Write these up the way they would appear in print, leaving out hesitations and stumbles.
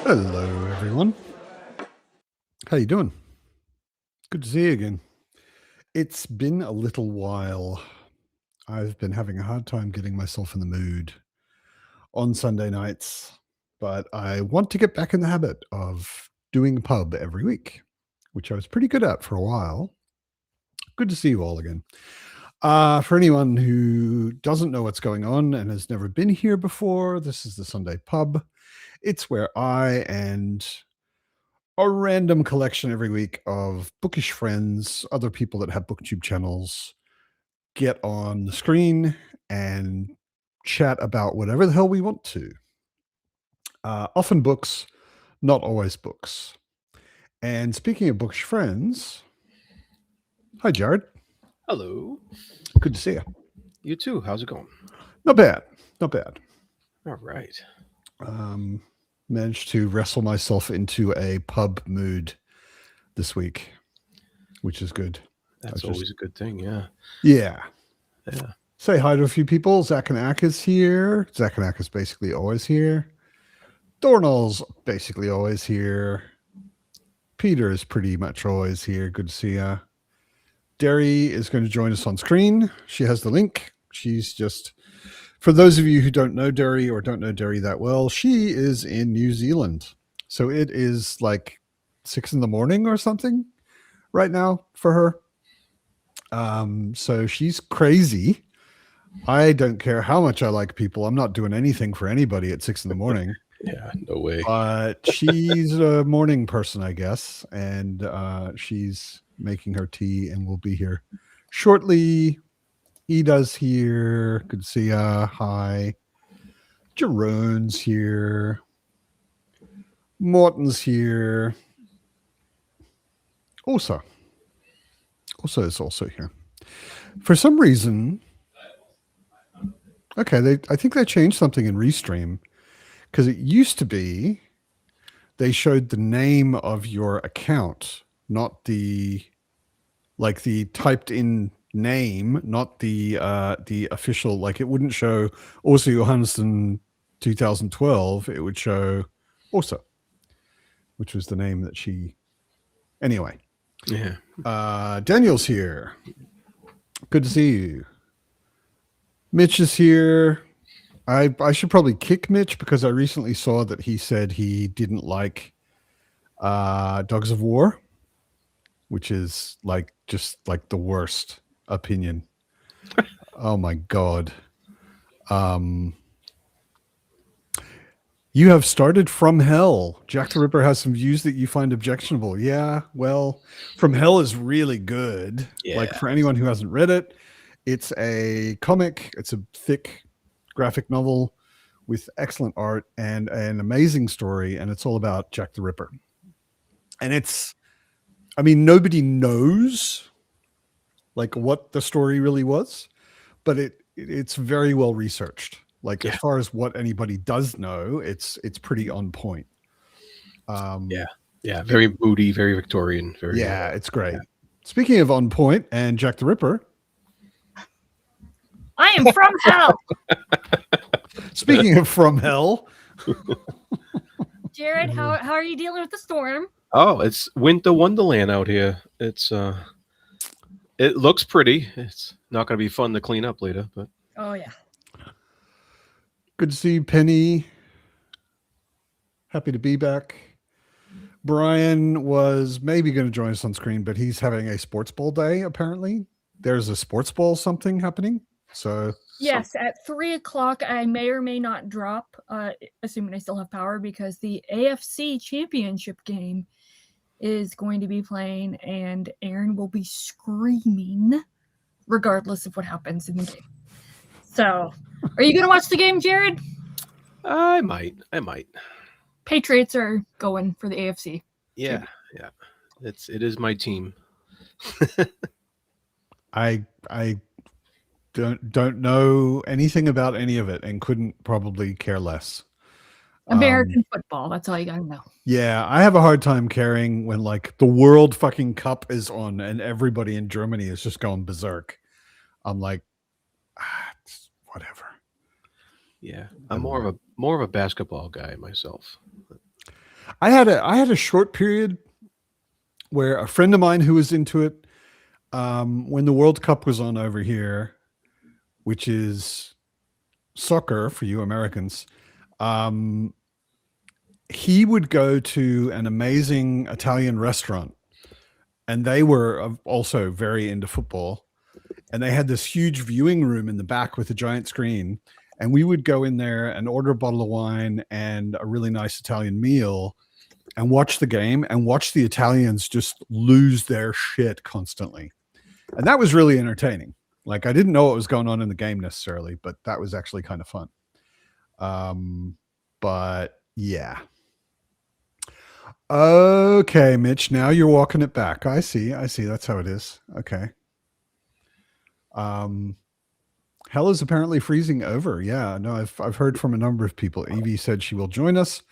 Hello, everyone. How you doing? Good to see you again. It's been a little while. I've been having a hard time getting myself in the mood on Sunday nights, but I want to get back in the habit of doing pub every week, which I was pretty good at for a while. Good to see you all again. For anyone who doesn't know what's going on and has never been here before, this is the Sunday Pub. It's where I and a random collection every week of bookish friends, other people that have booktube channels, get on the screen and chat about whatever the hell we want to. Often books, not always books. And speaking of bookish friends, hi, Jared. Hello. Good to see you. You too. How's it going? Not bad. Not bad. All right. Managed to wrestle myself into a pub mood this week, which is good. That's always a good thing. Yeah. Yeah. Yeah. Say hi to a few people. Zach and Ak is here. Zach and Ak is basically always here. Dornall's basically always here. Peter is pretty much always here. Good to see ya. Derry is going to join us on screen. She has the link. She's just, for those of you who don't know Derry or don't know Derry that well, she is in New Zealand. So it is like 6 a.m. or something right now for her. So she's crazy. I don't care how much I like people. I'm not doing anything for anybody at 6 a.m. Yeah, no way. But she's a morning person, I guess. And she's making her tea and will be here shortly. Ida's here. Good to see ya. Hi. Jeroen's here. Morton's here. Osa is also here. For some reason, okay, I think they changed something in Restream because it used to be they showed the name of your account, not the typed in name, not the official. Like it wouldn't show Åsa Johansson 2012. It would show Åsa, which was the name that she. Anyway, Yeah. Daniel's here. Good to see you. Mitch is here. I should probably kick Mitch because I recently saw that he said he didn't like Dogs of War, which is just like the worst opinion. Oh my God. You have started From Hell. Jack the Ripper has some views that you find objectionable. Yeah, well, From Hell is really good. Yeah. Like for anyone who hasn't read it, it's a comic. It's a thick graphic novel with excellent art and an amazing story. And it's all about Jack the Ripper. And nobody knows like what the story really was, but it's very well researched. Like as far as what anybody does know, it's pretty on point. Yeah, very moody, very Victorian. Very it's great. Yeah. Speaking of on point and Jack the Ripper, I am from hell. Speaking of from hell, Jared, how are you dealing with the storm? Oh, it's winter wonderland out here. It's it looks pretty. It's not going to be fun to clean up later, but oh yeah. Good to see you, Penny. Happy to be back. Brian was maybe going to join us on screen, but he's having a sports ball day, apparently. There's a sports ball something happening. So yes, at 3:00, I may or may not drop, assuming I still have power, because the AFC Championship game is going to be playing, and Aaron will be screaming regardless of what happens in the game. So, are you going to watch the game, Jared? I might. Patriots are going for the AFC. Yeah. It is my team. I don't know anything about any of it and couldn't probably care less. American football, that's all you gotta know. Yeah, I have a hard time caring when like the World fucking Cup is on and everybody in Germany is just going berserk. I'm like, whatever. Yeah, I'm more of a basketball guy myself. I had a short period where a friend of mine who was into it, when the World Cup was on over here, which is soccer for you Americans, he would go to an amazing Italian restaurant, and they were also very into football. And they had this huge viewing room in the back with a giant screen. And we would go in there and order a bottle of wine and a really nice Italian meal and watch the game and watch the Italians just lose their shit constantly. And that was really entertaining. Like, I didn't know what was going on in the game necessarily, but that was actually kind of fun. But yeah. Okay, Mitch, now you're walking it back. I see. That's how it is. Okay. Hell is apparently freezing over. Yeah, no, I've heard from a number of people. Evie said she will join us,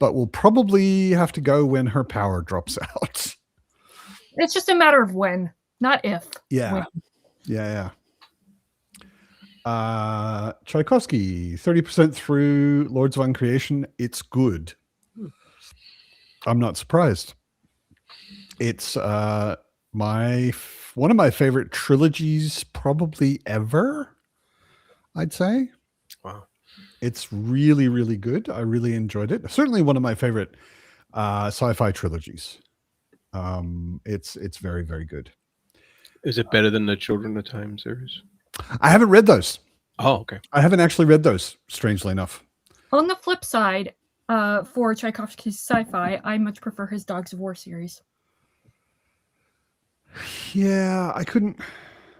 but we'll probably have to go when her power drops out. It's just a matter of when, not if. Yeah. When. Yeah. Tchaikovsky, 30% through Lords of Uncreation. It's good. I'm not surprised. It's one of my favorite trilogies probably ever, I'd say. Wow. It's really, really good. I really enjoyed it. Certainly one of my favorite sci-fi trilogies. It's very, very good. Is it better than the Children of Time series? I haven't read those. Oh, okay. I haven't actually read those, strangely enough. On the flip side, for Tchaikovsky's sci-fi, I much prefer his Dogs of War series. Yeah, I couldn't.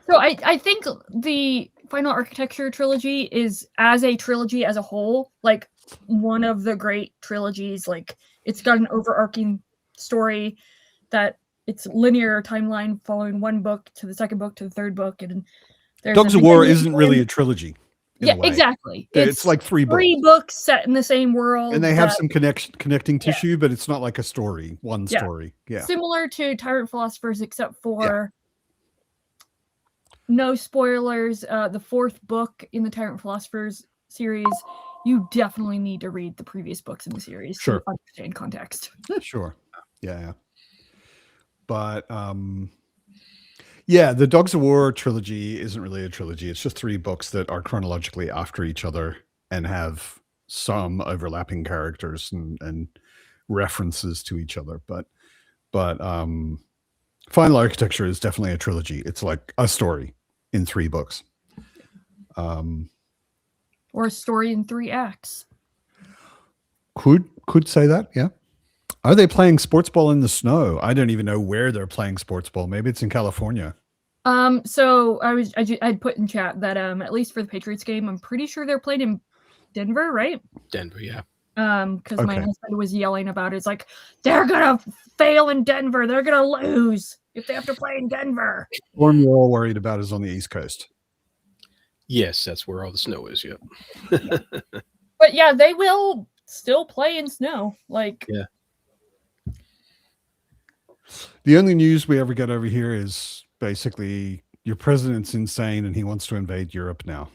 So I think the Final Architecture trilogy is, as a trilogy as a whole, like one of the great trilogies. Like, it's got an overarching story that it's linear timeline following one book to the second book to the third book, and there's Dogs of War isn't really a trilogy. Yeah, exactly. It's like three books set in the same world, and they have some connecting tissue, but it's not like a story, one story. Yeah, similar to Tyrant Philosophers, except for no spoilers. The fourth book in the Tyrant Philosophers series, you definitely need to read the previous books in the series to understand context. Sure. Yeah. But yeah, the Dogs of War trilogy isn't really a trilogy. It's just three books that are chronologically after each other and have some overlapping characters and references to each other. But Final Architecture is definitely a trilogy. It's like a story in three books. Or a story in 3 acts. Could say that, yeah. Are they playing sports ball in the snow? I don't even know where they're playing sports ball. Maybe it's in California. So I'd put in chat that at least for the Patriots game, I'm pretty sure they're playing in Denver, right? Denver, yeah. Because my husband was yelling about it. It's like, they're gonna fail in Denver. They're gonna lose if they have to play in Denver. One you're all worried about is on the East Coast. Yes, that's where all the snow is. Yep. But yeah, they will still play in snow. Like, yeah. The only news we ever get over here is basically your president's insane and he wants to invade Europe now.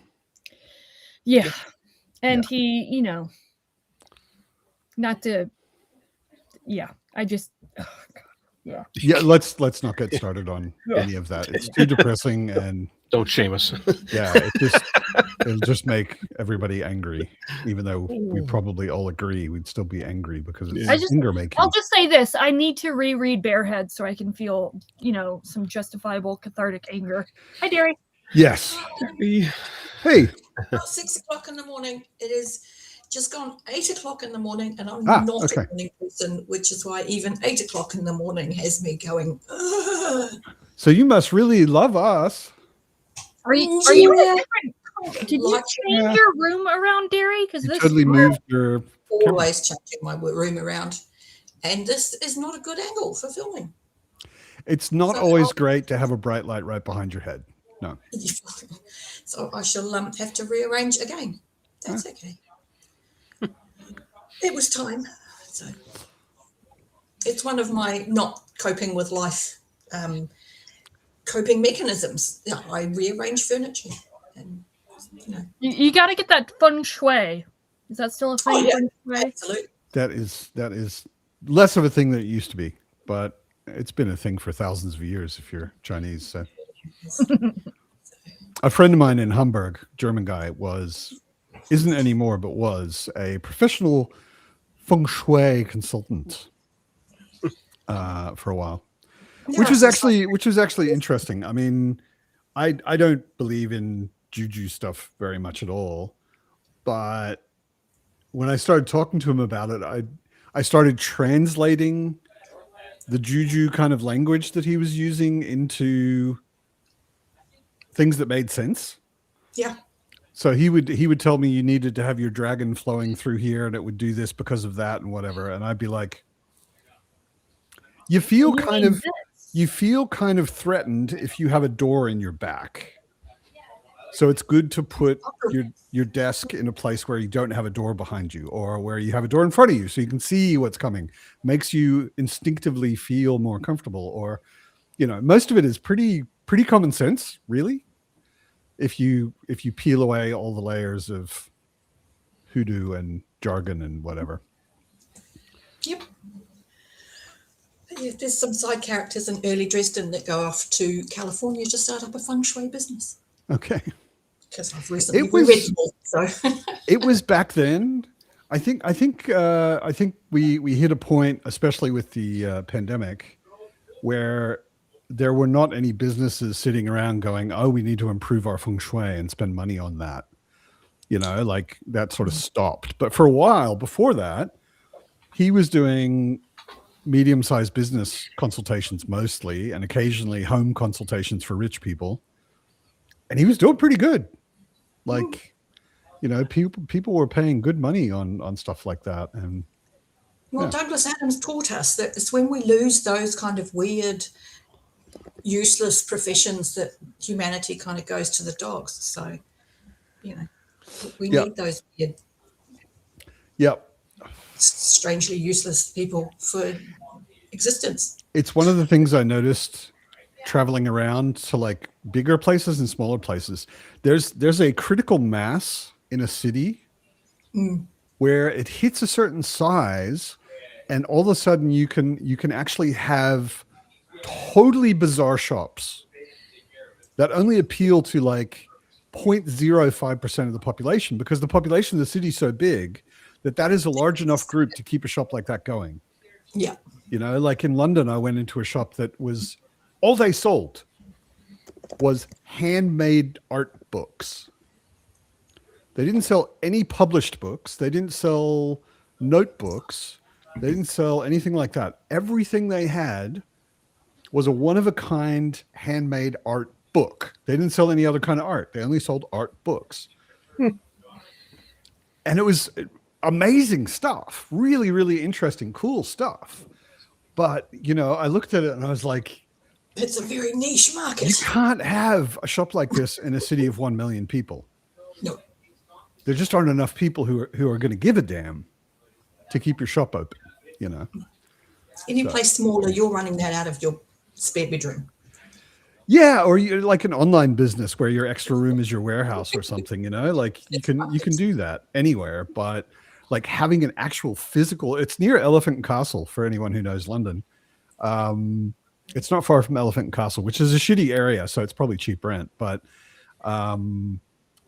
Yeah. And he, not to, I just, oh God. Yeah, let's not get started on any of that. It's too depressing, and don't shame us. Yeah, it'll just make everybody angry, even though we probably all agree we'd still be angry because it's anger making. I'll just say this: I need to reread Barehead so I can feel, some justifiable cathartic anger. Hi, Derry. Yes. Hey. About 6 o'clock in the morning. It is just gone 8 o'clock in the morning, and I'm not a morning person, which is why even 8 o'clock in the morning has me going. Ugh. So you must really love us. Are you did you change your room around, Derry? Because this totally moved your. Always changing my room around, and this is not a good angle for filming. It's not always great to have a bright light right behind your head. No. So I shall have to rearrange again. That's okay. It was time. So it's one of my not coping with life coping mechanisms. Yeah, I rearrange furniture. And, you got to get that feng shui. Is that still a thing? Oh, yeah. Absolutely. That is less of a thing than it used to be, but it's been a thing for thousands of years if you're Chinese. So a friend of mine in Hamburg, German guy, isn't anymore, but was a professional feng shui consultant for a while, which was actually interesting. I mean, I don't believe in juju stuff very much at all, but when I started talking to him about it, I started translating the juju kind of language that he was using into things that made sense. Yeah. So he would tell me you needed to have your dragon flowing through here and it would do this because of that and whatever. And I'd be like, you feel kind of threatened if you have a door in your back. So it's good to put your desk in a place where you don't have a door behind you or where you have a door in front of you so you can see what's coming. Makes you instinctively feel more comfortable. Or, most of it is pretty common sense, really. If you peel away all the layers of hoodoo and jargon and whatever. Yep. There's some side characters in early Dresden that go off to California to start up a feng shui business. Okay. Because I've recently read them all, so. It was back then. I think we hit a point, especially with the pandemic, where there were not any businesses sitting around going, "Oh, we need to improve our feng shui and spend money on that." Like that sort of stopped. But for a while before that, he was doing medium-sized business consultations mostly, and occasionally home consultations for rich people. And he was doing pretty good. Like, people were paying good money on stuff like that. And Douglas Adams taught us that it's when we lose those kind of weird, useless professions that humanity kind of goes to the dogs. So, we need those weird, strangely useless people for existence. It's one of the things I noticed traveling around to like bigger places and smaller places. There's a critical mass in a city where it hits a certain size, and all of a sudden you can actually have totally bizarre shops that only appeal to like 0.05% of the population, because the population of the city is so big that is a large enough group to keep a shop like that going. Yeah. Like in London, I went into a shop that was all they sold was handmade art books. They didn't sell any published books. They didn't sell notebooks. They didn't sell anything like that. Everything they had was a one-of-a-kind handmade art book. They didn't sell any other kind of art. They only sold art books. And it was amazing stuff. Really, really interesting, cool stuff. But, I looked at it and I was like, it's a very niche market. You can't have a shop like this in a city of 1 million people. No. There just aren't enough people who are going to give a damn to keep your shop open, Any place smaller, you're running that out of your spare bedroom. Yeah, or you're like an online business where your extra room is your warehouse or something, like you can do that anywhere, but like having an actual physical, it's near Elephant and Castle for anyone who knows London. It's not far from Elephant and Castle, which is a shitty area, so it's probably cheap rent. But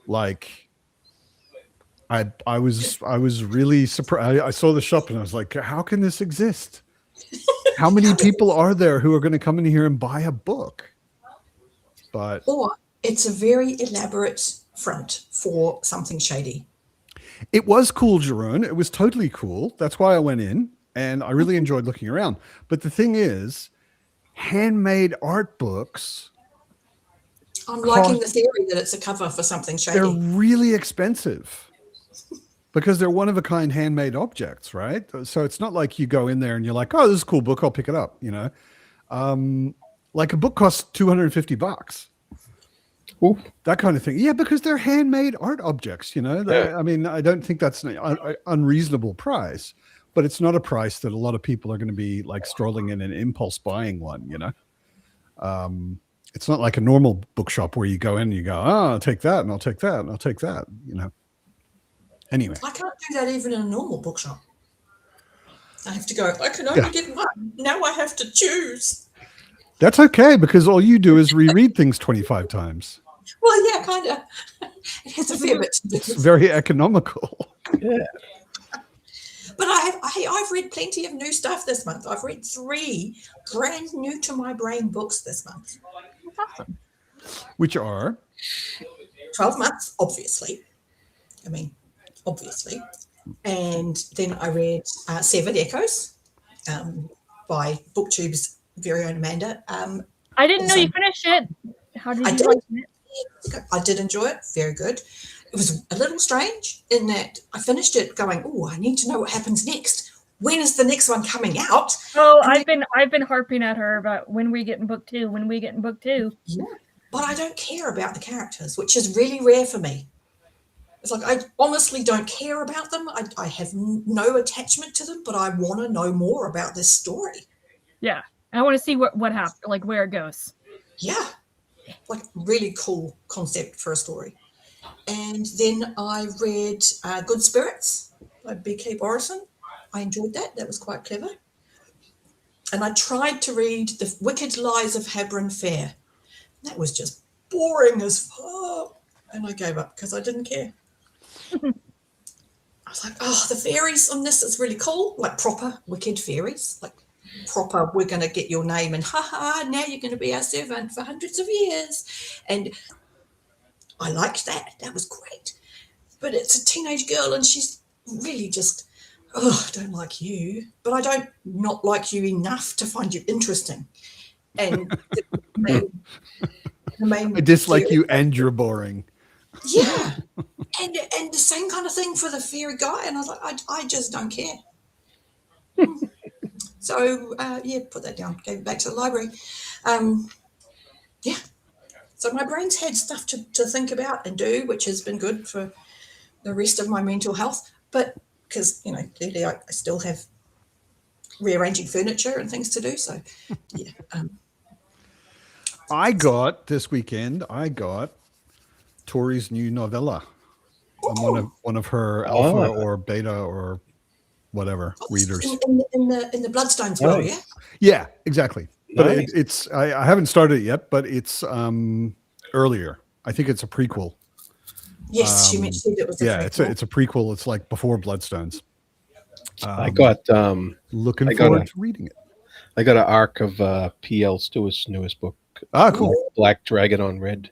like I was really surprised. I saw the shop and I was like, how can this exist? How many people are there who are going to come in here and buy a book? Or it's a very elaborate front for something shady. It was cool, Jeroen. It was totally cool. That's why I went in, and I really enjoyed looking around. But the thing is, handmade art books. I'm liking the theory that it's a cover for something shady. They're really expensive because they're one-of-a-kind handmade objects, right? So it's not like you go in there and you're like, oh, this is a cool book, I'll pick it up, Like a book costs $250. Ooh. That kind of thing. Yeah, because they're handmade art objects, I mean, I don't think that's an unreasonable price, but it's not a price that a lot of people are going to be like strolling in and impulse buying one, It's not like a normal bookshop where you go in and you go, oh, I'll take that and I'll take that and I'll take that, Anyway. I can't do that even in a normal bookshop. I have to go, I can only get one. Now I have to choose. That's okay, because all you do is reread things 25 times. Well, yeah, kind of. It has a fair bit to do. It's very economical. Yeah. But I've read plenty of new stuff this month. I've read 3 brand new to my brain books this month. That's awesome. Which are 12 months, obviously. I mean, obviously. And then I read Severed Echoes by BookTube's very own Amanda. I didn't know also- you finished it. How did I you did. like it? I did enjoy it. Very good. It was a little strange in that I finished it going, oh, I need to know what happens next. When is the next one coming out? Oh, And I've been harping at her about when we get in book 2, when we get in book 2. Yeah, but I don't care about the characters, which is really rare for me. It's like I honestly don't care about them. I have no attachment to them, but I want to know more about this story. Yeah. I want to see what happened, like where it goes. Yeah, like really cool concept for a story. And then I read Good Spirits by B.K. Borison. I enjoyed that. That was quite clever. And I tried to read The Wicked Lies of Habron Fair. That was just boring as fuck. And I gave up because I didn't care. I was like, oh, the fairies on this is really cool. Like proper wicked fairies. Like proper, we're going to get your name and now you're going to be our servant for hundreds of years. And I liked that. That was great. But it's a teenage girl and she's really just, I don't like you. But I don't not like you enough to find you interesting. And the main I dislike fairy- you and you're boring. Yeah. And the same kind of thing for the fairy guy. And I was like, I just don't care. So, put that down. Gave it back to the library. Yeah. So my brain's had stuff to think about and do, which has been good for the rest of my mental health. But because, clearly I still have rearranging furniture and things to do. So, yeah. This weekend, I got Tori's new novella. I'm one of her alpha or beta or whatever readers. In the Bloodstones world, Nice. yeah? Yeah, exactly. But Nice. it's I haven't started it yet, but it's earlier. I think it's a prequel. Yes, she mentioned it was a prequel. it's a prequel. It's like before Bloodstones. I got Looking I got forward a- to reading it. I got an arc of P.L. Stewart's newest book, Ah, cool. Black Dragon on Red.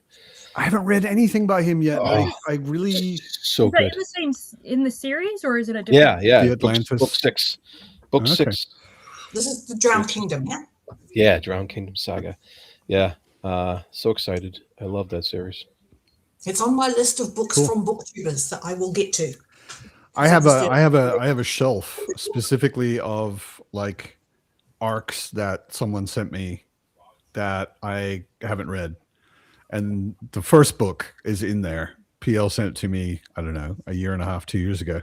I haven't read anything by him yet. Oh. I really So Is that good. in the series or is it a different? Yeah. The Book Atlantis. 6. Book Okay. 6. This is the Drowned Kingdom, yeah? Yeah, Drowned Kingdom Saga. Yeah. So excited. I love that series. It's on my list of books Cool. from booktubers that I will get to. I have a shelf specifically of like arcs that someone sent me that I haven't read. And the first book is in there. PL sent it to me, I don't know, a year and a half, 2 years ago.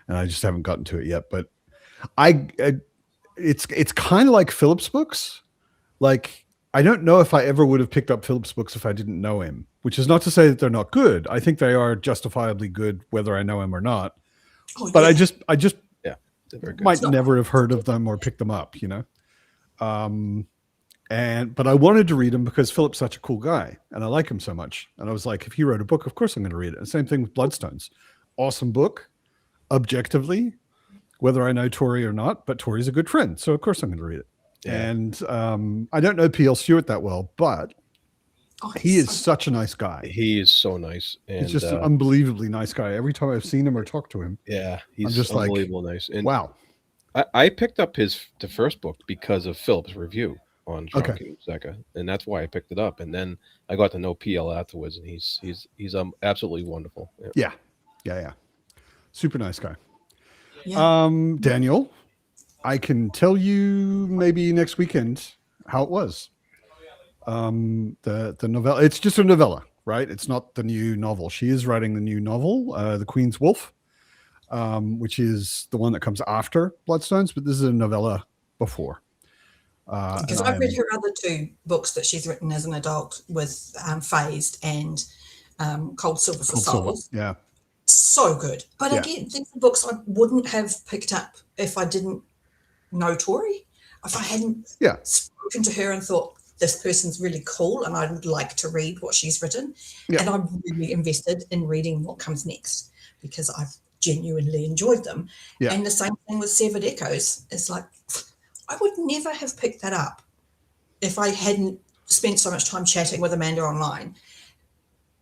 And I just haven't gotten to it yet. But it's kind of like Philip's books. Like, I don't know if I ever would have picked up Philip's books if I didn't know him, which is not to say that they're not good. I think they are justifiably good, whether I know him or not. Oh, But yeah. I just They're very good. might never have heard of them or picked them up, but I wanted to read him because Philip's such a cool guy and I like him so much. And I was like, if he wrote a book, of course I'm going to read it. And same thing with Bloodstones. Awesome book, objectively, whether I know Tori or not, but Tori's a good friend. So of course I'm going to read it. Yeah. And I don't know P.L. Stewart that well, but Oh, he is so- such a nice guy. He is so nice. And He's just an unbelievably nice guy. Every time I've seen him or talked to him, yeah, he's just like, unbelievable nice. And wow. I picked up the first book because of Philip's review on Drowned Okay. Kingdom Saga, and that's why I picked it up. And then I got to know PL afterwards, and he's absolutely wonderful. Yeah. Yeah. Super nice guy. Yeah. Daniel, I can tell you maybe next weekend how it was. The novella, it's just a novella, right? It's not the new novel. She is writing the new novel, The Queen's Wolf, which is the one that comes after Bloodstones, but this is a novella before. Because and I've read her other 2 books that she's written as an adult with Phased and Cold Silver for Cold Silver, Souls. yeah. So good. But Yeah. again, these are books I wouldn't have picked up if I didn't know Tori. If I hadn't Yeah. spoken to her and thought, this person's really cool and I would like to read what she's written. Yeah. And I'm really invested in reading what comes next because I've genuinely enjoyed them. Yeah. And the same thing with Severed Echoes. It's like, I would never have picked that up if I hadn't spent so much time chatting with Amanda online.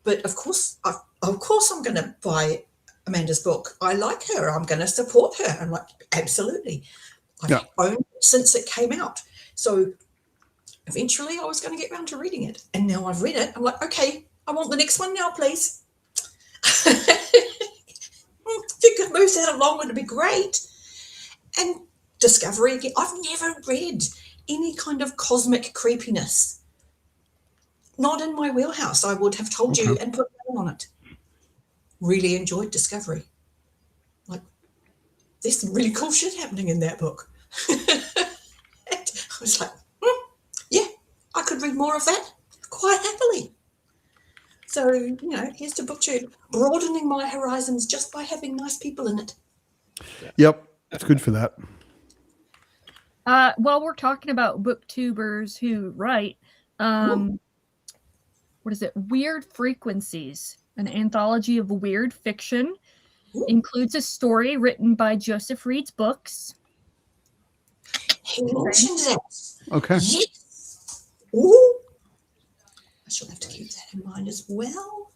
But of course I'm going to buy Amanda's book. I like her. I'm going to support her. I'm like, absolutely. I've owned it since it came out. So eventually I was going to get around to reading it. And now I've read it. I'm like, okay, I want the next one now, please. If you could move that along, it'd be great. And Discovery again. I've never read any kind of cosmic creepiness. Not in my wheelhouse, I would have told you and put that on it. Really enjoyed Discovery. Like, there's some really cool shit happening in that book. I was like, yeah, I could read more of that quite happily. So, here's to BookTube, broadening my horizons just by having nice people in it. Yep, it's good for that. While we're talking about booktubers who write, what is it? Weird Frequencies, an anthology of weird fiction. Includes a story written by Joseph Reed's Books. He mentioned that. Okay. Yes. Ooh. I shall have to keep that in mind as well.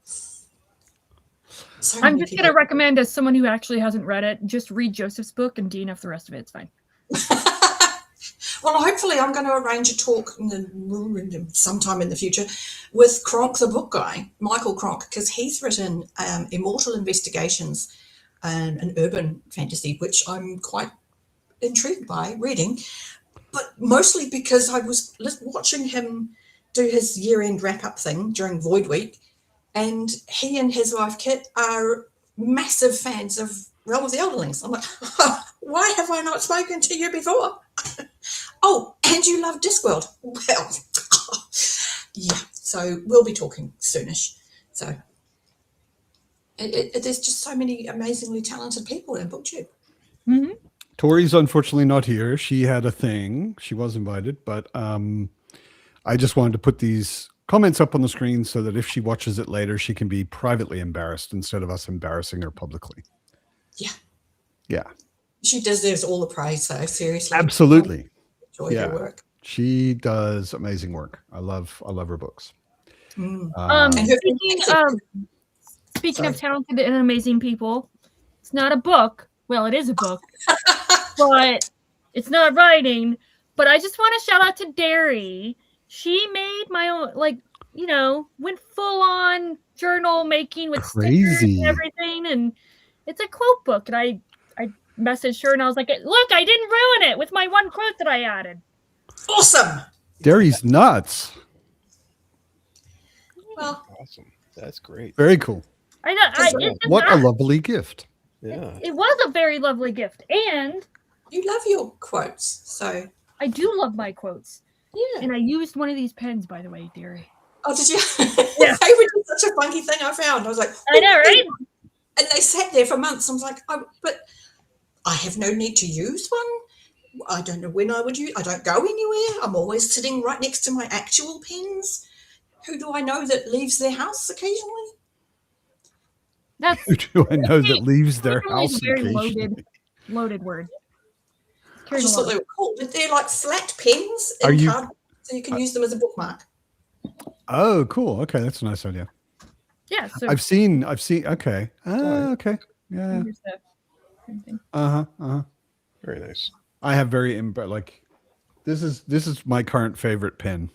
So I'm many just people- going to recommend, as someone who actually hasn't read it, just read Joseph's book and DNF the rest of it. It's fine. Well, hopefully I'm going to arrange a talk sometime in the future with Cronk, the book guy, Michael Cronk, because he's written Immortal Investigations, an urban fantasy, which I'm quite intrigued by reading, but mostly because I was watching him do his year-end wrap-up thing during Void Week, and he and his wife Kit are massive fans of Realm of the Elderlings. I'm like, why have I not spoken to you before? Oh, and you love Discworld. Well, yeah, so we'll be talking soonish. So there's just so many amazingly talented people in BookTube. Mm-hmm. Tori's unfortunately not here. She had a thing. She was invited, but I just wanted to put these comments up on the screen so that if she watches it later, she can be privately embarrassed instead of us embarrassing her publicly. Yeah. Yeah. She deserves all the praise, though, seriously. Absolutely. Enjoy her work. She does amazing work. I love her books. And Speaking of talented and amazing people, it's not a book. Well, it is a book, but it's not writing. But I just want to shout out to Derry. She made my own, went full on journal making with stickers and everything. And it's a quote book. And I messaged her and I was like, look, I didn't ruin it with my one quote that I added. Awesome. Derry's nuts. Well, Awesome. That's great. Very cool. I know. What a lovely gift. Yeah. It was a very lovely gift. And you love your quotes, so. I do love my quotes. Yeah. And I used one of these pens, by the way, Derry. Oh, did you? Yeah. They were just such a funky thing I found. I was like, I know, right? And they sat there for months. I was like, but I have no need to use one. I don't know when I would use. I don't go anywhere. I'm always sitting right next to my actual pens. Who do I know that leaves their house occasionally? Who do I know that leaves their Occasionally is house a very occasionally? loaded word. I just thought they were cool. But they're like flat pens Are in you- cardboard, so you can use them as a bookmark. Oh, cool. Okay, that's a nice idea. Yeah. So I've seen. Okay. Okay. Yeah. here's the same thing. Very nice. I have this is my current favorite pen.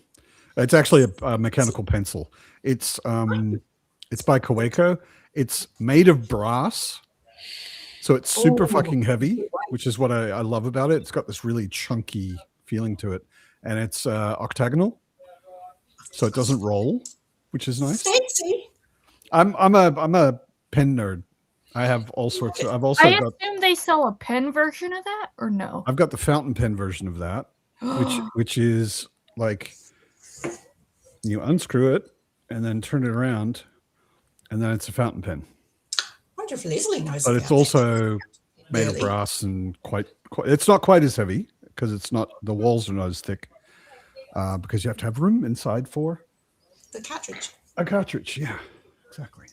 It's actually a mechanical pencil. It's by Kaweco. It's made of brass, so it's super fucking heavy, which is what I love about it. It's got this really chunky feeling to it, and it's octagonal, so it doesn't roll, which is nice. Fancy. I'm a pen nerd. I have all sorts of. I assume they sell a pen version of that, or no? I've got the fountain pen version of that, which is like you unscrew it and then turn it around, and then it's a fountain pen. I wonder if Leslie knows. But about it's also made of Really? brass and quite. It's not quite as heavy because it's not. The walls are not as thick because you have to have room inside for The cartridge. a cartridge. Yeah, exactly.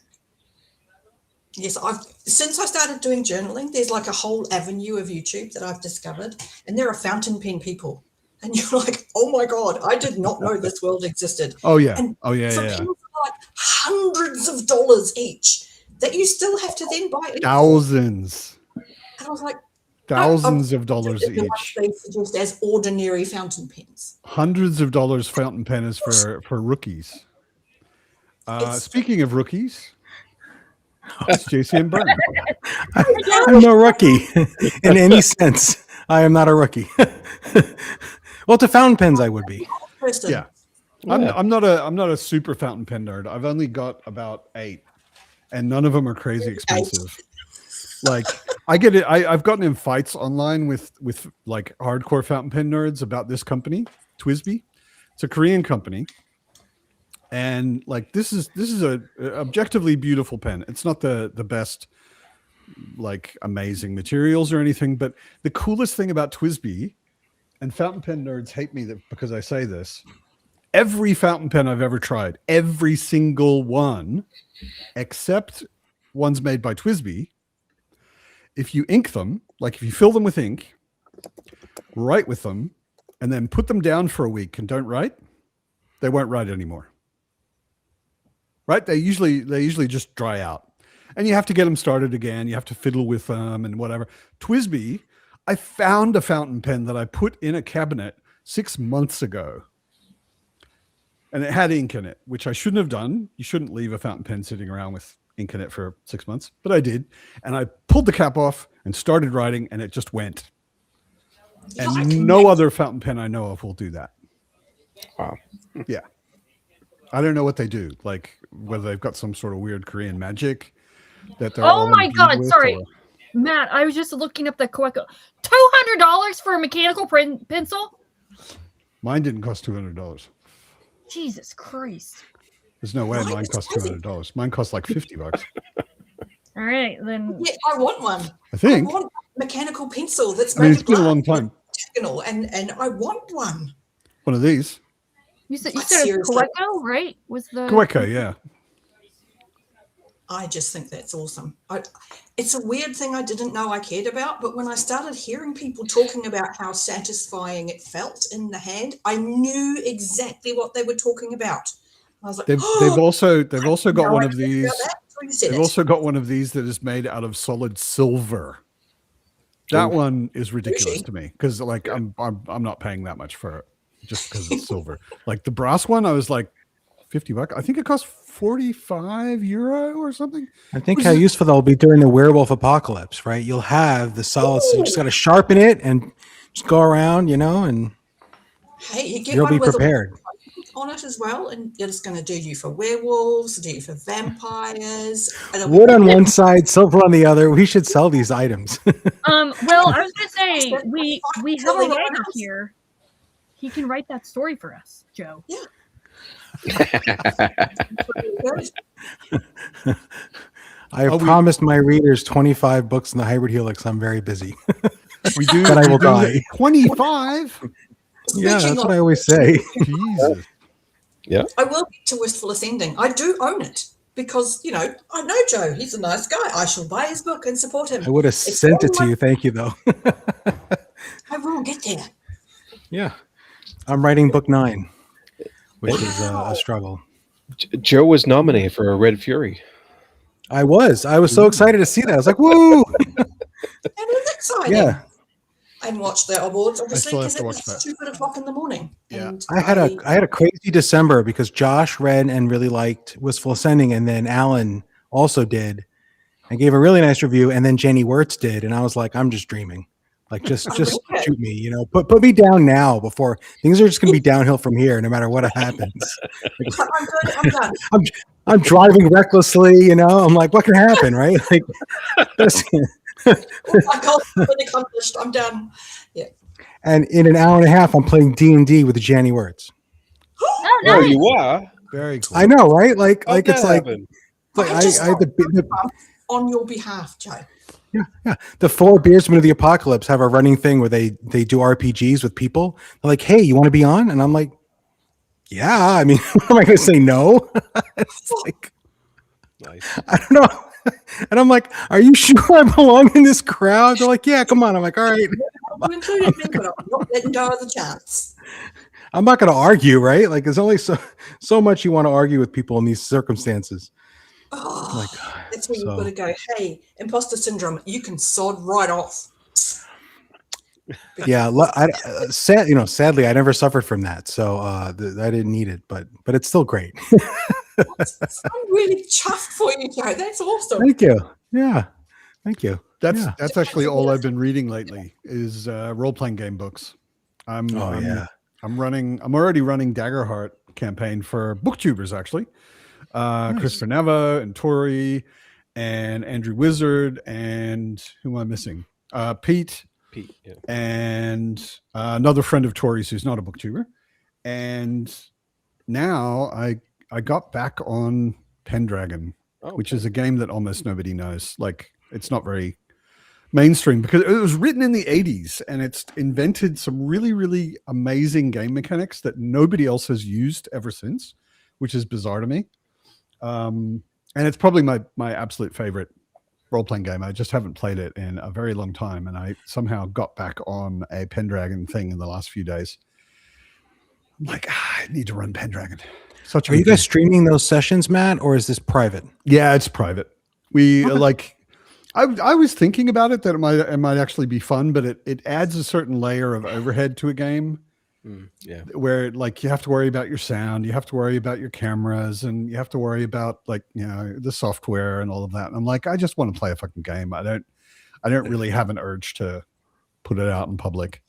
Yes, since I started doing journaling, there's like a whole avenue of YouTube that I've discovered, and there are fountain pen people, and you're like, oh my god, I did not know this world existed. Oh yeah. And Oh yeah. for Yeah. pens are like hundreds of dollars each that you still have to then buy. Thousands. And I was like, Thousands of dollars the ones each. they suggest as ordinary fountain pens. Hundreds of dollars fountain pen is for rookies. Speaking of rookies, it's JC and Byrne. I'm no rookie in any sense. I am not a rookie. Well, to fountain pens, I would be. Person. Yeah. I'm not a super fountain pen nerd. I've only got about 8, and none of them are crazy expensive. Like I get it. I've gotten in fights online with like hardcore fountain pen nerds about this company, TWSBI. It's a Korean company, and like this is a objectively beautiful pen. It's not the best, like amazing materials or anything, but the coolest thing about TWSBI, and fountain pen nerds hate me because I say this. Every fountain pen I've ever tried, every single one, except ones made by TWSBI, if you ink them, like if you fill them with ink, write with them, and then put them down for a week and don't write, they won't write anymore. Right? They usually just dry out. And you have to get them started again. You have to fiddle with them and whatever. TWSBI, I found a fountain pen that I put in a cabinet 6 months ago. And it had ink in it, which I shouldn't have done. You shouldn't leave a fountain pen sitting around with ink in it for 6 months, but I did. And I pulled the cap off and started writing, and it just went. And no other fountain pen I know of will do that. Wow. Yeah. I don't know what they do, like whether they've got some sort of weird Korean magic that they're all Oh my imbued god, with, sorry. or- Matt, I was just looking up the Coeco. $200 for a mechanical pencil? Mine didn't cost $200. Jesus Christ. There's no way Right, mine it's cost crazy. $200. Mine cost like $50. All right, then. Yeah, I want one. I I think. want a mechanical pencil that's I mean, made it's of been a glass, long time. octagonal, and I want one. One of these. You said Like, it's seriously. Coeco, right? Was the Coeco, yeah. I just think that's awesome. It's a weird thing I didn't know I cared about, but when I started hearing people talking about how satisfying it felt in the hand, I knew exactly what they were talking about. I was like, They've also got one of these. They've They've also got one of these that is made out of solid silver. That one is ridiculous to me because like I'm not paying that much for it just because it's silver. Like the brass one, I was like $50. I think it cost €45 or something. I think how useful that'll be during the werewolf apocalypse, right? You'll have the solid, so you just got to sharpen it and just go around, and Hey, you get you'll one be with prepared. on it as well, and it's going to do you for werewolves, do you for vampires. Wood on one side, silver on the other. We should sell these items. Well, I was gonna say That's we fine. have a Selling it writer else. here. He can write that story for us, Joe. Yeah. I have we- promised my readers 25 books in the Hybrid Helix. I'm very busy. We do. But I will we do die. 25. Yeah, that's Speaking what of- I always say. Jesus. I will get to Wistful Ascending. I do own it because, I know Joe. He's a nice guy. I shall buy his book and support him. I would have It's sent it on to my- you. Thank you, though. I will get there. Yeah. I'm writing book 9, which is a struggle. Joe was nominated for a Red Fury. I was so excited to see that. I was like, woo! It was exciting. Yeah. And watch the awards, obviously, still have because to it watch was that. 2:00 in the morning. Yeah. And I had a crazy December because Josh read and really liked Wistful Ascending, and then Alan also did and gave a really nice review, and then Jenny Wirtz did, and I was like, I'm just dreaming. Like just Okay. shoot me, put me down now before things are just gonna be downhill from here, no matter what happens. I'm good. I'm done. I'm driving recklessly, I'm like, what can happen, right? Like that's, Oh my God, it's been accomplished. I'm done. Yeah. and in an hour and a half, I'm playing D&D with Jenny Wirtz. Oh, Oh, nice. you are? Very cool. I know, right? Like How'd it's that like, happen? like I just I had the on your behalf, Joe. Yeah. The four beersmen of the apocalypse have a running thing where they do RPGs with people. They're like, hey, you want to be on? And I'm like, yeah. I mean, am I going to say no? It's like, Nice. I don't know. And I'm like, are you sure I belong in this crowd? They're like, yeah, come on. I'm like, all right. You included me, but I'm not letting go of the chance. I'm not going to argue, right? Like, there's only so much you want to argue with people in these circumstances. Oh, Like, that's where so- you've got to go. Hey, imposter syndrome, you can sod right off. Yeah, sadly, I never suffered from that, so I didn't need it, but it's still great. I'm really chuffed for you, Joe. That's awesome. Thank you. Yeah, thank you. That's Yeah. that's actually all I've been reading lately is role-playing game books. I'm already running Daggerheart campaign for booktubers actually. Nice. Christopher Neva and Tori and Andrew Wizard and who am I missing? Pete Yeah. and another friend of Tori's who's not a booktuber. And now I got back on Pendragon, which is a game that almost nobody knows. Like it's not very mainstream because it was written in the 80s and it's invented some really, really amazing game mechanics that nobody else has used ever since, which is bizarre to me. And it's probably my absolute favorite role-playing game. I just haven't played it in a very long time, and I somehow got back on a Pendragon thing in the last few days. I'm like, I need to run Pendragon. Such a Are you good guys game. streaming those sessions, Matt, or is this private? Yeah, it's private. We Okay. like. I was thinking about it that it might actually be fun, but it adds a certain layer of overhead to a game. Yeah. Where like you have to worry about your sound, you have to worry about your cameras, and you have to worry about like the software and all of that. And I'm like, I just want to play a fucking game. I don't really have an urge to put it out in public.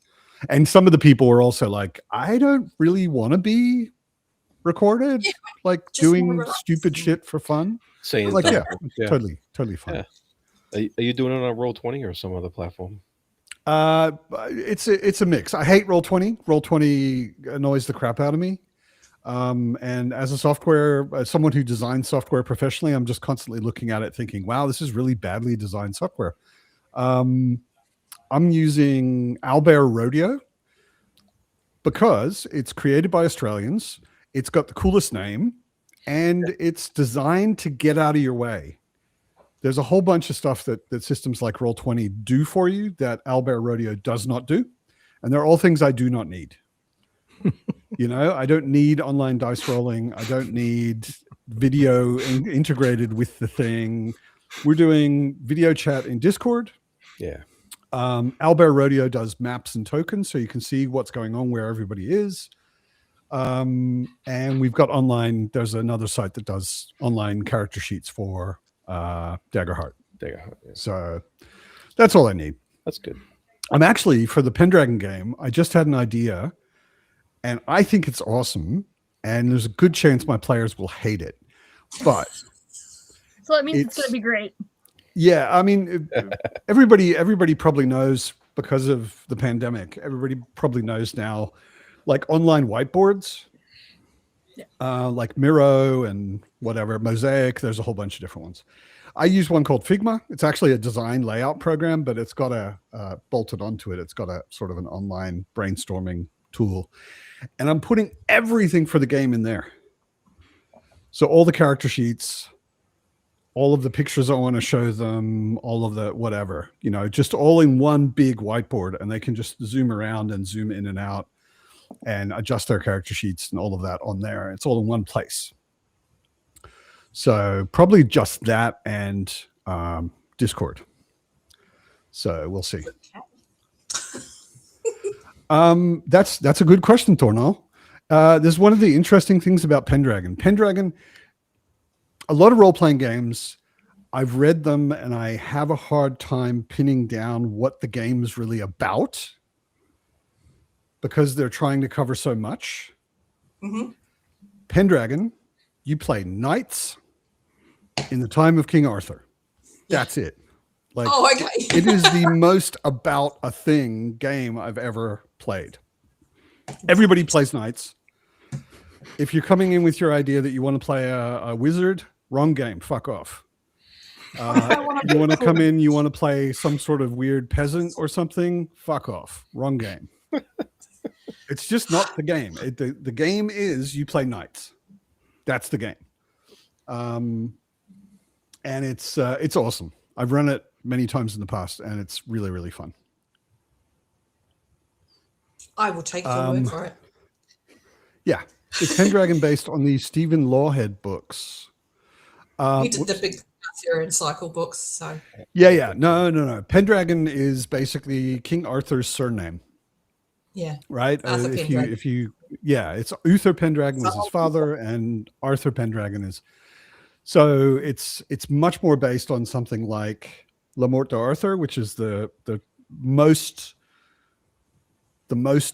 And some of the people were also like, I don't really want to be recorded, like just more doing relaxed. stupid shit for fun. Saying Like yeah, yeah. totally fun. Yeah. Are you doing it on Roll20 or some other platform? It's a mix. I hate Roll20. Roll20 annoys the crap out of me. And as someone who designs software professionally, I'm just constantly looking at it thinking, wow, this is really badly designed software. I'm using Owlbear Rodeo because it's created by Australians. It's got the coolest name and it's designed to get out of your way. There's a whole bunch of stuff that systems like Roll20 do for you that Owlbear Rodeo does not do. And they're all things I do not need. I don't need online dice rolling. I don't need video integrated with the thing. We're doing video chat in Discord. Yeah. Owlbear Rodeo does maps and tokens, so you can see what's going on where everybody is. And we've got online. There's another site that does online character sheets for Daggerheart. Yeah. So that's all I need. That's good. I'm actually, for the Pendragon game, I just had an idea and I think it's awesome. And there's a good chance my players will hate it. But So that means it's going to be great. yeah, I mean, everybody probably knows because of the pandemic, everybody probably knows now, like online whiteboards, like Miro and whatever, Mosaic, there's a whole bunch of different ones. I use one called Figma. It's actually a design layout program, but it's got bolted onto it. It's got a sort of an online brainstorming tool. And I'm putting everything for the game in there. So all the character sheets, all of the pictures I want to show them, all of the whatever, just all in one big whiteboard, and they can just zoom around and zoom in and out and adjust their character sheets and all of that on there. It's all in one place. So probably just that and Discord. So we'll see. That's a good question, Tornal. There's one of the interesting things about Pendragon. Pendragon, a lot of role-playing games, I've read them and I have a hard time pinning down what the game's really about because they're trying to cover so much. Mm-hmm. Pendragon, you play knights in the time of King Arthur. That's it. Like, Oh, okay. it is the most about a thing game I've ever played. Everybody plays knights. If you're coming in with your idea that you want to play a wizard, wrong game. Fuck off. You want to come in, you want to play some sort of weird peasant or something, fuck off. Wrong game. It's just not the game. The game is you play knights. That's the game. And it's awesome. I've run it many times in the past, and it's really, really fun. I will take your word for it. Yeah. It's Pendragon based on the Stephen Lawhead books. You did the big Arthurian cycle books, so. Yeah. No. Pendragon is basically King Arthur's surname. Yeah. Right? Arthur Pendragon. It's Uther Pendragon was his father, and Arthur Pendragon is. So it's much more based on something like La Morte d'Arthur, which is the most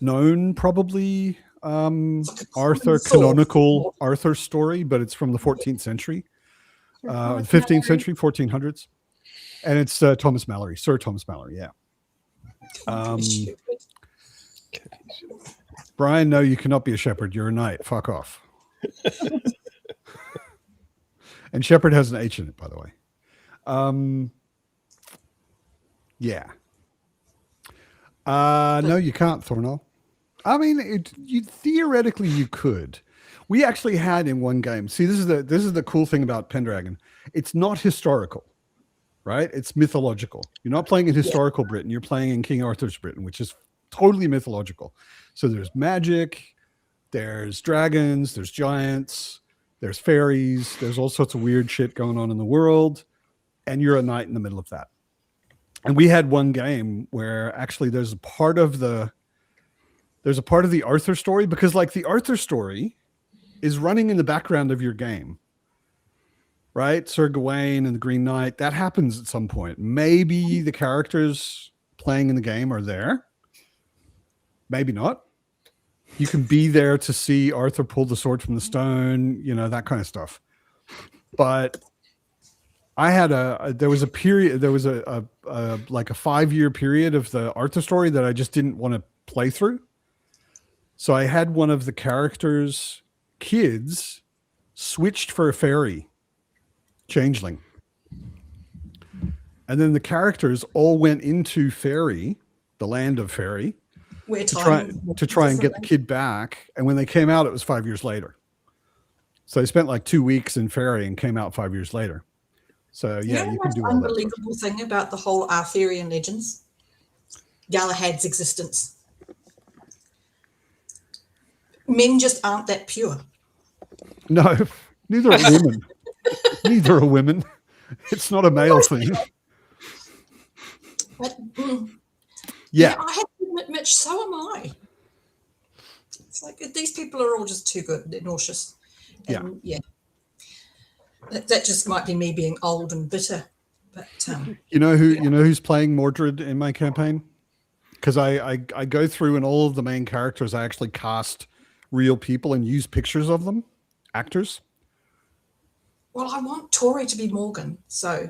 known probably Arthur canonical Arthur story, but it's from the 14th century, 15th century, 1400s, and it's Sir Thomas Mallory. Yeah. Brian, no, you cannot be a shepherd. You're a knight. Fuck off. And shepherd has an H in it, by the way. Yeah. No, you can't, Thornell. I mean, theoretically you could. We actually had in one game. See, this is the cool thing about Pendragon. It's not historical, right? It's mythological. You're not playing in historical Britain. You're playing in King Arthur's Britain, which is totally mythological. So there's magic, there's dragons, there's giants, there's fairies, there's all sorts of weird shit going on in the world, and you're a knight in the middle of that. And we had one game where actually there's a part of the Arthur story, because like the Arthur story is running in the background of your game, right? Sir Gawain and the Green Knight, that happens at some point. Maybe the characters playing in the game are there. Maybe not. You can be there to see Arthur pull the sword from the stone, that kind of stuff. But I had there was a 5-year period of the Arthur story that I just didn't want to play through. So I had one of the characters' kids switched for a fairy changeling. And then the characters all went into fairy, the land of fairy, to try and get the kid back. And when they came out, it was 5 years later. So they spent like 2 weeks in fairy and came out 5 years later. So yeah, you can do all that. The unbelievable thing about the whole Arthurian legends, Galahad's existence. Men just aren't that pure. No, neither are women. Neither are women. It's not a male thing. But, yeah, I have to admit, Mitch, so am I. It's like these people are all just too good. They're nauseous. And yeah. That just might be me being old and bitter. But you know who's playing Mordred in my campaign? Because I go through and all of the main characters I actually cast real people and use pictures of them, actors. Well, I want Tori to be Morgan, so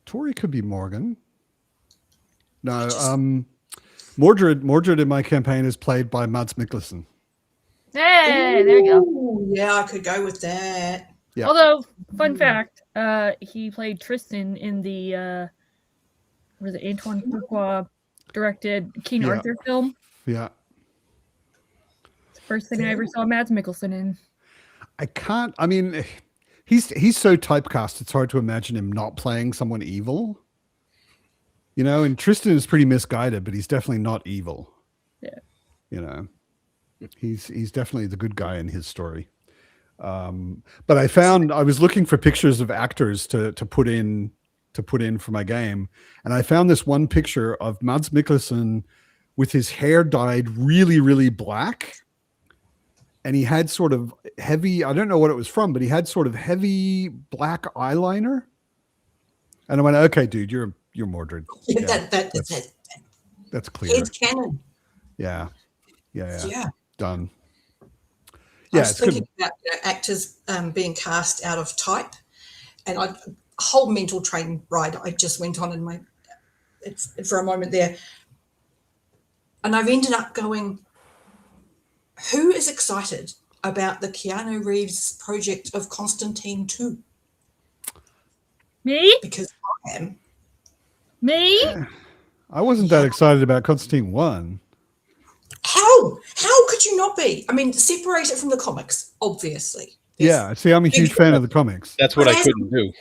Tori could be Morgan. No, Mordred in my campaign is played by Mads Mikkelsen. Hey, there you go. Ooh, yeah, I could go with that. Yeah. Although, fun fact, he played Tristan in the was it Antoine Fuqua directed King Arthur film. Yeah. It's the first thing I ever saw Mads Mikkelsen in. I mean, he's so typecast, it's hard to imagine him not playing someone evil. And Tristan is pretty misguided, but he's definitely not evil. Yeah. He's definitely the good guy in his story. But I was looking for pictures of actors to put in for my game, and I found this one picture of Mads Mikkelsen with his hair dyed really, really black, and he had sort of heavy, I don't know what it was from, but he had sort of heavy black eyeliner, and I went, okay, dude, you're Mordred. Yeah, that's clear. It's canon. Yeah. Done. I was thinking about actors being cast out of type, and a whole mental train ride I just went on in for a moment there, and I've ended up going, who is excited about the Keanu Reeves project of Constantine 2? Me? because I am. Me? I wasn't that excited about Constantine 1. How could you not be? I mean, separate it from the comics, obviously. Yeah, see, I'm a huge fan of the comics. That's what I couldn't do.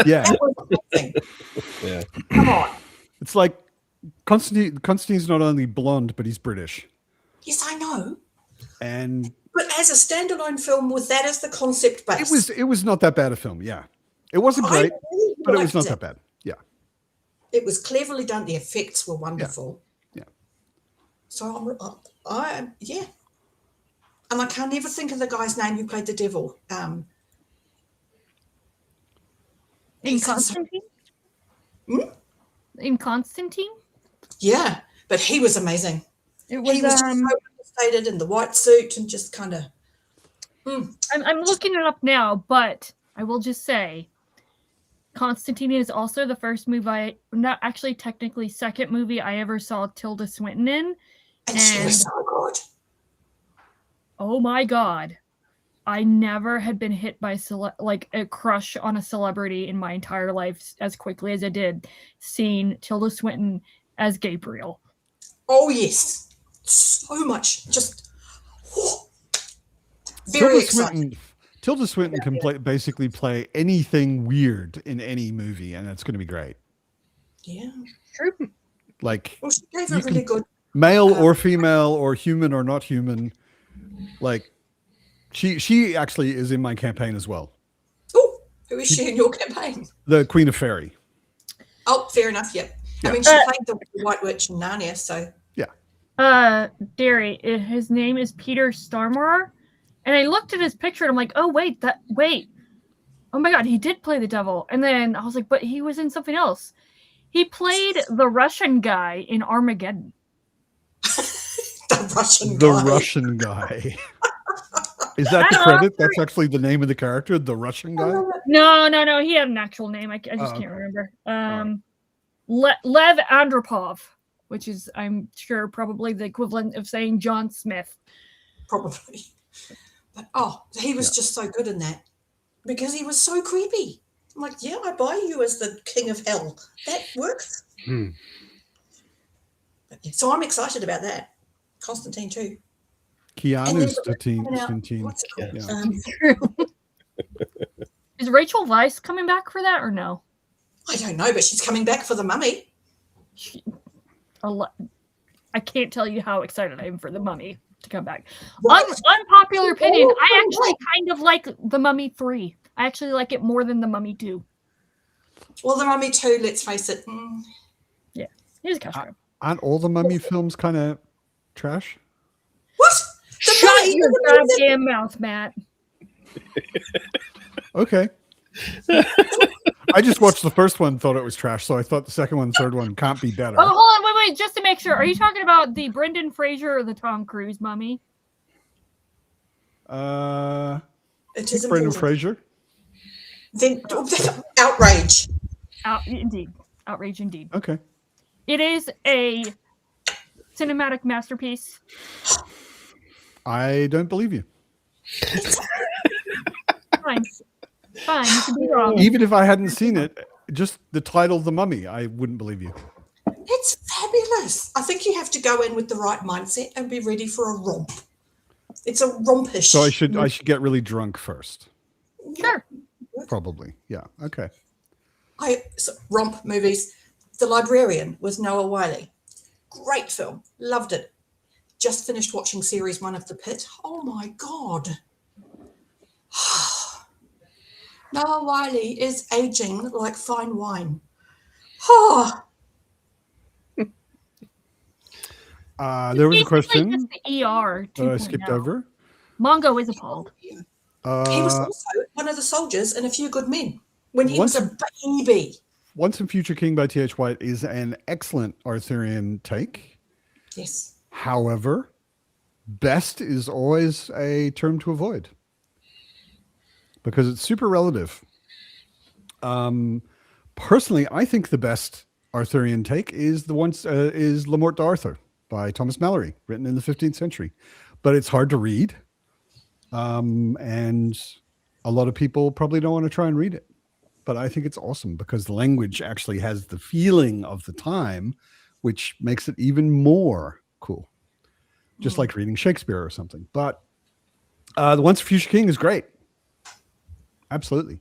Yeah, That was amazing. Yeah. Come on. it's like Constantine's not only blonde, but he's British. Yes, I know. And But as a standalone film, with that as the concept base, it was not that bad a film. Yeah, it wasn't I great, really but it was liked not that bad. Yeah, It was cleverly done. The effects were wonderful. Yeah. So yeah. And I can't never think of the guy's name who played the devil. In He's in Constantine? Hmm? In Constantine? Yeah, but he was amazing. It was, He was just so understated in the white suit and just kind of. I'm looking it up now, but I will just say Constantine is also the first movie not actually technically second movie I ever saw Tilda Swinton in. And she was so good. Oh my god. I never had been hit by like a crush on a celebrity in my entire life as quickly as I did seeing Tilda Swinton as Gabriel. Oh yes, so much. Just very exciting. Tilda Swinton can basically play anything weird in any movie, and it's going to be great. Yeah. True. Like, Well, she gave a really good. male or female or human or not human. Like, she actually is in my campaign as well. Oh, who is she in your campaign? The Queen of Fairy. Oh, fair enough. Yep. Yeah. I mean, she played the White Witch in Narnia, so. Derry, his name is Peter Starmore, and I looked at his picture and I'm like, oh wait, oh my god, he did play the devil. And then I was like, but he was in something else. He played the Russian guy in Armageddon. The Russian The guy. Russian guy. Is that the credit? That's actually the name of the character, the Russian guy? No. He had an actual name. I just can't remember. Lev Andropov, which is, I'm sure, probably the equivalent of saying John Smith. Probably. But he was just so good in that because he was so creepy. I'm like, yeah, I buy you as the king of hell. That works. But, yeah, so I'm excited about that. Constantine too. Keanu's What's it called? Yeah. True. Is Rachel Weisz coming back for that or no? I don't know, but she's coming back for the Mummy. I can't tell you how excited I am for the Mummy to come back. Right. Unpopular opinion, I actually kind of like the Mummy 3. I actually like it more than the Mummy 2. Well, the Mummy 2, let's face it. Yeah, here's a cash grab. Aren't all the Mummy films kind of trash? What? The Shut Mummy? your goddamn mouth, Matt. Okay. I just watched the first one, thought it was trash, so I thought the second one and third one can't be better. Oh, hold on, wait, just to make sure. Are you talking about the Brendan Fraser or the Tom Cruise Mummy? It is Brendan important. Fraser. Then outrage. Indeed. Outrage indeed. Okay. It is a cinematic masterpiece. I don't believe you. Fine. You can be wrong. Even if I hadn't seen it, just the title The Mummy, I wouldn't believe you. It's fabulous. I think you have to go in with the right mindset and be ready for a romp. It's a rompish. So I should get really drunk first. Sure. Probably. Yeah. Okay. Romp movies. The Librarian with Noah Wiley. Great film. Loved it. Just finished watching series 1 of The Pit. Oh my God. Noah Wiley is aging like fine wine. Oh. There was a question Just the ER that I skipped 2.0. over. Mongo is appalled. He was also one of the soldiers in A Few Good Men when he was a baby. Once and Future King by T.H. White is an excellent Arthurian take. Yes. However, best is always a term to avoid because it's super relative. Personally, I think the best Arthurian take is is La Morte d'Arthur by Thomas Malory, written in the 15th century. But it's hard to read, and a lot of people probably don't want to try and read it. but I think it's awesome because the language actually has the feeling of the time, which makes it even more cool. Just like reading Shakespeare or something. But the Once a Future King is great. Absolutely.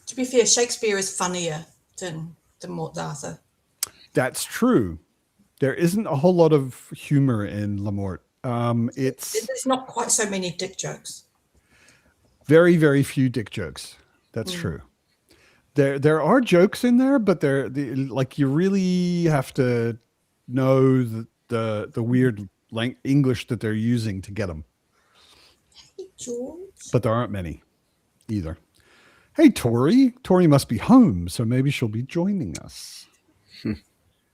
To be fair, Shakespeare is funnier than Morte Arthur. That's true. There isn't a whole lot of humor in Le Morte. It's There's not quite so many dick jokes. very, very few dick jokes. That's true. There are jokes in there, but like you really have to know the weird English that they're using to get them. Hey, George. But there aren't many either. Hey, Tori. Tori must be home, so maybe she'll be joining us.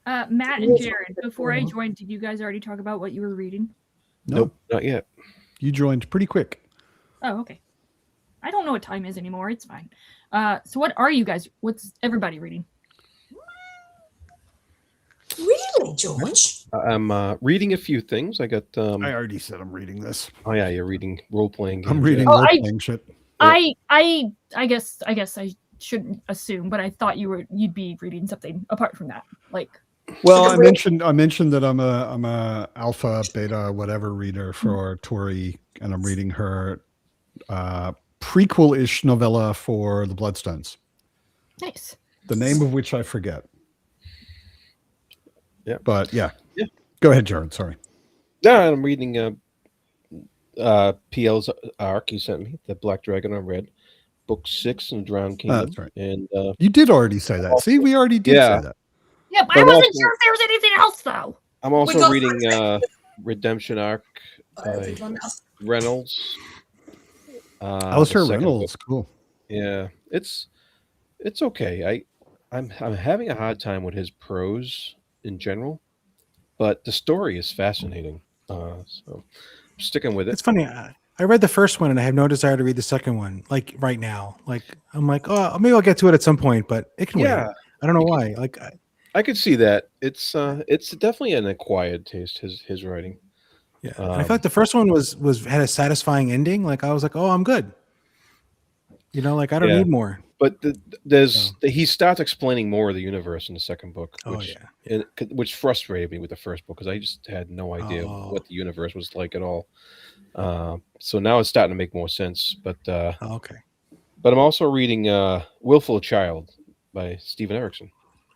Matt and Jared, before I joined, did you guys already talk about what you were reading? Nope, not yet. You joined pretty quick. Oh, okay. I don't know what time is anymore. It's fine. So what's everybody reading? Really, George? I'm reading a few things. I got. I already said I'm reading this. Oh yeah, you're reading role playing. I'm reading Oh, role-playing shit. I guess I shouldn't assume, but I thought you'd be reading something apart from that. Like, Well, I mentioned that I'm a alpha, beta, whatever reader for Tori, and I'm reading her prequel-ish novella for the Bloodstones. nice. The name of which I forget. Yeah. But yeah. Yeah. Go ahead, Jared. Sorry. No, I'm reading PL's arc you sent me, the Black Dragon on Red, book 6 in the Drowned Kingdom. That's right. And You did already say that. See, we already did say that. Yeah, but I But wasn't also- sure if there was anything else though. I'm We also got reading Redemption Arc by Everyone else. Reynolds. Alistair the second Reynolds. book. Cool. Yeah, it's okay. I'm having a hard time with his prose in general, but the story is fascinating. So I'm sticking with it. It's funny. I read the first one and I have no desire to read the second one. Like right now, like I'm like, oh, maybe I'll get to it at some point, but it can wait. I don't know why. Like, I could see that. It's definitely an acquired taste. His writing. yeah. And I feel like the first one was had a satisfying ending. Like I was like, oh, I'm good. You know, like I don't Yeah. need more. But he starts explaining more of the universe in the second book, which frustrated me with the first book because I just had no idea what the universe was like at all. So now it's starting to make more sense. But Okay. but I'm also reading Willful Child by Steven Erikson.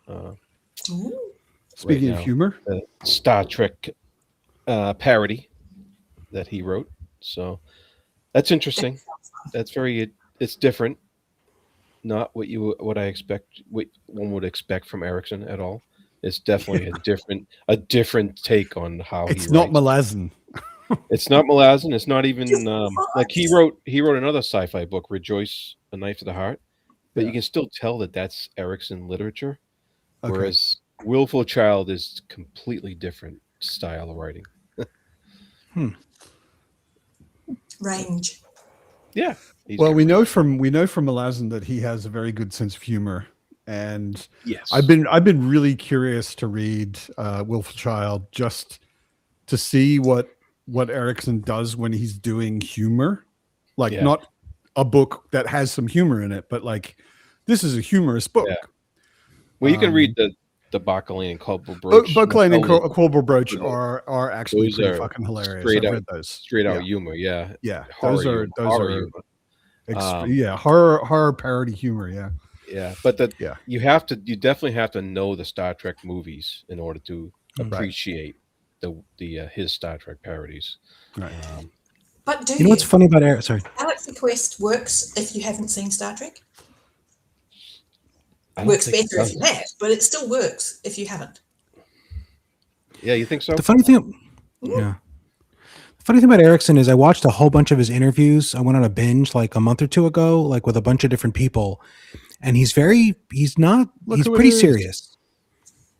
Ooh. Speaking of now. humor, The Star Trek parody that he wrote. So that's interesting. That's it's different. Not what I expect. What one would expect from Erikson at all. It's definitely a different take on how it's he not writes. Malazan. It's not Malazan. It's not even like he wrote another sci-fi book, Rejoice: A Knife to the Heart, but you can still tell that that's Erikson literature, Okay. whereas Willful Child is completely different style of writing. Range. Yeah. Well, we know from Malazan that he has a very good sense of humor, and yes, I've been really curious to read Willful Child just to see what Erikson does when he's doing humor, like not a book that has some humor in it, but like this is a humorous book. Yeah. Well, you can read the Bacalane and Culpable Brooch. Bacalane and Culpable Brooch are actually pretty fucking hilarious. I've read those. Straight out humor, yeah. Yeah, Horror humor. horror parody humor, yeah. Yeah, but you definitely have to know the Star Trek movies in order to appreciate his Star Trek parodies. Right. But You know what's funny about Eric? Sorry. Galaxy Quest works if you haven't seen Star Trek? I don't Works think it better if does. you have, but it still works if you haven't. Yeah, you think so? The funny thing, The funny thing about Erickson is I watched a whole bunch of his interviews. I went on a binge like a month or two ago, like with a bunch of different people, and he's pretty serious.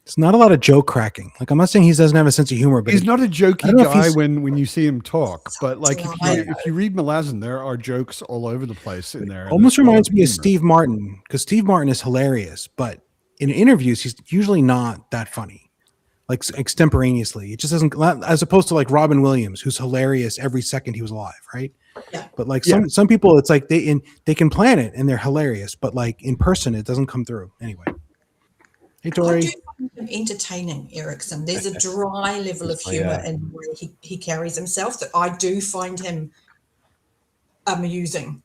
It's not a lot of joke cracking. Like I'm not saying he doesn't have a sense of humor, but he's not a I jokey don't know if guy he's- when you see him talk. But like I if you read Malazan, there are jokes all over the place in there. almost There's a lot reminds of me of humor. Steve Martin because Steve Martin is hilarious, but in interviews he's usually not that funny, like extemporaneously. It just doesn't, as opposed to like Robin Williams, who's hilarious every second he was alive, right? Yeah. But like some people, it's like they can plan it and they're hilarious, but like in person, it doesn't come through anyway. Hey, I Tori. do find him entertaining, Erickson. There's a dry level of humour in the way he carries himself that I do find him amusing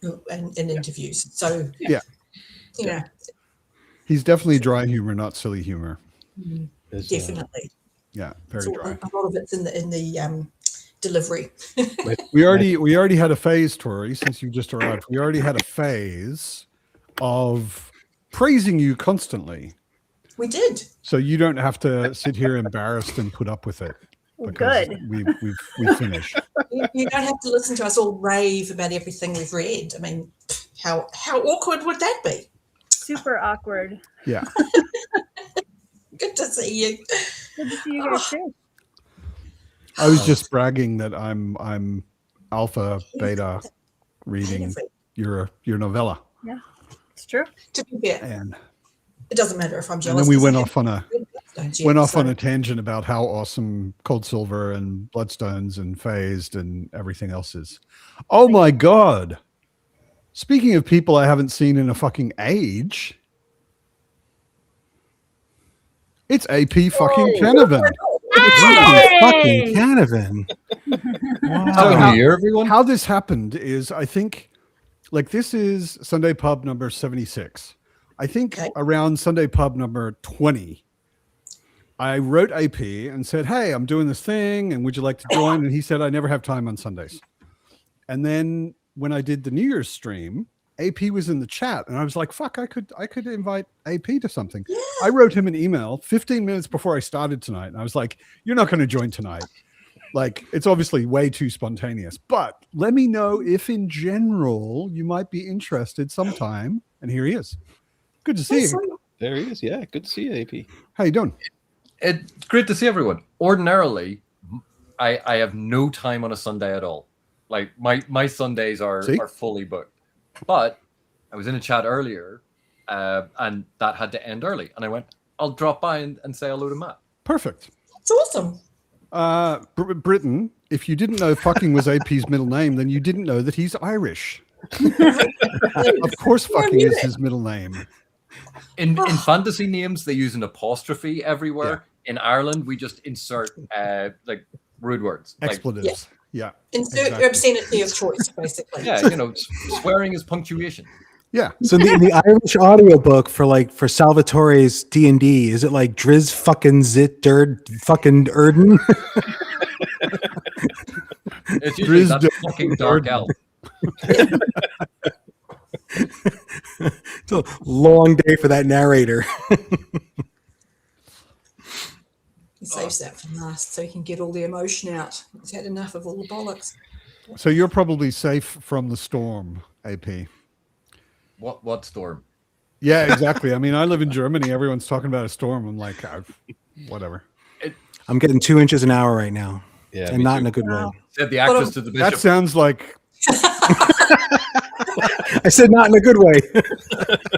in interviews. So, Yeah. you know, He's definitely dry humor, not silly humor. definitely. Yeah, very So dry. a lot of it's in the delivery. We already had a phase, Tori, since you just arrived. We already had a phase of praising you constantly. We did. So you don't have to sit here embarrassed and put up with it. Because Good. we've finished. You don't have to listen to us all rave about everything we've read. I mean, how awkward would that be? Super awkward. Yeah. Good to see you. Good to see you guys too. I was just bragging that I'm alpha beta reading your novella. Yeah, it's true. To be fair, And it doesn't matter if I'm and jealous. then we 'cause went I off on a haven't yet, on a tangent about how awesome Cold Silver and Bloodstones and Phased and everything else is. Oh my god. Speaking of people I haven't seen in a fucking age, it's AP fucking Canavan. Fucking Canavan. Happy New Year, everyone. How this happened is, I think, like, this is Sunday Pub number 76. I think around Sunday Pub number 20, I wrote AP and said, hey, I'm doing this thing, and would you like to join? And he said, I never have time on Sundays. And then when I did the New Year's stream, AP was in the chat, and I was like, fuck, I could invite AP to something. Yeah. I wrote him an email 15 minutes before I started tonight, and I was like, you're not going to join tonight. Like, it's obviously way too spontaneous, but let me know if in general you might be interested sometime. And here he is. Good to see you. There he is. Yeah, good to see you, AP. How you doing? It's great to see everyone. Ordinarily, I have no time on a Sunday at all. Like my Sundays are fully booked. But I was in a chat earlier, and that had to end early. And I went, I'll drop by and say hello to Matt. Perfect. It's awesome. Britain, if you didn't know fucking was AP's middle name, then you didn't know that he's Irish. Of course fucking is his middle name. In fantasy names, they use an apostrophe everywhere. Yeah. In Ireland, we just insert like rude words. Expletives. Yeah. Insert your obscenity of choice, basically. Yeah, you know, swearing is punctuation. Yeah. So the Irish audiobook for Salvatore's D&D, is it like Driz fucking zit derd fucking Erden? It's usually that fucking dark elf. It's a long day for that narrator. He saves that for last so he can get all the emotion out. He's had enough of all the bollocks. So you're probably safe from the storm, AP. What storm? Yeah, exactly. I mean, I live in Germany. Everyone's talking about a storm. I'm like, whatever. I'm getting 2 inches an hour right now. Yeah, and not in a good way. Said the actress to the bishop. That sounds like. I said not in a good way.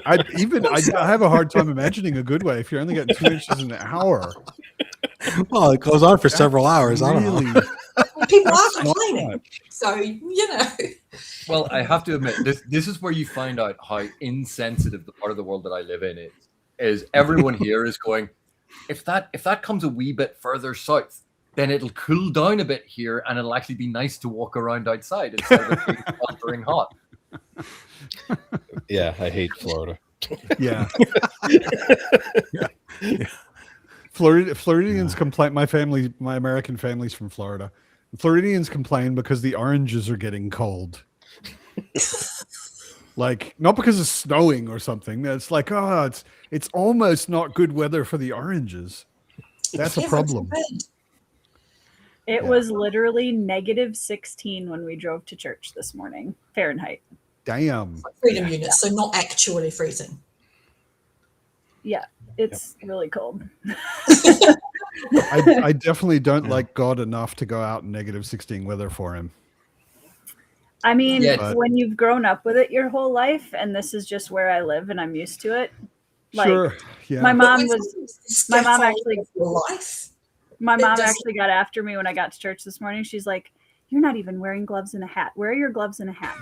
I have a hard time imagining a good way if you're only getting 2 inches an hour. Well, it goes on for several hours. Really, I don't know. Well, people are complaining. So, you know. Well, I have to admit, this is where you find out how insensitive the part of the world that I live in is everyone here is going, if that comes a wee bit further south, then it'll cool down a bit here and it'll actually be nice to walk around outside instead of it being sweltering hot. Yeah, I hate Florida. Yeah. Floridians complain. My American family's from Florida. Floridians complain because the oranges are getting cold. Like, not because it's snowing or something. It's like, it's almost not good weather for the oranges. That's a problem. It was literally -16 when we drove to church this morning, Fahrenheit. Damn. Freedom units, so not actually freezing. Yeah, it's really cold. I definitely don't like God enough to go out in -16 weather for him. I mean, when you've grown up with it your whole life, and this is just where I live, and I'm used to it. Like, sure. Yeah. My mom actually got after me when I got to church this morning. She's like, you're not even wearing gloves and a hat. Where are your gloves and a hat?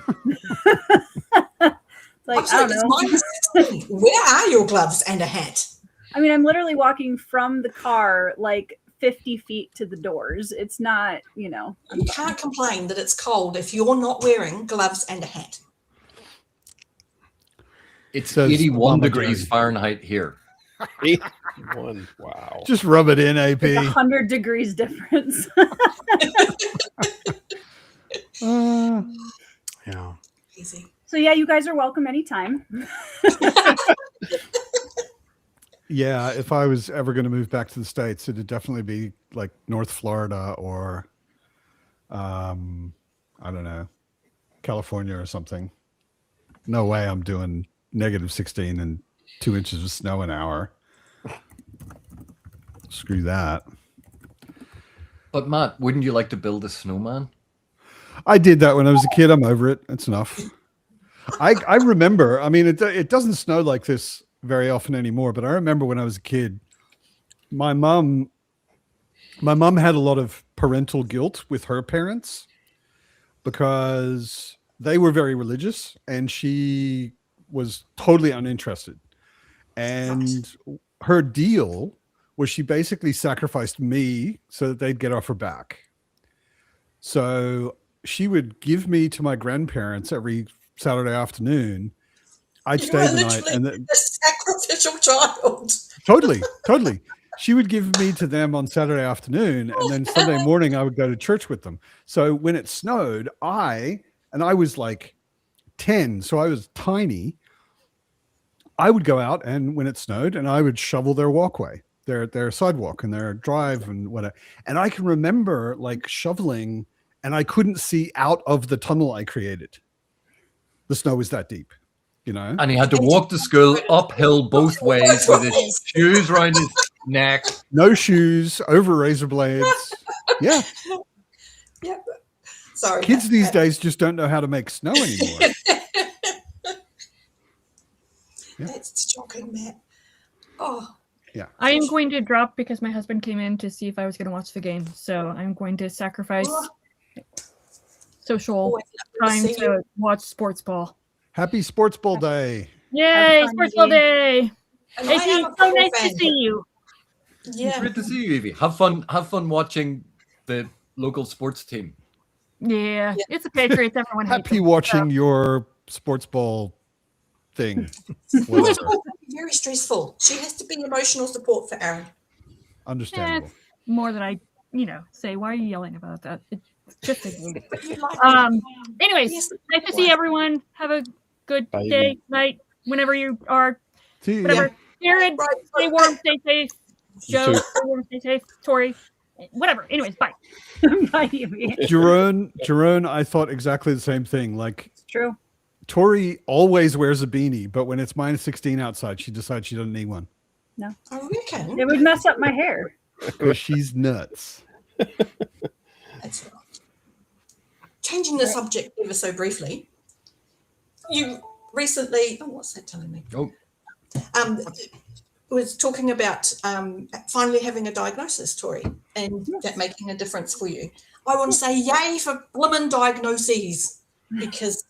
Like, I don't know. -16. Where are your gloves and a hat? I mean, I'm literally walking from the car like 50 feet to the doors. It's not, you know. You can't complain that it's cold if you're not wearing gloves and a hat. It's Says 81 Mama degrees Jane. Fahrenheit here. 81. Wow. Just rub it in, AP. It's 100 degrees difference. Yeah. Easy. So yeah, you guys are welcome anytime. Yeah, if I was ever going to move back to the States, it'd definitely be like North Florida or, I don't know, California or something. No way I'm doing -16 and 2 inches of snow an hour. Screw that. But Matt, wouldn't you like to build a snowman? I did that when I was a kid. I'm over it. That's enough. I remember, I mean, it doesn't snow like this very often anymore, but I remember when I was a kid, my mom had a lot of parental guilt with her parents because they were very religious and she was totally uninterested. And her deal was she basically sacrificed me so that they'd get off her back. So she would give me to my grandparents every Saturday afternoon. I'd stay the night, and a sacrificial child. Totally. She would give me to them on Saturday afternoon, and then Sunday morning I would go to church with them. So when it snowed, I was like 10, so I was tiny. I would go out, and when it snowed, and I would shovel their walkway, their sidewalk and their drive and whatever. And I can remember like shoveling, and I couldn't see out of the tunnel I created. The snow was that deep, you know. And he had to walk to school uphill both ways with his shoes around his neck. No shoes, over razor blades. Yeah. Yeah. Sorry. Kids these days just don't know how to make snow anymore. Yeah. That's shocking, Matt. Oh. Yeah. I am going to drop because my husband came in to see if I was going to watch the game. So I'm going to sacrifice social time to watch sports ball. Happy Sports Ball Day. Yay, sports ball day. And I It's am a so football nice to fan. see you. Yeah. Great to see you, Evie. Have fun watching the local sports team. Yeah, it's the Patriots. Everyone hates Happy them. watching your sports ball thing. Whatever. Very stressful. She has to be emotional support for Aaron. Understandable. More than I, say. Why are you yelling about that? It's just a game. You like Anyways, Yes. nice to see everyone. Have a good Bye. day, night, whenever you are. See you. Whatever. Jared, Right. stay warm, stay safe. Joe, too. stay warm, stay safe. Tori, whatever. Anyways, bye. Bye, Evie. Jerome, I thought exactly the same thing. Like It's true. Tori always wears a beanie, but when it's -16 outside, she decides she doesn't need one I reckon. It would mess up my hair. because she's nuts. That's right. Changing the subject ever so briefly. You recently, what's that telling me? Oh, Was talking about finally having a diagnosis, Tori, and that making a difference for you. I want to say yay for blimmin' diagnoses because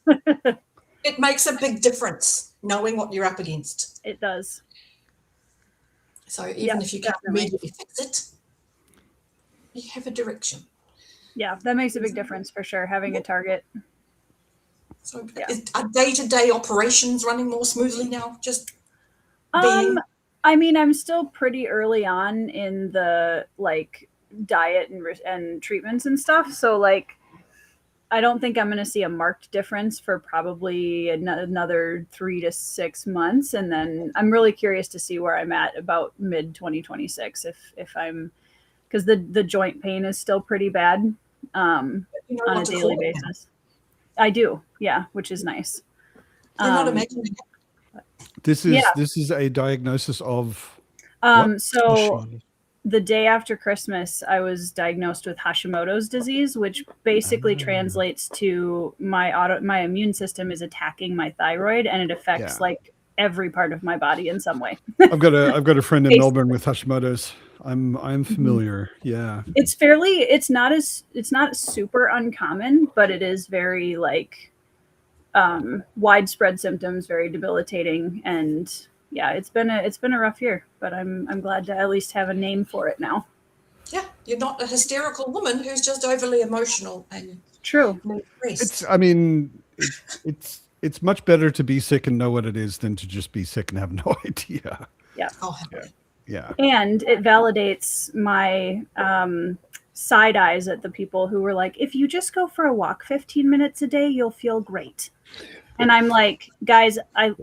it makes a big difference knowing what you're up against. It does. So even Yeah, if you can't definitely. immediately fix it, you have a direction. Yeah, that makes a big difference for sure. Having a target. So Yeah. are day-to-day operations running more smoothly now? Just being I mean, I'm still pretty early on in the diet and treatments and stuff. So I don't think I'm going to see a marked difference for probably another 3 to 6 months. And then I'm really curious to see where I'm at about mid 2026. If I'm, because the joint pain is still pretty bad you know on a what to daily call it now. basis. I do. Yeah. Which is nice. You're not imagining it. This is a diagnosis of So the day after Christmas, I was diagnosed with Hashimoto's disease, which basically translates to my immune system is attacking my thyroid, and it affects every part of my body in some way. I've got a friend in Melbourne with Hashimoto's. I'm familiar. Yeah. It's not super uncommon, but it is very like widespread symptoms, very debilitating, and yeah, it's been a rough year, but I'm glad to at least have a name for it now. Yeah, you're not a hysterical woman who's just overly emotional and True. It's I mean it's much better to be sick and know what it is than to just be sick and have no idea. Yeah. Oh, Yeah. And it validates my side eyes at the people who were like, if you just go for a walk 15 minutes a day, you'll feel great. And I'm like, guys, I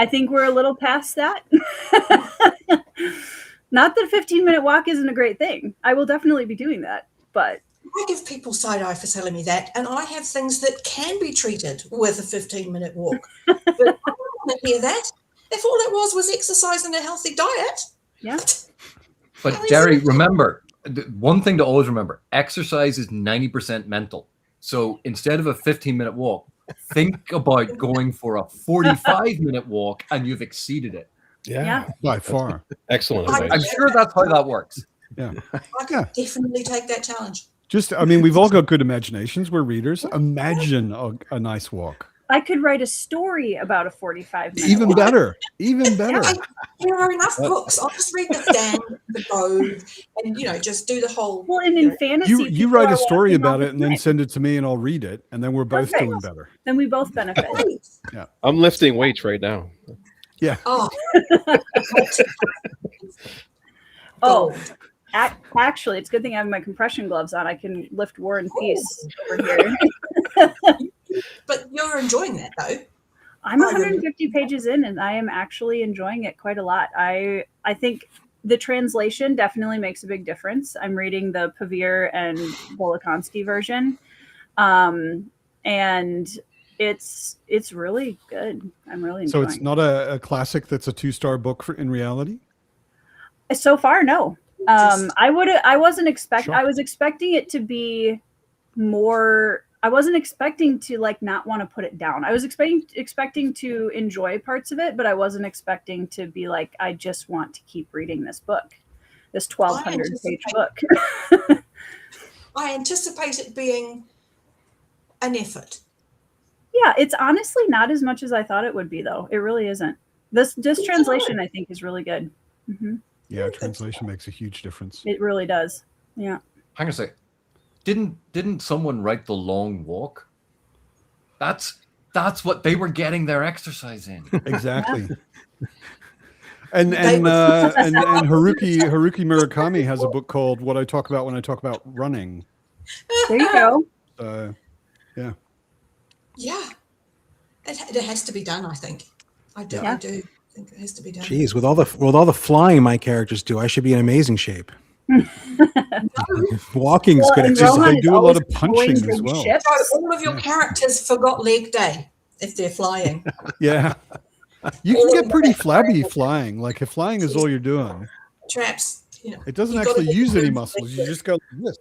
think we're a little past that. Not that a 15-minute walk isn't a great thing. I will definitely be doing that, but I give people side eye for telling me that, and I have things that can be treated with a 15-minute walk. But I don't want to hear that. If all it was exercise and a healthy diet. yeah. But Jerry, remember, one thing to always remember, exercise is 90% mental. So instead of a 15-minute walk, think about going for a 45-minute walk, and you've exceeded it. Yeah. By far. Excellent I- advice. I'm sure that's how that works. Yeah. I could definitely take that challenge. Just I mean, we've all got good imaginations. We're readers. Imagine a nice walk. I could write a story about a 45-minute Even walk. better. Even better. There are enough books. I'll just read the Stand, the Vogue, and just do the whole. Well, and in fantasy, You people write are a story walking all about the it and then time. send it to me and I'll read it and then we're both Perfect. doing better. Then we both benefit. I'm lifting weights right now. Yeah. Oh, Oh, actually, it's a good thing I have my compression gloves on. I can lift War and Peace over here. but you're enjoying that though. I'm 150 pages in, and I am actually enjoying it quite a lot. I think the translation definitely makes a big difference. I'm reading the Pavir and Volokhonsky version, and it's really good. I'm really So enjoying it's not a classic that's a 2-star book in reality? it. So far, no. I wasn't expecting. I Shocked. was expecting it to be more. I wasn't expecting to not want to put it down. I was expecting to enjoy parts of it, but I wasn't expecting to be like, I just want to keep reading this book, this 1,200 page book. I anticipate it being an effort. Yeah, it's honestly not as much as I thought it would be, though. It really isn't. This translation, I think, is really good. Hmm. Yeah, translation makes a huge difference. It really does. Yeah. Hang on a sec. Didn't someone write The Long Walk? That's what they were getting their exercise in. Exactly. And Haruki Murakami has a book called What I Talk About When I Talk About Running. There you go. Yeah. Yeah, it has to be done. I think. I do. Yeah. I do think it has to be done. Jeez, with all the flying my characters do, I should be in amazing shape. Walking's Well, good and exercise. Rohan They is do a lot always of punching pulling as big well. ships. So all of your characters forgot leg day if they're flying. Yeah. You can get pretty flabby flying. Like if flying is all you're doing, Traps. it doesn't You've got actually to use any get muscles. You just go like this.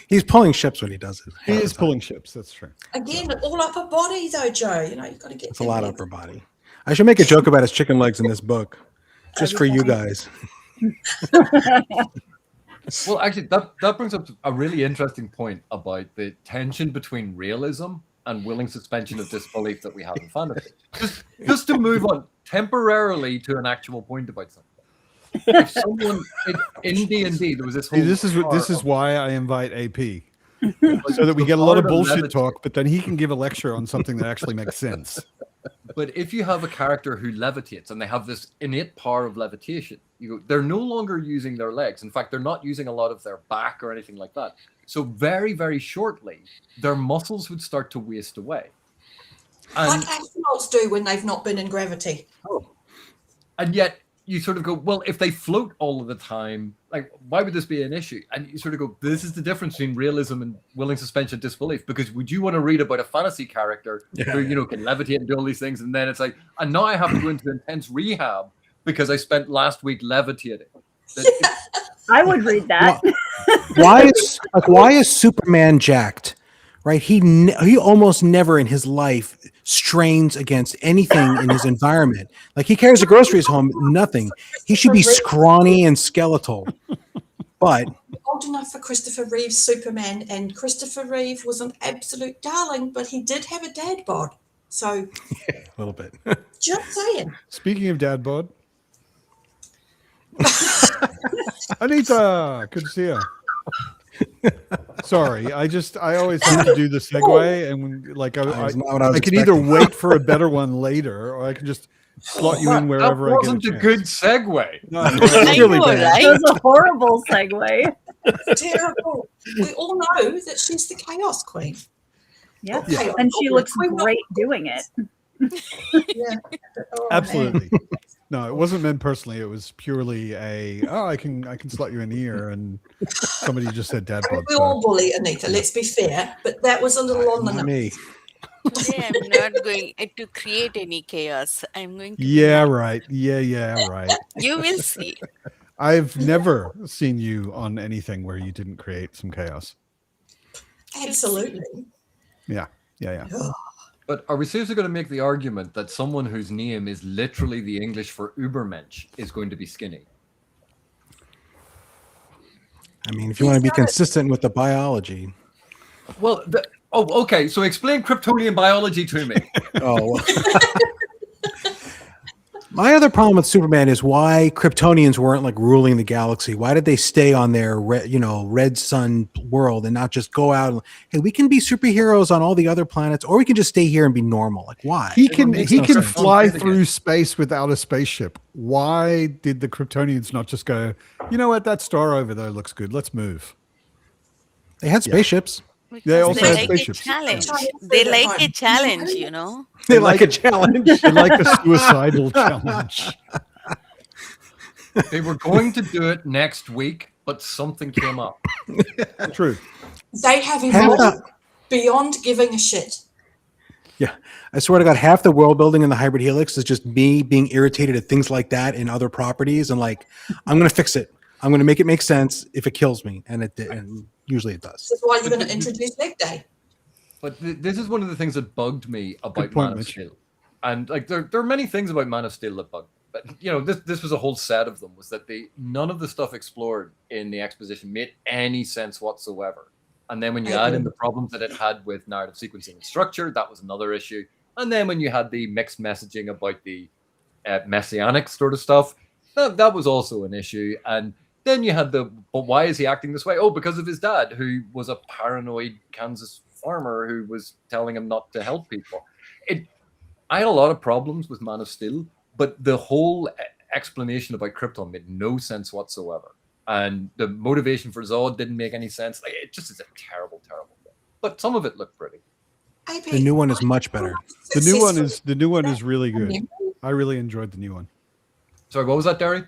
He's pulling ships when he does it. He is pulling ships. That's true. Again, all upper body though, Joe. You've got to get. It's a lot of upper body. I should make a joke about his chicken legs in this book, just for you guys. Well, actually, that brings up a really interesting point about the tension between realism and willing suspension of disbelief that we have in fantasy. Just to move on temporarily to an actual point about something. If someone in D&D, there was this whole. See, this is why I invite AP. So that we get a lot of bullshit talk, but then he can give a lecture on something that actually makes sense. But if you have a character who levitates and they have this innate power of levitation, they're no longer using their legs. In fact, they're not using a lot of their back or anything like that. So very, very shortly, their muscles would start to waste away. Like astronauts do when they've not been in gravity. And yet you sort of go, well, if they float all of the time, why would this be an issue? And you sort of go, this is the difference between realism and willing suspension of disbelief. Because would you want to read about a fantasy character who, can levitate and do all these things, and then it's like, and now I have to go into intense rehab because I spent last week levitating. I would read that. Why is Superman jacked? Right? He almost never in his life strains against anything in his environment. Like he carries the groceries home, nothing. He should be scrawny and skeletal. But Old enough for Christopher Reeve's Superman, and Christopher Reeve was an absolute darling, but he did have a dad bod. So a little bit. just saying. Speaking of dad bod, Anita, good to see you. Sorry, I always have to do the segue, and when, like I can either wait for a better one later, or I can just slot you in wherever that I get a wasn't a chance. good segue. No, It's really bad. That was a horrible segue. Terrible. We all know that she's the Chaos Queen. Yeah. Chaos And she Queen. looks Queen of- great doing it. Yeah. Oh, man. Absolutely. No, it wasn't meant personally. It was purely I can slot you in here, and somebody just said dad I mean, bod. we So. all bully Anita, let's be fair, but that was a little on the Not nose. me. Today I'm not going to create any chaos. I'm going to. Yeah, right. Yeah, right. You will see. I've never seen you on anything where you didn't create some chaos. Absolutely. Yeah. But are we seriously going to make the argument that someone whose name is literally the English for Übermensch is going to be skinny? I mean, if you want to be consistent with the biology. Well, okay. So explain Kryptonian biology to me. Oh. My other problem with Superman is why Kryptonians weren't like ruling the galaxy. Why did they stay on their red sun world and not just go out and, hey, we can be superheroes on all the other planets, or we can just stay here and be normal? Like, why? He can makes he no can sense. fly through space without a spaceship. Why did the Kryptonians not just go, you know what, that star over there looks good, let's move? They had spaceships. They Because also they have like a spaceships. challenge. Chinese They food at like a home. challenge, you know. They like a challenge. They like a suicidal challenge. They were going to do it next week, but something came up. True. They have Half evolved beyond giving a shit. Yeah. I swear to God, half the world building in the hybrid helix is just me being irritated at things like that in other properties. And like, I'm going to fix it. I'm going to make it make sense if it kills me. And usually it does. This is why you're going to introduce leg day. But this is one of the things that bugged me about Good point, Man of Mitch. Steel. And like there are many things about Man of Steel that bug me. But this was a whole set of them, was that none of the stuff explored in the exposition made any sense whatsoever. And then when you add in the problems that it had with narrative sequencing and structure, that was another issue. And then when you had the mixed messaging about the messianic sort of stuff, that was also an issue. And then you had but why is he acting this way? Oh, because of his dad, who was a paranoid Kansas farmer who was telling him not to help people. I had a lot of problems with Man of Steel, but the whole explanation about Krypton made no sense whatsoever. And the motivation for Zod didn't make any sense. Like, it just is a terrible, terrible thing. But some of it looked pretty. The new one is much better. The new one is really good. I really enjoyed the new one. Sorry, what was that, Derry?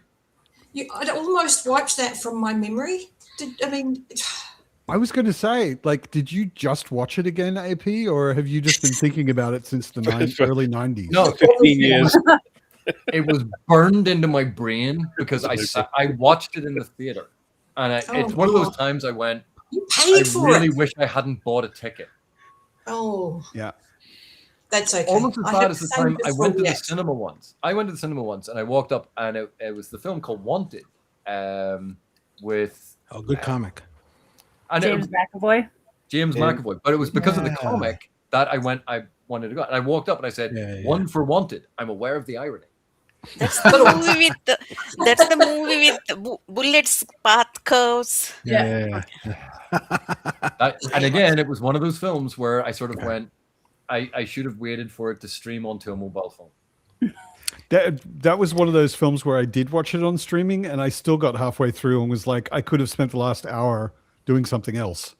I'd almost wiped that from my memory. I was going to say, like, did you just watch it again, AP, or have you just been thinking about it since the early 90s? No, 15 years. it was burned into my brain because I watched it in the theater. And it's one of those times I went, You paid for really it. wish I hadn't bought a ticket. Oh, Yeah. that's okay. Almost as I bad had as the same time I went to the reaction. cinema once. I went to the cinema once and I walked up and it was the film called Wanted with Oh, good comic. and James McAvoy. James Yeah. McAvoy. But it was because of the Yeah. comic that I wanted to go. And I walked up and I said, Yeah. one for Wanted. I'm aware of the irony. That's the movie with bullets, path curves. Yeah. And again, it was one of those films where I sort of went, I should have waited for it to stream onto a mobile phone. That was one of those films where I did watch it on streaming, and I still got halfway through and was like, I could have spent the last hour doing something else.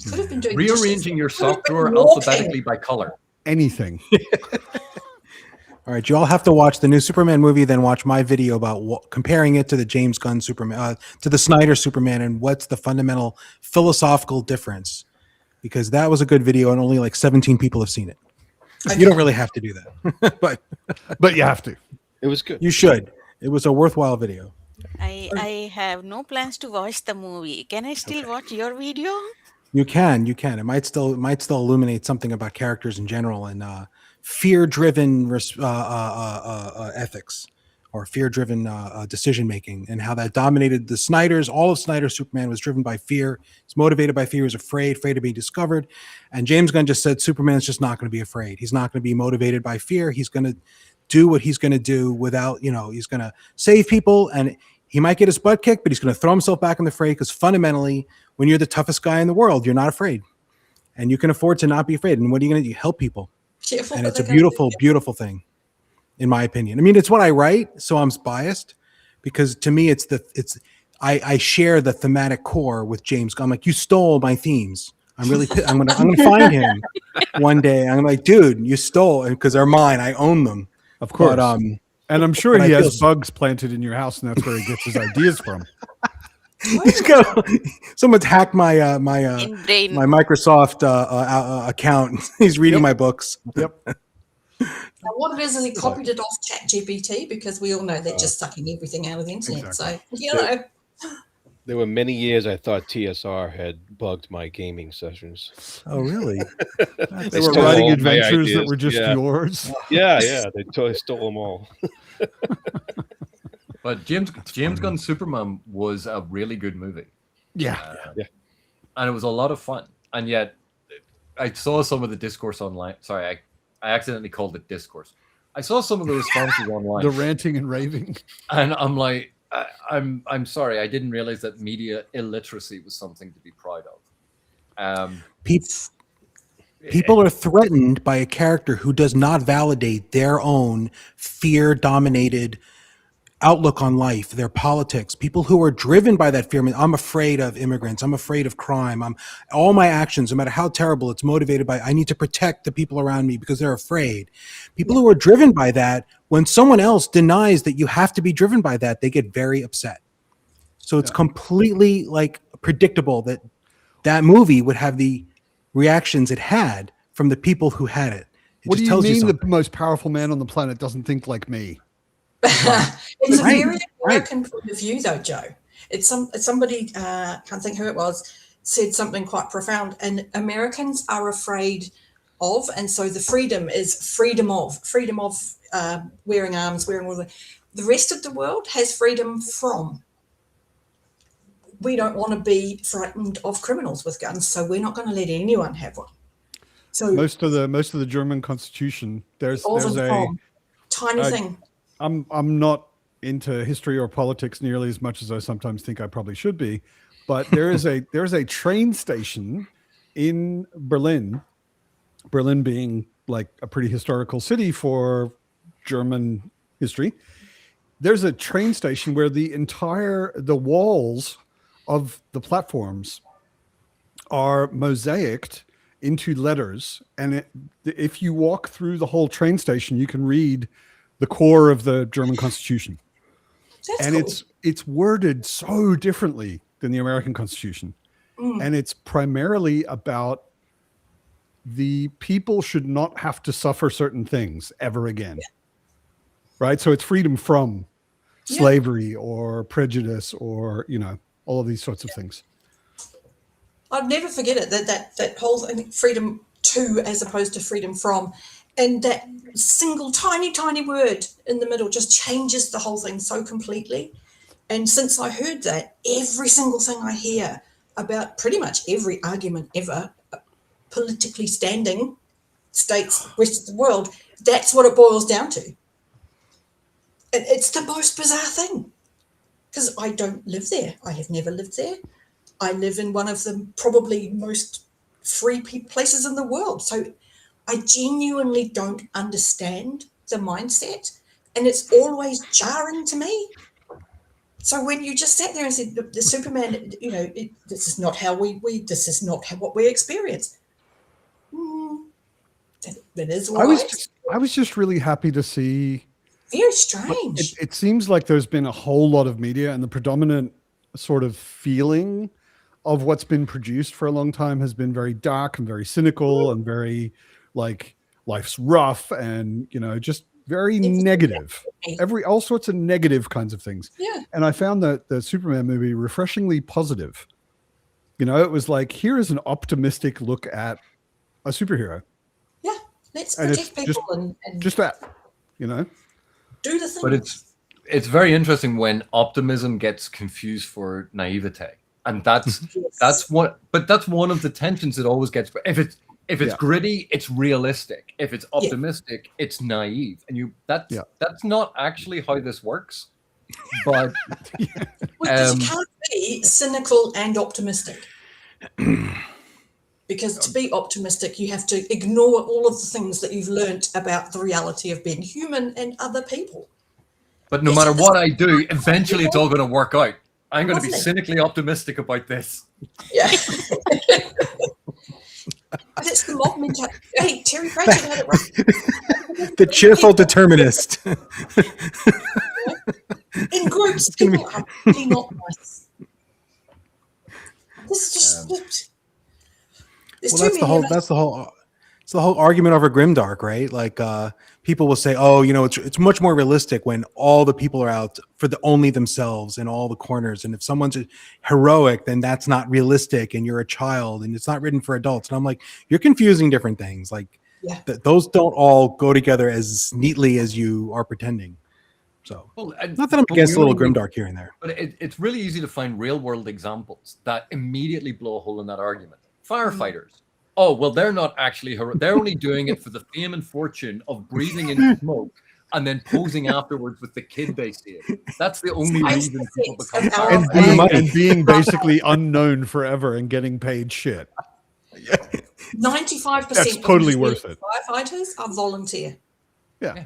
Could have been doing Rearranging your Could have sock been drawer walking. alphabetically by color. Anything. All right, you all have to watch the new Superman movie, then watch my video about comparing it to the James Gunn Superman, to the Snyder Superman, and what's the fundamental philosophical difference. Because that was a good video, and only like 17 people have seen it. You don't really have to do that, But you have to. It was good. you should. It was a worthwhile video. I have no plans to watch the movie. Can I still watch your video? You can. It might still illuminate something about characters in general and fear-driven ethics or fear-driven decision making, and how that dominated the Snyders. All of Snyder's Superman was driven by fear. He's motivated by fear. He's afraid of being discovered. And James Gunn just said Superman's just not going to be afraid. He's not going to be motivated by fear. He's going to do what he's going to do without, he's going to save people, and he might get his butt kicked, but he's going to throw himself back in the fray, because fundamentally, when you're the toughest guy in the world, you're not afraid, and you can afford to not be afraid. And what are you going to do? Help people. And it's a beautiful, beautiful thing, in my opinion. I mean, it's what I write, so I'm biased, because to me, I share the thematic core with James Gunn. I'm like, you stole my themes. I'm gonna find him one day. I'm like, dude, you stole it, because they're mine. I own them. Of course. But, and I'm sure he has bugs planted in your house, and that's where he gets his ideas from. Someone's hacked my my In-brain. Microsoft account. He's reading my books. Yep. Now, what it is he copied it off ChatGPT, because we all know they're just sucking everything out of the internet. Exactly. So, There were many years I thought TSR had bugged my gaming sessions. Oh, really? They were stole writing all my adventures that ideas. were just Yeah. yours. Yeah, they totally stole them all. But James Gunn's Superman was a really good movie. Yeah. And it was a lot of fun. And yet, I saw some of the discourse online. Sorry, I accidentally called it discourse. I saw some of the responses online. The ranting and raving. And I'm like, I'm sorry, I didn't realize that media illiteracy was something to be proud of. People are threatened by a character who does not validate their own fear-dominated outlook on life, their politics. People who are driven by that fear. I mean, I'm afraid of immigrants. I'm afraid of crime. All my actions, no matter how terrible, it's motivated by I need to protect the people around me because they're afraid. People who are driven by that, when someone else denies that you have to be driven by that, they get very upset. So it's completely like predictable that that movie would have the reactions it had from the people who had it. What do you mean the most powerful man on the planet doesn't think like me? It's a very American point of view, though, Joe. It's somebody, can't think who it was, said something quite profound. And Americans are afraid of, and so the freedom is freedom of wearing arms, wearing all the rest of the world has freedom from. We don't want to be frightened of criminals with guns, so we're not going to let anyone have one. So most of the German Constitution, there's a tiny thing. I'm not into history or politics nearly as much as I sometimes think I probably should be, but there's a train station in Berlin being like a pretty historical city for German history. There's a train station where the walls of the platforms are mosaicked into letters, and if you walk through the whole train station, you can read the core of the German Constitution. That's cool. It's worded so differently than the American Constitution. And it's primarily about the people should not have to suffer certain things ever again. Right? So it's freedom from slavery or prejudice or, all of these sorts of things. I'd never forget it, that whole thing, freedom to as opposed to freedom from. And that single tiny word in the middle just changes the whole thing so completely. And since I heard that, every single thing I hear about pretty much every argument ever, politically standing states, rest of the world, that's what it boils down to. And it's the most bizarre thing, because I don't live there. I have never lived there. I live in one of the probably most free places in the world. So I genuinely don't understand the mindset, and it's always jarring to me. So when you just sat there and said, the Superman, this is not how this is not what we experience. That is all right. I was just really happy to see. Very strange. It seems like there's been a whole lot of media, and the predominant sort of feeling of what's been produced for a long time has been very dark and very cynical and very like life's rough and just very negative, all sorts of negative kinds of things. Yeah. And I found that the Superman movie refreshingly positive. It was like, here is an optimistic look at a superhero. Yeah. Let's And it's protect people and just that, you know. do the thing. But it's very interesting when optimism gets confused for naivete, and that's one of the tensions it always gets. If it's gritty, it's realistic. If it's optimistic, it's naive, and that's not actually how this works. But because you can't be cynical and optimistic. Because to be optimistic, you have to ignore all of the things that you've learnt about the reality of being human and other people. But no matter what I do, eventually it's all going to work out. I'm going to be cynically optimistic about this. Yeah. But it's the mob mentality. Hey, Terry Pratchett had it right. The cheerful determinist. In groups, people are really not nice. This is just... That's the whole argument over grimdark, right? Like people will say, oh, it's much more realistic when all the people are out for only themselves in all the corners, and if someone's heroic, then that's not realistic, and you're a child and it's not written for adults. And I'm like, you're confusing different things. Like those don't all go together as neatly as you are pretending. So not that I'm against a little grimdark here and there, but it's really easy to find real world examples that immediately blow a hole in that argument. Firefighters. Oh, well, they're not actually they're only doing it for the fame and fortune of breathing in smoke and then posing afterwards with the kid they see. That's the only reason people become firefighters. And being basically unknown forever and getting paid shit. 95% That's totally worth it. Firefighters are volunteer. Yeah.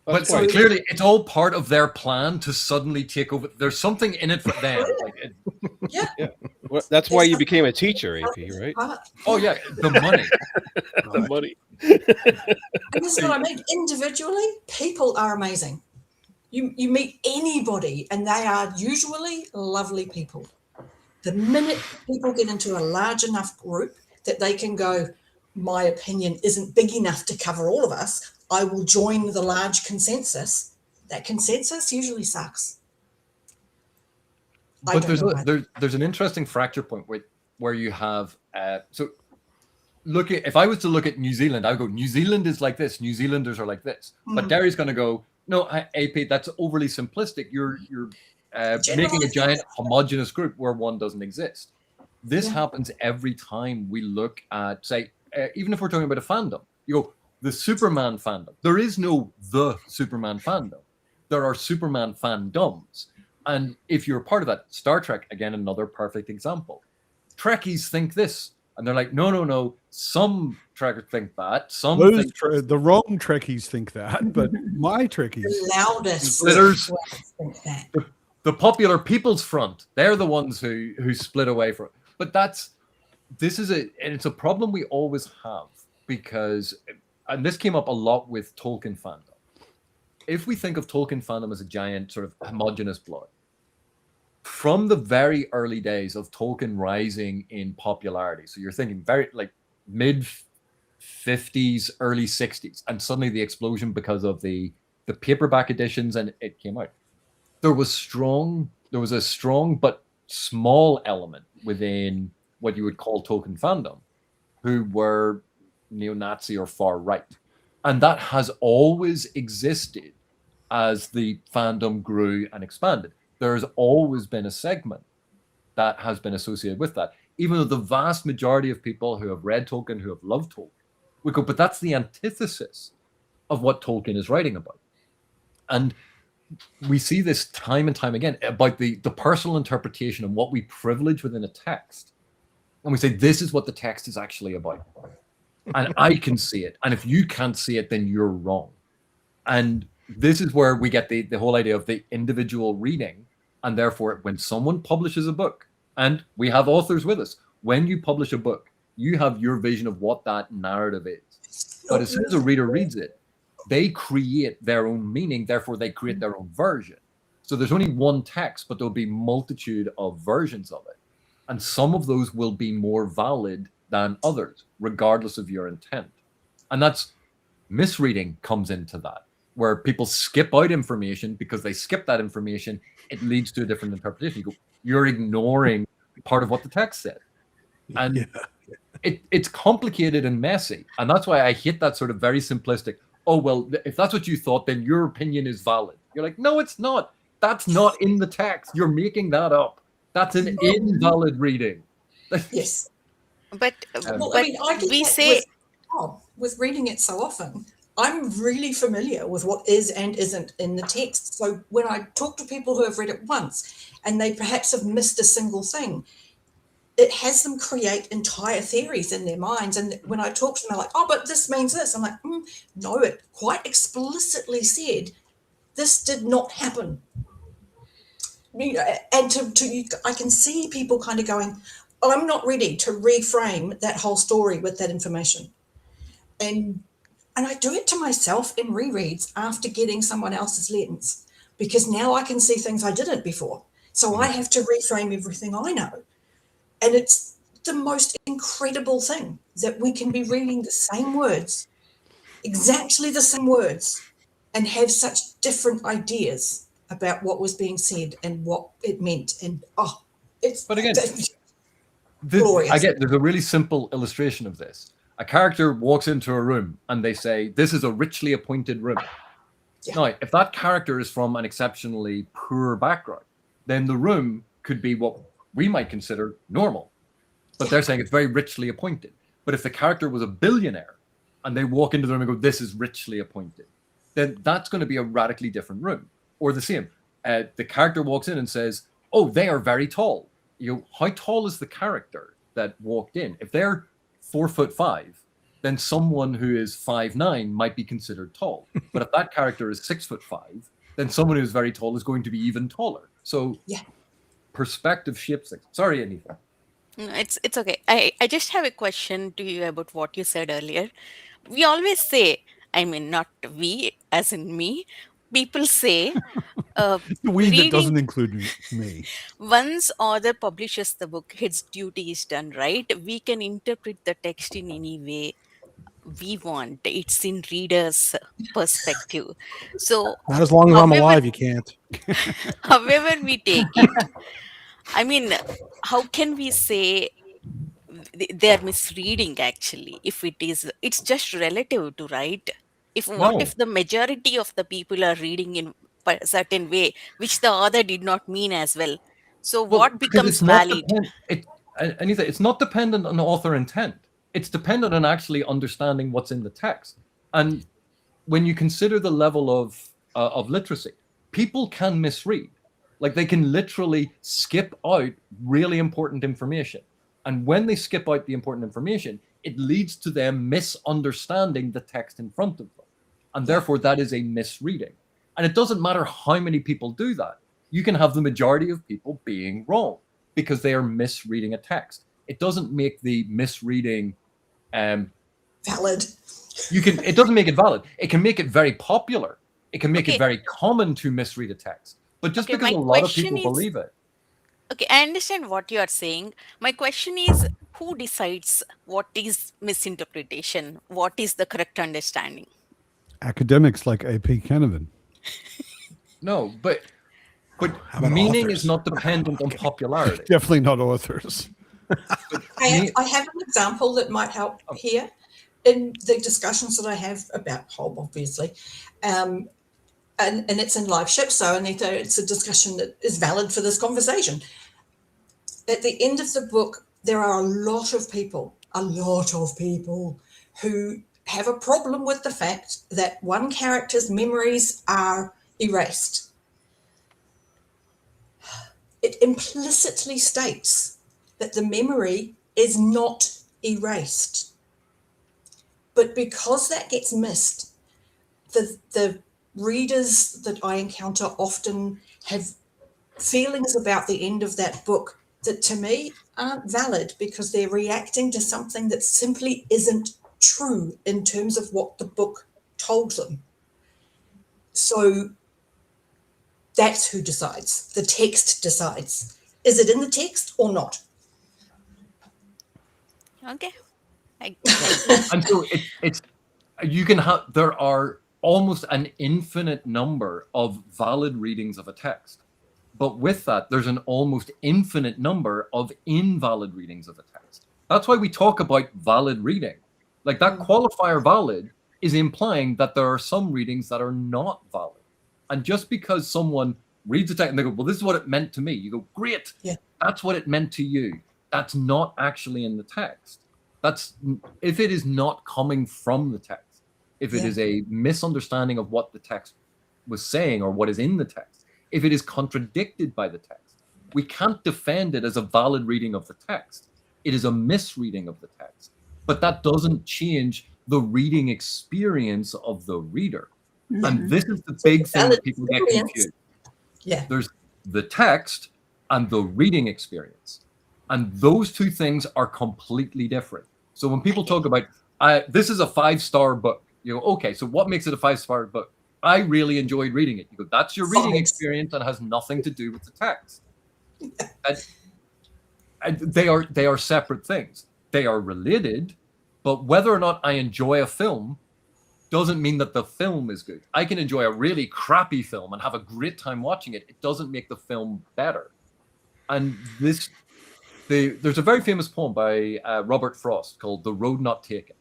But so clearly, it's all part of their plan to suddenly take over. There's something in it for them. Yeah. Well, that's why you became a teacher, AP, right? Oh yeah, the money. The money. And this is what I mean. Individually, people are amazing. You meet anybody, and they are usually lovely people. The minute people get into a large enough group that they can go, my opinion isn't big enough to cover all of us, I will join the large consensus. That consensus usually sucks. But there's an interesting fracture point where you have if I was to look at New Zealand, I would go, New Zealand is like this, New Zealanders are like this. But Derry's going to go, no, AP, that's overly simplistic. You're making a giant homogenous group where one doesn't exist. This happens every time we look at, say, even if we're talking about a fandom, you go, the Superman fandom. There is no the Superman fandom. There are Superman fandoms. And if you're part of that, Star Trek, again, another perfect example. Trekkies think this. And they're like, no. Some Trekkers think that. The wrong Trekkies think that, but my Trekkies. The loudest splitters think that. The Popular People's Front. They're the ones who split away from it. But it's a problem we always have because, and this came up a lot with Tolkien fandom. If we think of Tolkien fandom as a giant sort of homogenous blood, from the very early days of Tolkien rising in popularity, so you're thinking very like mid 50s, early 60s, and suddenly the explosion because of the paperback editions, and it came out. There was a strong but small element within what you would call Tolkien fandom who were neo-Nazi or far right. And that has always existed as the fandom grew and expanded. There's always been a segment that has been associated with that, even though the vast majority of people who have read Tolkien, who have loved Tolkien, we go, but that's the antithesis of what Tolkien is writing about. And we see this time and time again about the personal interpretation and what we privilege within a text. And we say, this is what the text is actually about. And I can see it. And if you can't see it, then you're wrong. And this is where we get the whole idea of the individual reading. And therefore, when someone publishes a book, and we have authors with us, when you publish a book, you have your vision of what that narrative is. But as soon as a reader reads it, they create their own meaning. Therefore, they create their own version. So there's only one text, but there'll be multitude of versions of it. And some of those will be more valid than others, regardless of your intent. And that's misreading comes into that, where people skip out information because they skip that information. It leads to a different interpretation. You're ignoring part of what the text said. And it's complicated and messy, and that's why I hate that sort of very simplistic. Oh well, if that's what you thought, then your opinion is valid. You're like, no, it's not. That's not in the text. You're making that up. That's an invalid reading. Yes. But Well, but I mean, I get we that say with reading it so often. I'm really familiar with what is and isn't in the text. So when I talk to people who have read it once and they perhaps have missed a single thing, it has them create entire theories in their minds. And when I talk to them, they're like, oh, but this means this. I'm like, no, it quite explicitly said this did not happen. You know, and I can see people kind of going, I'm not ready to reframe that whole story with that information. And I do it to myself in rereads after getting someone else's lens, because now I can see things I didn't before. So I have to reframe everything I know. And it's the most incredible thing that we can be reading the same words, exactly the same words, and have such different ideas about what was being said and what it meant. And But again, glorious. there's a really simple illustration of this. A character walks into a room and they say, this is a richly appointed room. Yeah. Now, if that character is from an exceptionally poor background, then the room could be what we might consider normal. But they're saying it's very richly appointed. But if the character was a billionaire and they walk into the room and go, this is richly appointed, then that's going to be a radically different room. Or the same. The character walks in and says, oh, they are very tall. You know, how tall is the character that walked in? If they're 4'5", then someone who is 5'9" might be considered tall. But if that character is 6'5", then someone who is very tall is going to be even taller. So perspective shapes things. Sorry, Anita. no, it's okay. I just have a question to you about what you said earlier. We always say, I mean, not we, as in me. People say, We that doesn't reading include me. once author publishes the book, his duty is done, right? We can interpret the text in any way we want. It's in reader's perspective. So, Not as long as I'm however, alive, you can't. however we take it, I mean, how can we say they're misreading actually? If it's just relative to, right? What No. if the majority of the people are reading in a certain way, which the author did not mean as well? So what because becomes it's not valid? Anita, it's not dependent on author intent. It's dependent on actually understanding what's in the text. And when you consider the level of literacy, people can misread. Like they can literally skip out really important information. And when they skip out the important information, it leads to them misunderstanding the text in front of them. And therefore, that is a misreading. And it doesn't matter how many people do that. You can have the majority of people being wrong because they are misreading a text. It doesn't make the misreading valid. It doesn't make it valid. It can make it very popular. It can make it very common to misread a text. But just because a lot of people believe it. Okay, I understand what you are saying. My question is, who decides what is misinterpretation? What is the correct understanding? Academics like AP Canavan. No, but meaning is not dependent on popularity. Definitely not authors. I have an example that might help here in the discussions that I have about Hob, obviously. And it's in live ship, so Anita, it's a discussion that is valid for this conversation. At the end of the book, there are a lot of people who have a problem with the fact that one character's memories are erased. It implicitly states that the memory is not erased. But because that gets missed, the readers that I encounter often have feelings about the end of that book that to me aren't valid because they're reacting to something that simply isn't true in terms of what the book told them. So that's who decides. The text decides. Is it in the text or not? Okay. And so there are almost an infinite number of valid readings of a text. But with that, there's an almost infinite number of invalid readings of a text. That's why we talk about valid reading. Like that qualifier valid is implying that there are some readings that are not valid. And just because someone reads a text and they go, well, this is what it meant to me. You go, great. Yeah. That's what it meant to you. That's not actually in the text. That's if it is not coming from the text, if it is a misunderstanding of what the text was saying or what is in the text, if it is contradicted by the text, we can't defend it as a valid reading of the text. It is a misreading of the text. But that doesn't change the reading experience of the reader. And this is the big thing that people get confused. Yeah. There's the text and the reading experience. And those two things are completely different. So when people talk about, this is a 5-star book, you go, okay, so what makes it a 5-star book? I really enjoyed reading it. You go, that's your reading experience and has nothing to do with the text. And they are separate things. They are related, but whether or not I enjoy a film doesn't mean that the film is good. I can enjoy a really crappy film and have a great time watching it. It doesn't make the film better. And there's a very famous poem by Robert Frost called The Road Not Taken.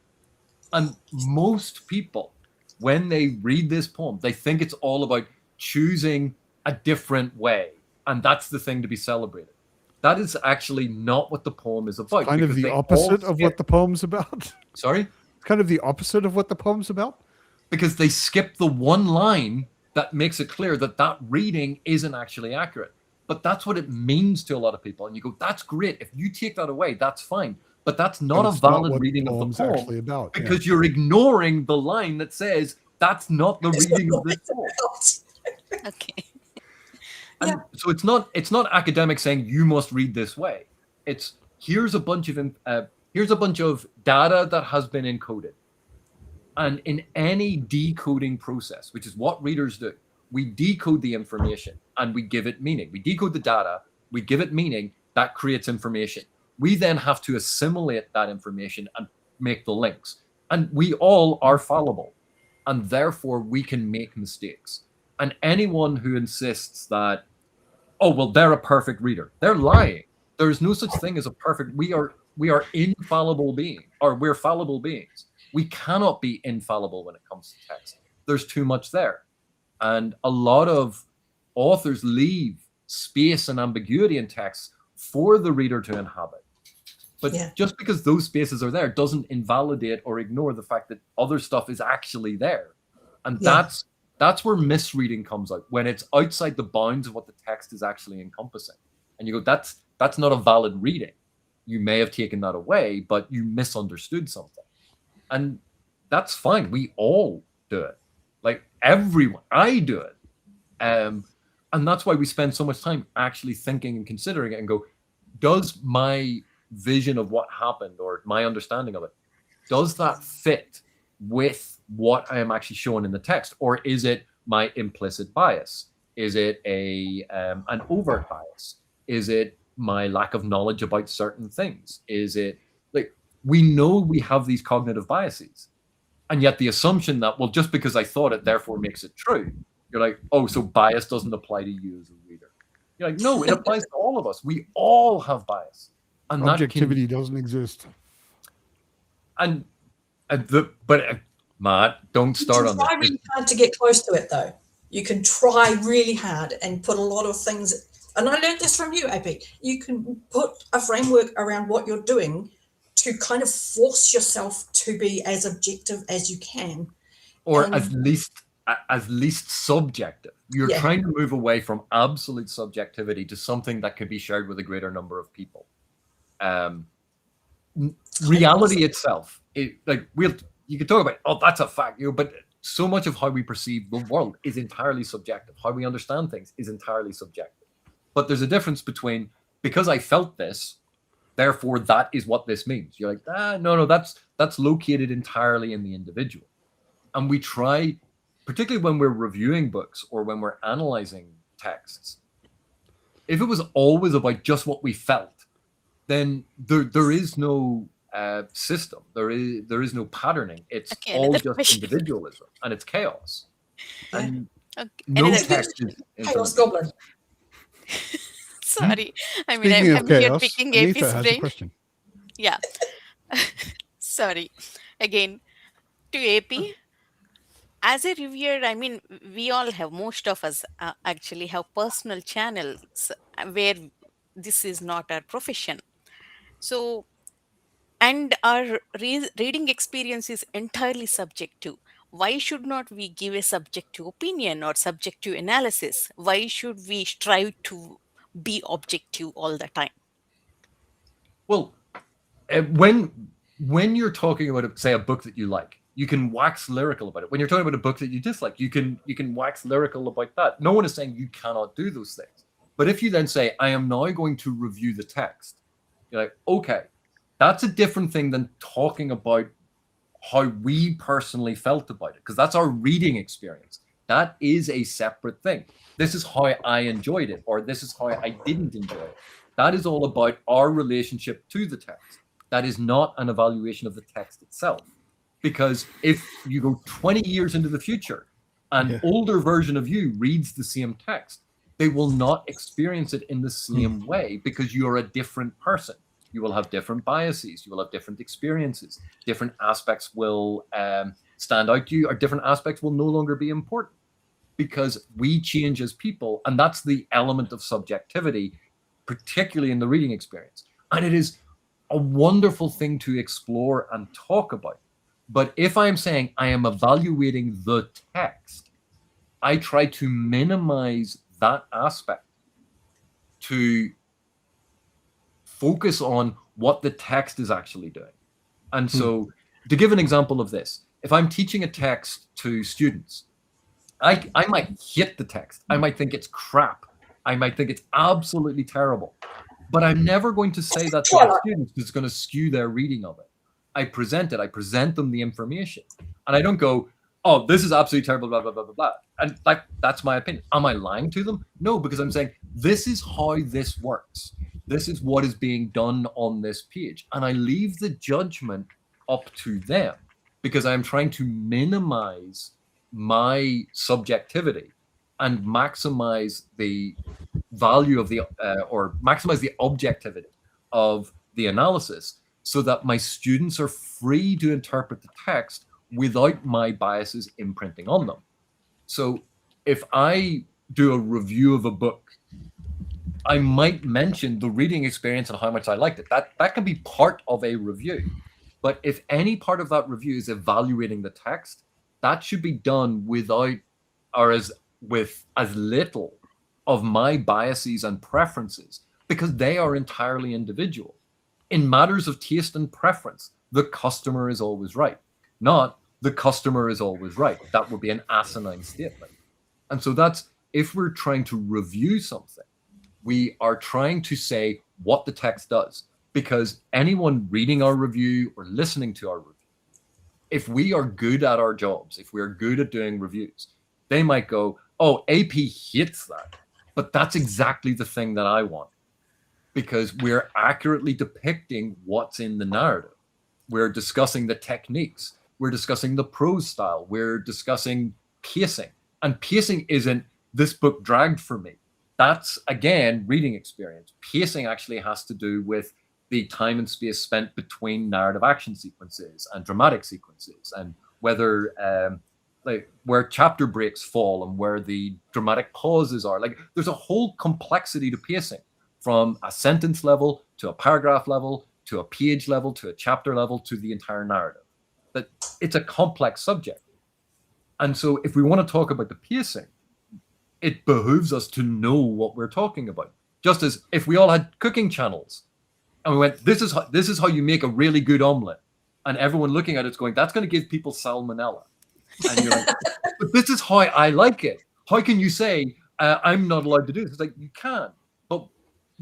And most people, when they read this poem, they think it's all about choosing a different way. And that's the thing to be celebrated. That is actually not what the poem is about. Kind of the opposite of what the poem's about. Sorry? It's kind of the opposite of what the poem's about. Because they skip the one line that makes it clear that that reading isn't actually accurate. But that's what it means to a lot of people. And you go, that's great. If you take that away, that's fine. But that's not a valid reading of the poem actually about, because you're ignoring the line that says that's not the reading of this poem. Okay. And so it's not academic saying you must read this way. It's here's a bunch of data that has been encoded. And in any decoding process, which is what readers do, we decode the information and we give it meaning. We decode the data, we give it meaning, that creates information. We then have to assimilate that information and make the links. And we all are fallible. And therefore we can make mistakes. And anyone who insists that, oh, well, they're a perfect reader, they're lying. There is no such thing as a perfect, we are infallible beings, or we're fallible beings. We cannot be infallible when it comes to text. There's too much there. And a lot of authors leave space and ambiguity in text for the reader to inhabit. But just because those spaces are there doesn't invalidate or ignore the fact that other stuff is actually there. And that's where misreading comes out, when it's outside the bounds of what the text is actually encompassing. And you go, that's not a valid reading. You may have taken that away, but you misunderstood something. And that's fine. We all do it. Like everyone, I do it. And that's why we spend so much time actually thinking and considering it and go, does my vision of what happened or my understanding of it, does that fit with what I am actually showing in the text? Or is it my implicit bias? Is it an overt bias? Is it my lack of knowledge about certain things? Is it like, we know we have these cognitive biases, and yet the assumption that, well, just because I thought it, therefore makes it true. You're like, oh, so bias doesn't apply to you as a reader. You're like, no, it applies to all of us. We all have bias. And objectivity doesn't exist. But Matt, don't start on that. Try really hard to get close to it, though. You can try really hard and put a lot of things. And I learned this from you, AP. You can put a framework around what you're doing to kind of force yourself to be as objective as you can, or at least subjective. You're trying to move away from absolute subjectivity to something that could be shared with a greater number of people. Reality itself, you could talk about, oh, that's a fact, but so much of how we perceive the world is entirely subjective. How we understand things is entirely subjective. But there's a difference between, because I felt this, therefore that is what this means. You're like, no, that's located entirely in the individual. And we try, particularly when we're reviewing books or when we're analyzing texts, if it was always about just what we felt, then there is no system. There is no patterning. It's all just individualism, and it's chaos. And no text is chaos goblin. Sorry, I mean, Speaking I'm of here chaos, picking Anita AP's has a brain. question. Yeah. Sorry. Again, to AP. As a reviewer, I mean, we all have, most of us actually have personal channels where this is not our profession. So, and our reading experience is entirely subjective. Why should not we give a subjective opinion or subjective analysis? Why should we strive to be objective all the time? Well, when you're talking about, say, a book that you like, you can wax lyrical about it. When you're talking about a book that you dislike, you can wax lyrical about that. No one is saying you cannot do those things. But if you then say, I am now going to review the text, you're like, okay, that's a different thing than talking about how we personally felt about it, because that's our reading experience. That is a separate thing. This is how I enjoyed it, or this is how I didn't enjoy it. That is all about our relationship to the text. That is not an evaluation of the text itself. Because if you go 20 years into the future, an older version of you reads the same text, they will not experience it in the same way, because you're a different person. You will have different biases. You will have different experiences. Different aspects will stand out to you, or different aspects will no longer be important, because we change as people. And that's the element of subjectivity, particularly in the reading experience. And it is a wonderful thing to explore and talk about. But if I'm saying I am evaluating the text, I try to minimize that aspect to focus on what the text is actually doing. And so, to give an example of this, if I'm teaching a text to students, I might hate the text. I might think it's crap. I might think it's absolutely terrible. But I'm never going to say that to the students, because it's going to skew their reading of it. I present it. I present them the information. And I don't go, oh, this is absolutely terrible, blah, blah, blah, blah, blah. And that's my opinion. Am I lying to them? No, because I'm saying, this is how this works. This is what is being done on this page. And I leave the judgment up to them, because I'm trying to minimize my subjectivity and maximize the value of the, or maximize the objectivity of the analysis, so that my students are free to interpret the text without my biases imprinting on them. So if I do a review of a book, I might mention the reading experience and how much I liked it. That can be part of a review. But if any part of that review is evaluating the text, that should be done without, or with as little of my biases and preferences, because they are entirely individual. In matters of taste and preference, the customer is always right. Not the customer is always right. That would be an asinine statement. And so that's, if we're trying to review something, we are trying to say what the text does, because anyone reading our review or listening to our review, if we are good at our jobs, if we're good at doing reviews, they might go, oh, AP hates that, but that's exactly the thing that I want, because we're accurately depicting what's in the narrative. We're discussing the techniques. We're discussing the prose style. We're discussing pacing. And pacing isn't, this book dragged for me. That's, again, reading experience. Pacing actually has to do with the time and space spent between narrative action sequences and dramatic sequences, and whether like where chapter breaks fall and where the dramatic pauses are. Like, there's a whole complexity to pacing, from a sentence level to a paragraph level to a page level to a chapter level to the entire narrative. That it's a complex subject. And so if we want to talk about the pacing, it behooves us to know what we're talking about. Just as if we all had cooking channels and we went, this is how you make a really good omelet, and everyone looking at it's going, that's going to give people salmonella. And you're like, but this is how I like it. How can you say I'm not allowed to do this? It's like, you can. But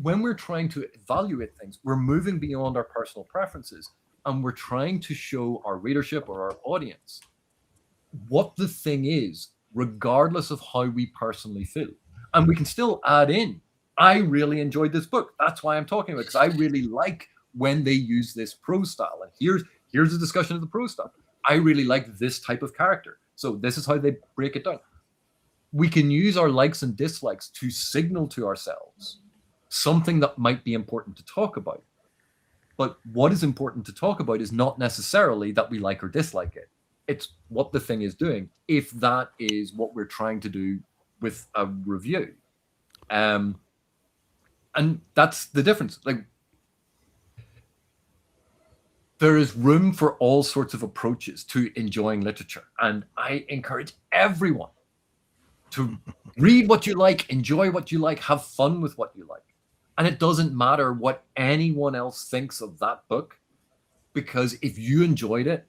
when we're trying to evaluate things, we're moving beyond our personal preferences, and we're trying to show our readership or our audience what the thing is, regardless of how we personally feel. And we can still add in, I really enjoyed this book. That's why I'm talking about it, because I really like when they use this prose style. And here's a discussion of the prose style. I really like this type of character. So this is how they break it down. We can use our likes and dislikes to signal to ourselves something that might be important to talk about. But what is important to talk about is not necessarily that we like or dislike it. It's what the thing is doing, if that is what we're trying to do with a review. And that's the difference. Like, there is room for all sorts of approaches to enjoying literature. And I encourage everyone to read what you like, enjoy what you like, have fun with what you like. And it doesn't matter what anyone else thinks of that book, because if you enjoyed it,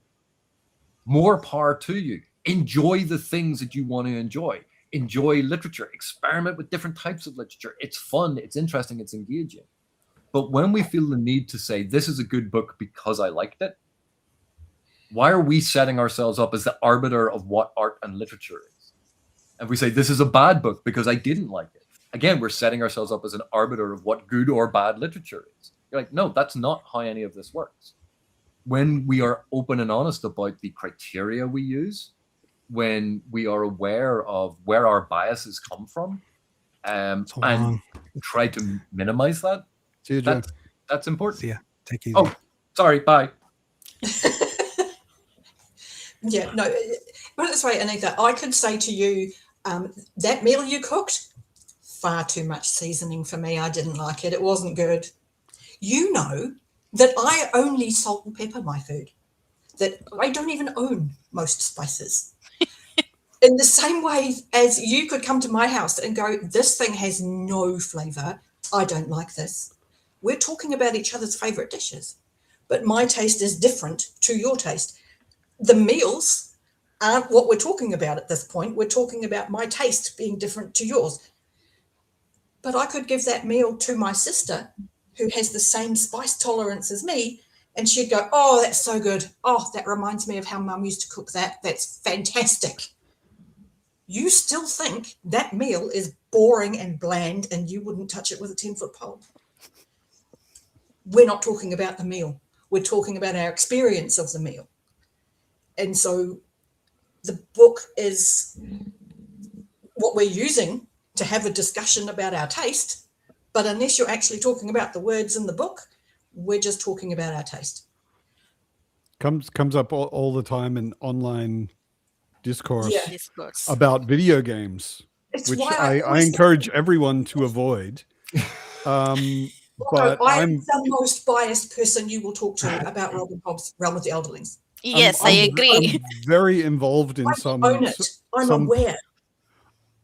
more power to you. Enjoy the things that you want to enjoy. Enjoy literature. Experiment with different types of literature. It's fun, it's interesting, it's engaging. But when we feel the need to say, this is a good book because I liked it, why are we setting ourselves up as the arbiter of what art and literature is? And we say, this is a bad book because I didn't like it. Again, we're setting ourselves up as an arbiter of what good or bad literature is. You're like, no, that's not how any of this works. When we are open and honest about the criteria we use, when we are aware of where our biases come from, and try to minimize that, See you, Joe. that's important. See ya. Take it easy. Oh, sorry, bye. Yeah, no, put it this way, Anita, I could say to you, that meal you cooked, far too much seasoning for me. I didn't like it. It wasn't good. You know that I only salt and pepper my food, that I don't even own most spices. In the same way as you could come to my house and go, this thing has no flavor. I don't like this. We're talking about each other's favorite dishes, but my taste is different to your taste. The meals aren't what we're talking about at this point. We're talking about my taste being different to yours. But I could give that meal to my sister who has the same spice tolerance as me, and she'd go, oh, that's so good. Oh, that reminds me of how Mum used to cook that. That's fantastic. You still think that meal is boring and bland and you wouldn't touch it with a 10-foot pole. We're not talking about the meal. We're talking about our experience of the meal. And so the book is what we're using to have a discussion about our taste. But unless you're actually talking about the words in the book, we're just talking about our taste. Comes up all the time in online discourse Discourse. about video games, It's which why I encourage everyone to avoid. But I am the most biased person you will talk to about Robin Hobb's Realm of the Elderlings. Yes, I agree. I'm very involved in I some. own it. I'm some- aware.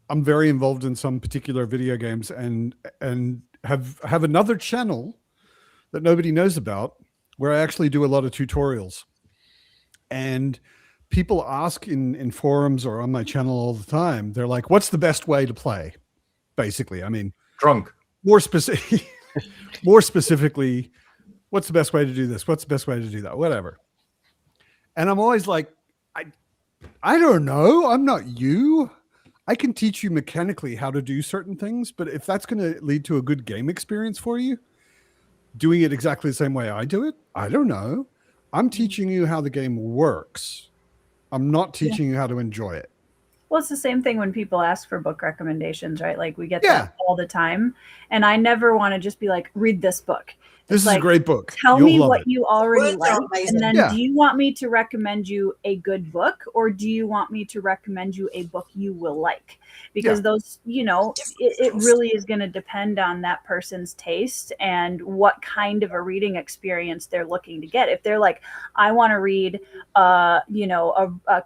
I'm very involved in some particular video games, and have another channel that nobody knows about where I actually do a lot of tutorials. And people ask in forums or on my channel all the time, they're like, what's the best way to play? Basically, I mean, Drunk. more specifically, what's the best way to do this? What's the best way to do that? Whatever. And I'm always like, I don't know. I'm not you. I can teach you mechanically how to do certain things, but if that's going to lead to a good game experience for you, doing it exactly the same way I do it, I don't know. I'm teaching you how the game works. I'm not teaching you how to enjoy it. Well, it's the same thing when people ask for book recommendations, right? Like we get Yeah. that all the time. And I never want to just be like, read this book. This is like, a great book. Tell You'll me love what it. you already Words are like. amazing. And then Yeah. do you want me to recommend you a good book, or do you want me to recommend you a book you will like? Because those, it really is going to depend on that person's taste and what kind of a reading experience they're looking to get. If they're like, I want to read, a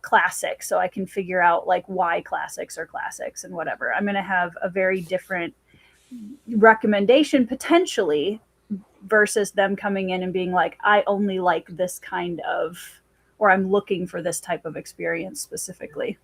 classic so I can figure out like why classics are classics and whatever, I'm going to have a very different recommendation potentially versus them coming in and being like, I only like this kind of, or I'm looking for this type of experience specifically.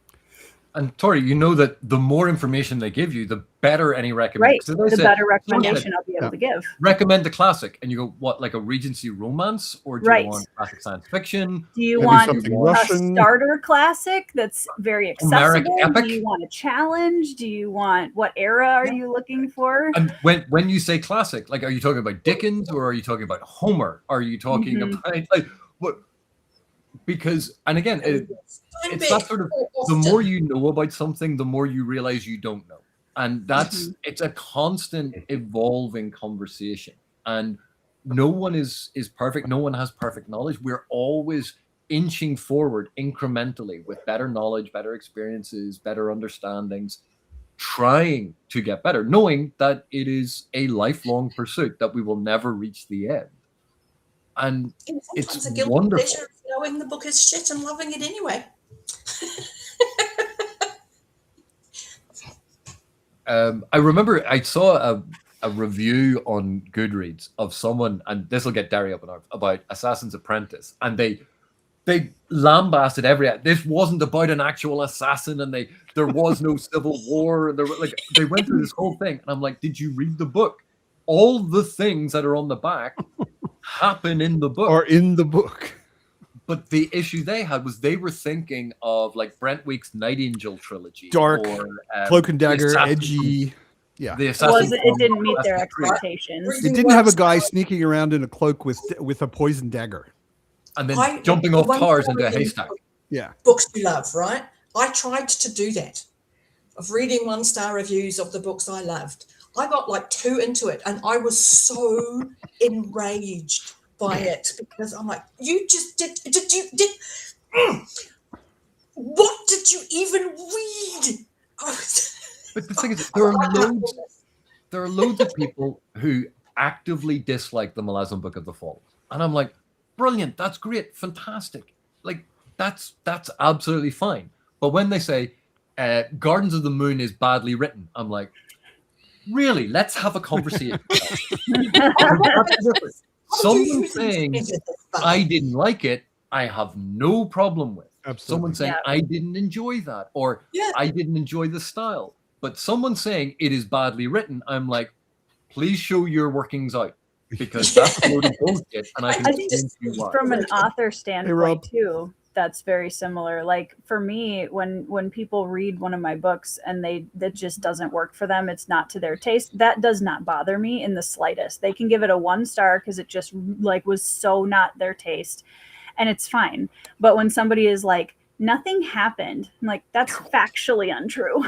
And Tori, you know that the more information they give you, the better any recommendation. Right. The better recommendation I'll be able to give. Recommend the classic, and you go, what, like a Regency romance, or do you want classic science fiction? Do you Maybe want something a Russian. starter classic that's very Homeric accessible? epic? Do you want a challenge? Do you want, what era are you looking for? And when you say classic, like, are you talking about Dickens, or are you talking about Homer? Are you talking about like what? Because, and again, it's that sort of, the more you know about something, the more you realize you don't know. And that's, it's a constant evolving conversation. And no one is perfect. No one has perfect knowledge. We're always inching forward incrementally with better knowledge, better experiences, better understandings, trying to get better, knowing that it is a lifelong pursuit, that we will never reach the end. And Sometimes it's a guilty wonderful. pleasure of knowing the book is shit and loving it anyway. I remember I saw a review on Goodreads of someone, and this will get Derry up in arms, about Assassin's Apprentice, and they lambasted this wasn't about an actual assassin, and there was no civil war, and they went through this whole thing, and I'm like, did you read the book? All the things that are on the back happen in the book. Or in the book. But the issue they had was they were thinking of like Brent Week's Night Angel trilogy, Dark, or Cloak and the Dagger, Assassin- edgy. Yeah. The It Assassin's didn't meet their Assassin's Creed. expectations. It didn't have a guy sneaking around in a cloak with a poison dagger. And then jumping off cars into a haystack. Yeah. Books you love, right? I tried to do that, of reading 1-star reviews of the books I loved. I got like 2 into it, and I was so enraged by it, because I'm like, you just did what did you even read? But the thing is, there are loads of people who actively dislike the Malazan Book of the Fall, and I'm like, brilliant, that's great, fantastic, like that's absolutely fine. But when they say Gardens of the Moon is badly written, I'm like, really? Let's have a conversation. Someone saying I didn't like it, I have no problem with. Absolutely. Someone saying I didn't enjoy that, or I didn't enjoy the style. But someone saying it is badly written, I'm like, please show your workings out, because that's a load of bullshit, and I can think explain to you why. From an author standpoint Rob. too, that's very similar. Like for me, when people read one of my books and that just doesn't work for them, it's not to their taste, that does not bother me in the slightest. They can give it a 1 star because it just like was so not their taste, and it's fine. But when somebody is like, nothing happened, I'm like, that's factually untrue.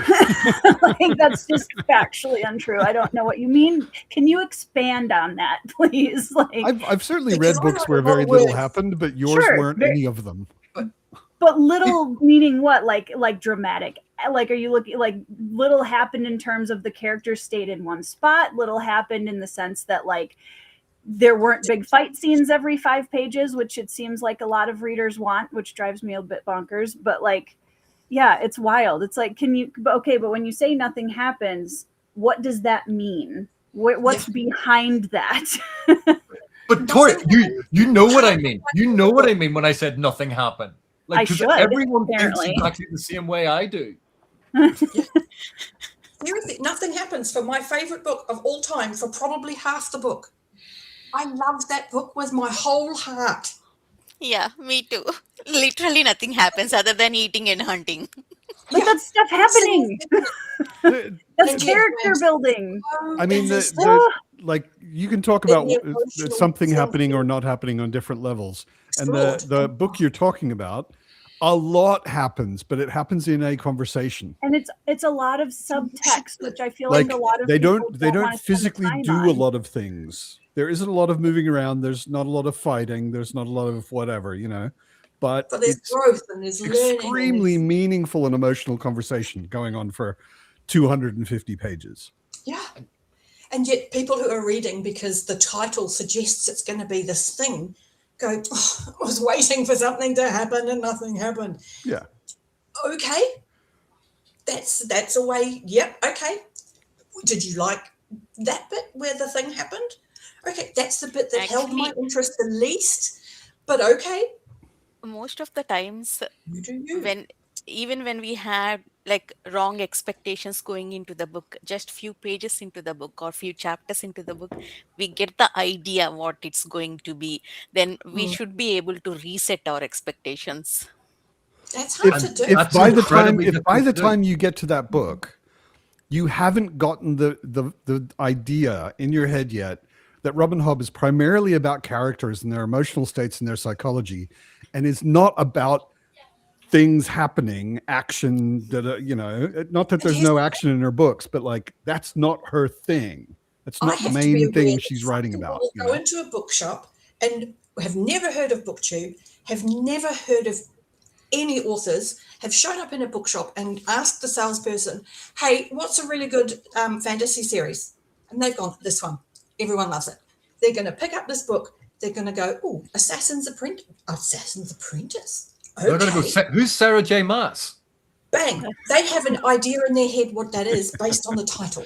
Like that's just factually untrue. I don't know what you mean. Can you expand on that, please? Like I've certainly read books where very little happened, but yours weren't any of them. But little meaning what? Like dramatic. Like, are you looking like little happened in terms of the characters stayed in one spot? Little happened in the sense that like there weren't big fight scenes every 5 pages, which it seems like a lot of readers want, which drives me a bit bonkers. But like, yeah, it's wild. It's like, but when you say nothing happens, what does that mean? What's behind that? But Tori, you know what I mean. You know what I mean when I said nothing happened. Like, I 'cause should, everyone apparently. thinks exactly the same way I do. Seriously, nothing happens for my favorite book of all time for probably half the book. I loved that book with my whole heart. Yeah, me too. Literally nothing happens other than eating and hunting. But that's stuff happening. That's And character yet- building. I mean, like you can talk about something happening or not happening on different levels. And the book you're talking about, a lot happens, but it happens in a conversation. And it's a lot of subtext, which I feel Like like a lot of they people don't wanna spend physically time do on. a lot of things. There isn't a lot of moving around. There's not a lot of fighting. There's not a lot of whatever, But there's it's growth and there's learning. extremely meaningful and emotional conversation going on for 250 pages. Yeah. And yet people who are reading because the title suggests it's going to be this thing go, oh, I was waiting for something to happen and nothing happened. Yeah. Okay. That's a way. Yep. Okay. Did you like that bit where the thing happened? Okay. That's the bit that held my interest the least, but okay. Most of the times, You do you. even when we had like wrong expectations going into the book, just few pages into the book or few chapters into the book, we get the idea what it's going to be. Then we should be able to reset our expectations. That's hard to do. If by the time you get to that book, you haven't gotten the idea in your head yet that Robin Hobb is primarily about characters and their emotional states and their psychology, and is not about things happening, action, not that there's no action in her books, but like that's not her thing. It's I not the have to be main aware thing that she's some writing people about. will You go know? into a bookshop and have never heard of BookTube, have never heard of any authors, have shown up in a bookshop and asked the salesperson, hey, what's a really good fantasy series? And they've gone, this one. Everyone loves it. They're going to pick up this book. They're going to go, oh, Assassin's Apprentice. Assassin's Apprentice. They're going to Okay. go, who's Sarah J. Maas? Bang. They have an idea in their head what that is based on the title.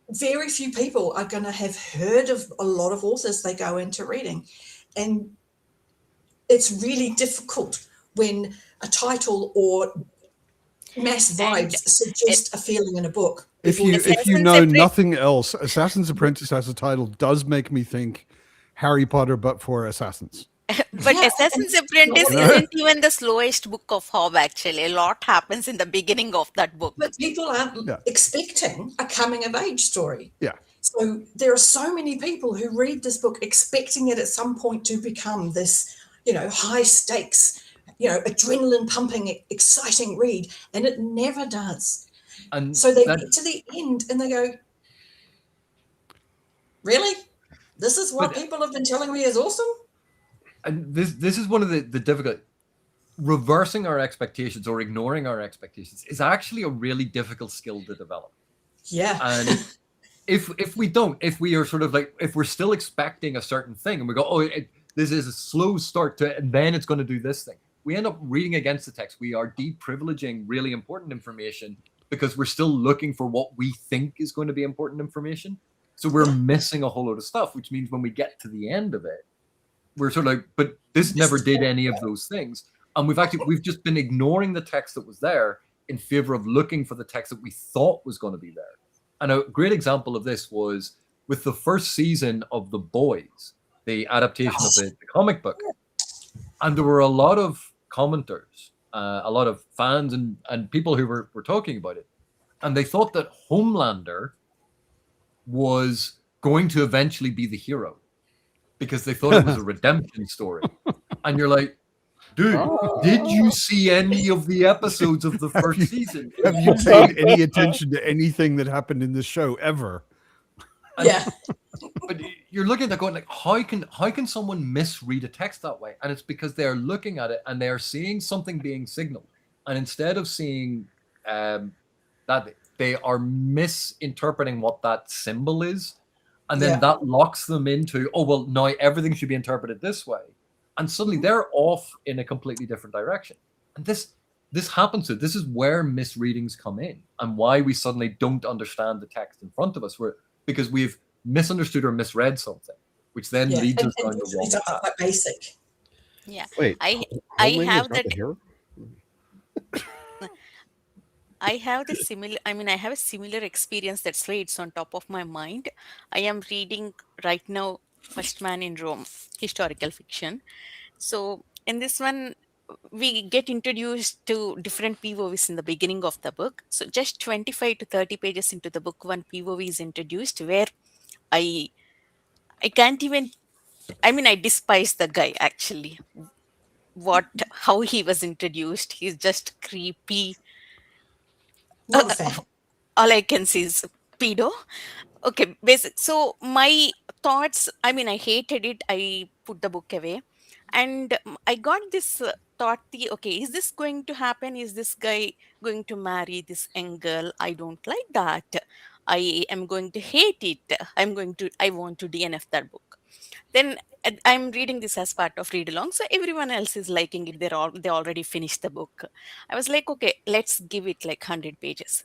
Very few people are going to have heard of a lot of authors they go into reading. And it's really difficult when a title or mass And vibes suggest a feeling in a book. If before you the- if you Assassin's know Apprentice- nothing else, Assassin's Apprentice as a title does make me think Harry Potter, but for assassins. but Yeah, Assassin's and- Apprentice No. isn't even the slowest book of Hob, actually. A lot happens in the beginning of that book. But people aren't Yeah. expecting a coming of age story. Yeah. So there are so many people who read this book expecting it at some point to become this, high stakes, adrenaline pumping, exciting read, and it never does. And So they that- get to the end and they go, really? This is what But- people have been telling me is awesome? and this is one of the difficult, reversing our expectations or ignoring our expectations is actually a really difficult skill to develop. Yeah. And if we are sort of like, if we're still expecting a certain thing and we go, oh, this is a slow start to it, and then it's going to do this thing, we end up reading against the text. We are deprivileging really important information because we're still looking for what we think is going to be important information. So we're missing a whole load of stuff, which means when we get to the end of it, we're sort of like, but this never did any of those things. And we've just been ignoring the text that was there in favor of looking for the text that we thought was going to be there. And a great example of this was with the first season of The Boys, the adaptation of the comic book. And there were a lot of commenters, a lot of fans and people who were talking about it. And they thought that Homelander was going to eventually be the hero because they thought it was a redemption story. And you're like, dude, did you see any of the episodes of the first season? Have you paid any attention to anything that happened in this show ever? Yeah. But you're looking at that going like, how can someone misread a text that way? And it's because they're looking at it and they're seeing something being signaled. And instead of seeing that, they are misinterpreting what that symbol is. And then that locks them into, oh, well, now everything should be interpreted this way. And suddenly they're off in a completely different direction. And this happens. This is where misreadings come in and why we suddenly don't understand the text in front of us. Because we've misunderstood or misread something, which then leads us down the wrong It's path. quite basic. Yeah. Wait, I Homelander's have not that. the hero? I have the similar. I mean, I have a similar experience. That's why it's on top of my mind. I am reading right now First Man in Rome, historical fiction. So in this one, we get introduced to different POVs in the beginning of the book. So just 25 to 30 pages into the book, one POV is introduced where I can't even. I mean, I despise the guy actually. How he was introduced? He's just creepy. Not a fan. All I can see is pedo. Okay, basic. So my thoughts, I mean, I hated it. I put the book away. And I got this thought, okay, is this going to happen? Is this guy going to marry this young girl? I don't like that. I am going to hate it. I want to DNF that book. Then I'm reading this as part of read along. So everyone else is liking it. They already finished the book. I was like, okay, let's give it like 100 pages.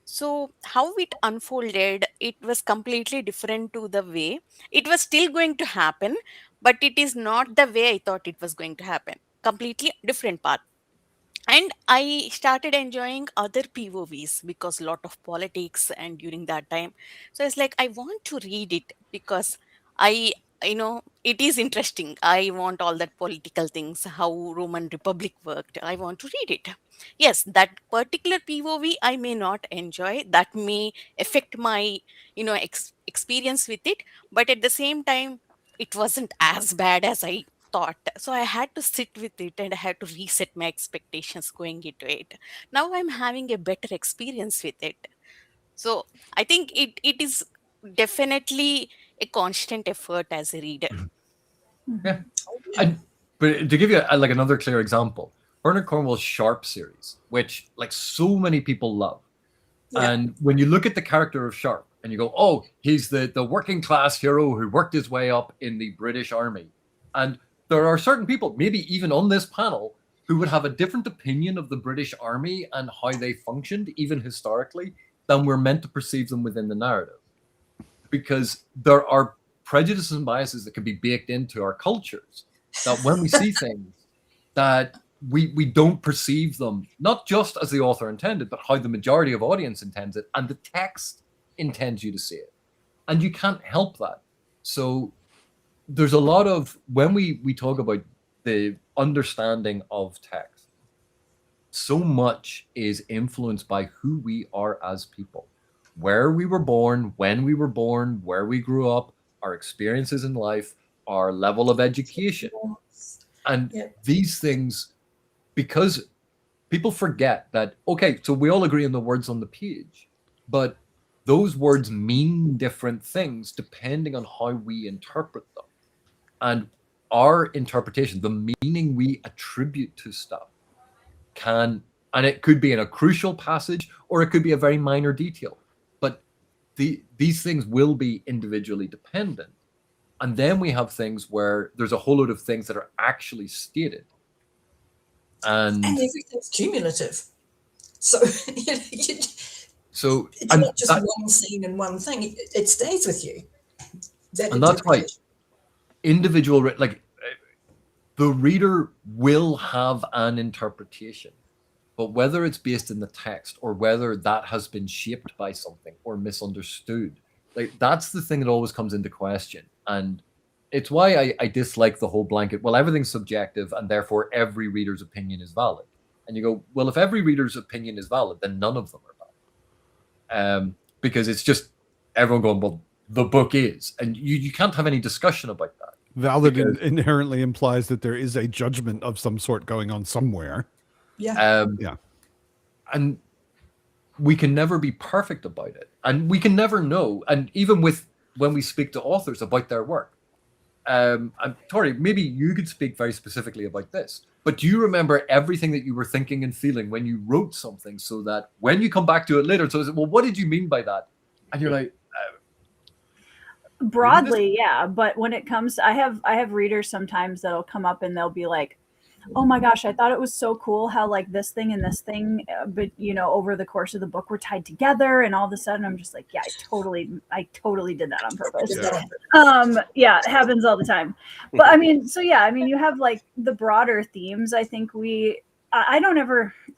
So how it unfolded, it was completely different to the way it was still going to happen, but it is not the way I thought it was going to happen. Completely different path. And I started enjoying other POVs because a lot of politics and during that time. So it's like I want to read it because I it is interesting. I want all that political things, how Roman Republic worked. I want to read it. Yes, that particular POV I may not enjoy. That may affect my experience with it. But at the same time, it wasn't as bad as I thought. So I had to sit with it and I had to reset my expectations going into it. Now I'm having a better experience with it. So I think it is definitely a constant effort as a reader. Yeah. But to give you like another clear example, Bernard Cornwell's Sharp series, which like so many people love. Yeah. And when you look at the character of Sharp and you go, oh, he's the working class hero who worked his way up in the British Army. And there are certain people, maybe even on this panel, who would have a different opinion of the British Army and how they functioned, even historically, than we're meant to perceive them within the narrative. Because there are prejudices and biases that can be baked into our cultures, that when we see things, that we don't perceive them, not just as the author intended, but how the majority of audience intends it, and the text intends you to see it. And you can't help that. So there's a lot of, when we talk about the understanding of text, so much is influenced by who we are as people, where we were born, when we were born, where we grew up, our experiences in life, our level of education. And these things, because people forget that, okay, so we all agree on the words on the page, but those words mean different things depending on how we interpret them. And our interpretation, the meaning we attribute to stuff, and it could be in a crucial passage or it could be a very minor detail, but these things will be individually dependent. And then we have things where there's a whole load of things that are actually stated. And everything's cumulative. So, so it's not just one scene and one thing. It stays with you. And that's why individual, like the reader will have an interpretation, but whether it's based in the text or whether that has been shaped by something or misunderstood, like that's the thing that always comes into question. And it's why I dislike the whole blanket, well, everything's subjective and therefore every reader's opinion is valid. And you go, well, if every reader's opinion is valid, then none of them are valid. Because it's just everyone going, well, the book is. And you can't have any discussion about that. Valid inherently implies that there is a judgment of some sort going on somewhere. Yeah. And we can never be perfect about it. And we can never know. And even when we speak to authors about their work, I'm Tori, maybe you could speak very specifically about this, but do you remember everything that you were thinking and feeling when you wrote something, so that when you come back to it later, so well, what did you mean by that? And you're like, broadly, yeah. But when it comes, I have readers sometimes that'll come up and they'll be like, oh my gosh, I thought it was so cool how like this thing and this thing, but over the course of the book were tied together, and all of a sudden I'm just like, yeah, I totally did that on purpose. Yeah, it happens all the time. But I mean, so yeah, I mean, you have like the broader themes. I think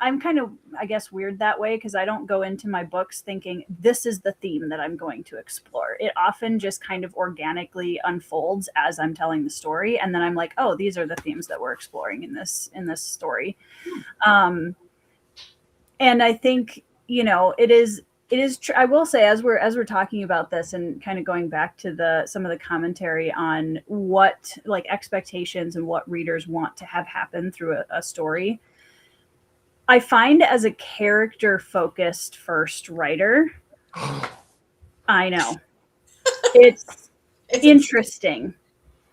I'm kind of, I guess, weird that way, because I don't go into my books thinking this is the theme that I'm going to explore. It often just kind of organically unfolds as I'm telling the story, and then I'm like, oh, these are the themes that we're exploring in this story. And I think it is. I will say, as we're talking about this and kind of going back to some of the commentary on what like expectations and what readers want to have happen through a story, I find as a character-focused first writer, I know, it's interesting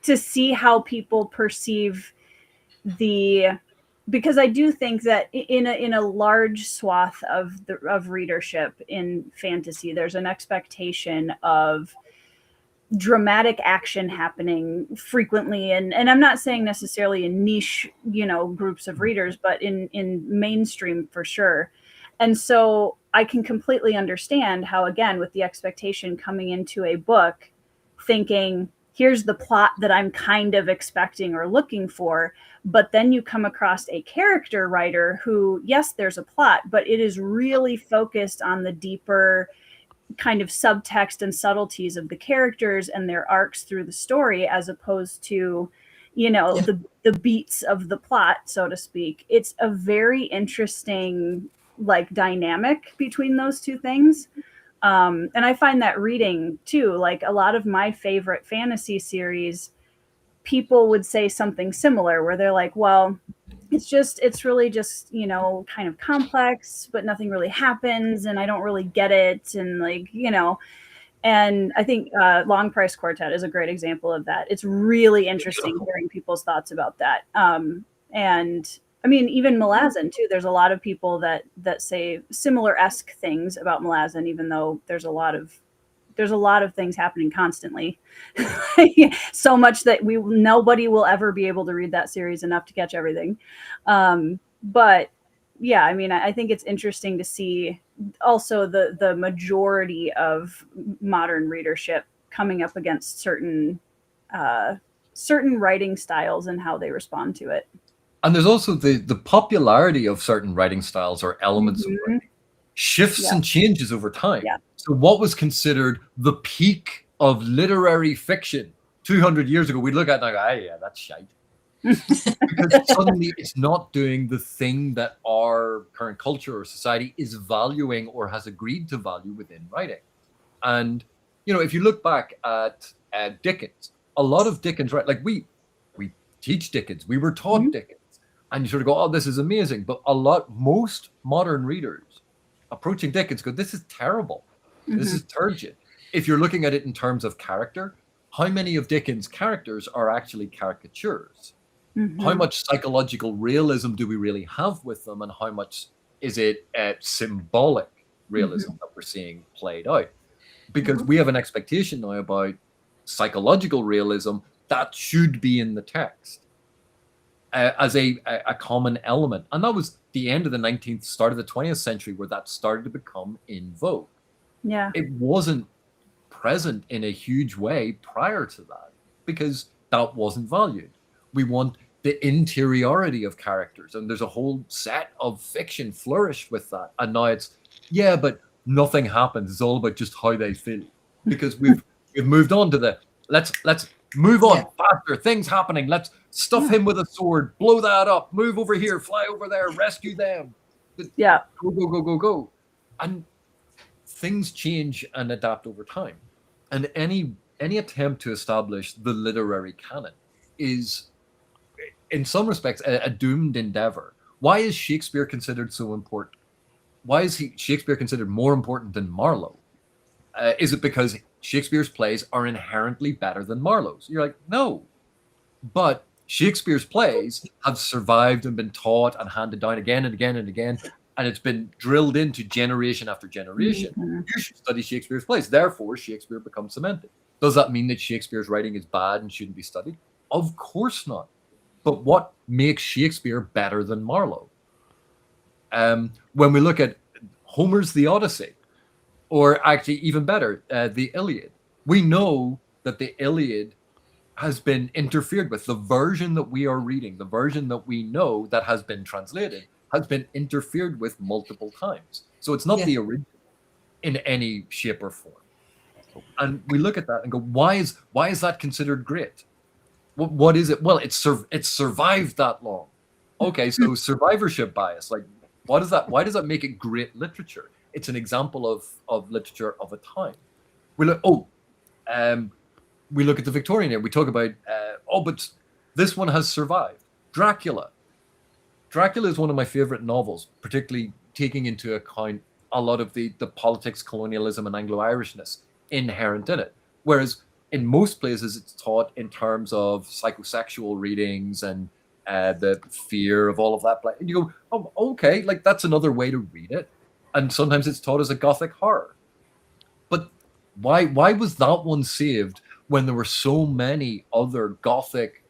to see how people perceive because I do think that in a large swath of readership in fantasy, there's an expectation of dramatic action happening frequently, and I'm not saying necessarily in niche groups of readers, but in mainstream for sure. And so I can completely understand how, again, with the expectation coming into a book thinking, here's the plot that I'm kind of expecting or looking for, but then you come across a character writer who, yes, there's a plot, but it is really focused on the deeper kind of subtext and subtleties of the characters and their arcs through the story, as opposed to the beats of the plot, so to speak. It's a very interesting like dynamic between those two things, and I find that reading too, like a lot of my favorite fantasy series, people would say something similar where they're like, well, it's really just, you know, kind of complex, but nothing really happens, and I don't really get it, and like, you know. And I think Long Price Quartet is a great example of that. It's really interesting hearing people's thoughts about that. And I mean, even Malazan too. There's a lot of people that say similar-esque things about Malazan, even though there's a lot of things happening constantly. So much that nobody will ever be able to read that series enough to catch everything. But yeah, I mean, I think it's interesting to see also the majority of modern readership coming up against certain writing styles and how they respond to it. And there's also the popularity of certain writing styles or elements of writing shifts and changes over time. Yeah. So what was considered the peak of literary fiction 200 years ago, we'd look at it and go, yeah, that's shite. Because suddenly it's not doing the thing that our current culture or society is valuing or has agreed to value within writing. And, you know, if you look back at Dickens, a lot of Dickens, right? Like we teach Dickens, we were taught Dickens, and you sort of go, oh, this is amazing. But most modern readers approaching Dickens go, this is terrible. This is turgid. If you're looking at it in terms of character, how many of Dickens' characters are actually caricatures? How much psychological realism do we really have with them, and how much is it symbolic realism that we're seeing played out? Because we have an expectation now about psychological realism that should be in the text as a common element. And that was the end of the 19th, start of the 20th century, where that started to become in vogue. Yeah. It wasn't present in a huge way prior to that, because that wasn't valued. We want the interiority of characters, and there's a whole set of fiction flourished with that. And now it's, yeah, but nothing happens. It's all about just how they feel, because we've moved on to the let's move on faster, things happening. Let's stuff him with a sword, blow that up, move over here, fly over there, rescue them. Yeah, go. And things change and adapt over time. And any attempt to establish the literary canon is, in some respects, a doomed endeavor. Why is Shakespeare considered so important? Why is Shakespeare considered more important than Marlowe? Is it because Shakespeare's plays are inherently better than Marlowe's? You're like, no. But Shakespeare's plays have survived and been taught and handed down again and again and again, and it's been drilled into generation after generation. You should study Shakespeare's plays. Therefore, Shakespeare becomes cemented. Does that mean that Shakespeare's writing is bad and shouldn't be studied? Of course not. But what makes Shakespeare better than Marlowe? When we look at Homer's The Odyssey, or actually even better, the Iliad, we know that the Iliad has been interfered with. The version that we are reading, the version that we know that has been translated, has been interfered with multiple times. So it's not the original in any shape or form. And we look at that and go, why is that considered great? What is it? Well, it's survived that long. Okay, so survivorship bias, like why does that make it great literature? It's an example of literature of a time. We look at the Victorian era. We talk about but this one has survived. Dracula is one of my favorite novels, particularly taking into account a lot of the politics, colonialism, and Anglo-Irishness inherent in it. Whereas in most places, it's taught in terms of psychosexual readings and the fear of all of that. And you go, oh, okay, like that's another way to read it. And sometimes it's taught as a Gothic horror. But why was that one saved when there were so many other Gothic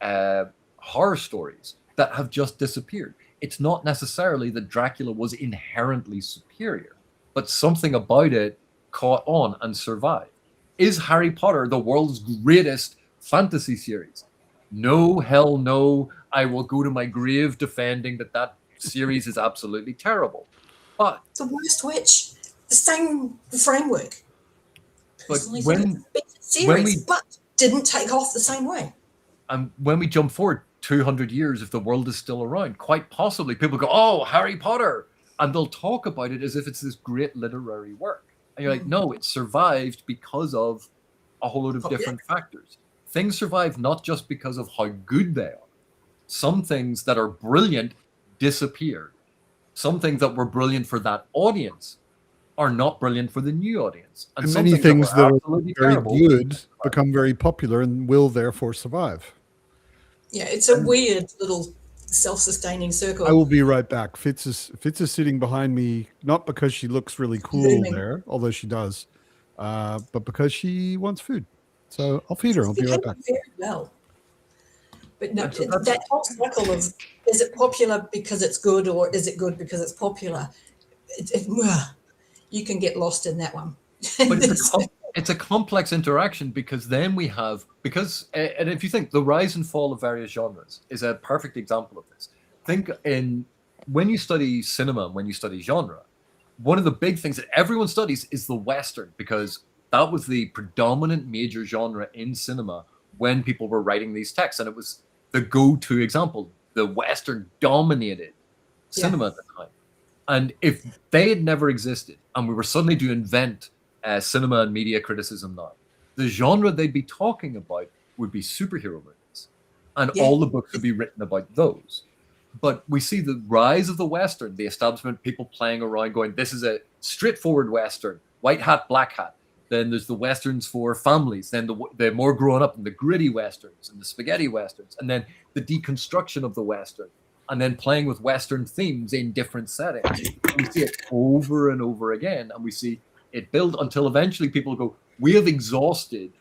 horror stories that have just disappeared? It's not necessarily that Dracula was inherently superior, but something about it caught on and survived. Is Harry Potter the world's greatest fantasy series? No, hell no. I will go to my grave defending that series is absolutely terrible. But the worst witch, the same framework. But but didn't take off the same way. And when we jump forward 200 years, if the world is still around, quite possibly people go, oh, Harry Potter. And they'll talk about it as if it's this great literary work. And you're like, no, it survived because of a whole load of different factors. Things survive not just because of how good they are, some things that are brilliant disappear. Some things that were brilliant for that audience are not brilliant for the new audience. And some many things that are absolutely very terrible good become very popular and will therefore survive. Yeah, it's a weird little self-sustaining circle. I will be right back. Fitz is sitting behind me, not because she looks really cool Zooming. there, although she does, but because she wants food. So I'll feed her. I'll be right back. Very well. But no, That's- that whole cycle of, is it popular because it's good, or is it good because it's popular? You can get lost in that one. But it's a complex interaction, because then we have, and if you think the rise and fall of various genres is a perfect example of this. Think when you study cinema, when you study genre, one of the big things that everyone studies is the Western, because that was the predominant major genre in cinema when people were writing these texts, and it was the go-to example. The Western dominated cinema at the time. And if they had never existed and we were suddenly to invent cinema and media criticism now, the genre they'd be talking about would be superhero movies. And all the books would be written about those. But we see the rise of the Western, the establishment, people playing around going, this is a straightforward Western, white hat, black hat. Then there's the Westerns for families. Then the more grown up and the gritty Westerns and the spaghetti Westerns. And then the deconstruction of the Western. And then playing with Western themes in different settings. We see it over and over again. And we see it build until eventually people go, we have exhausted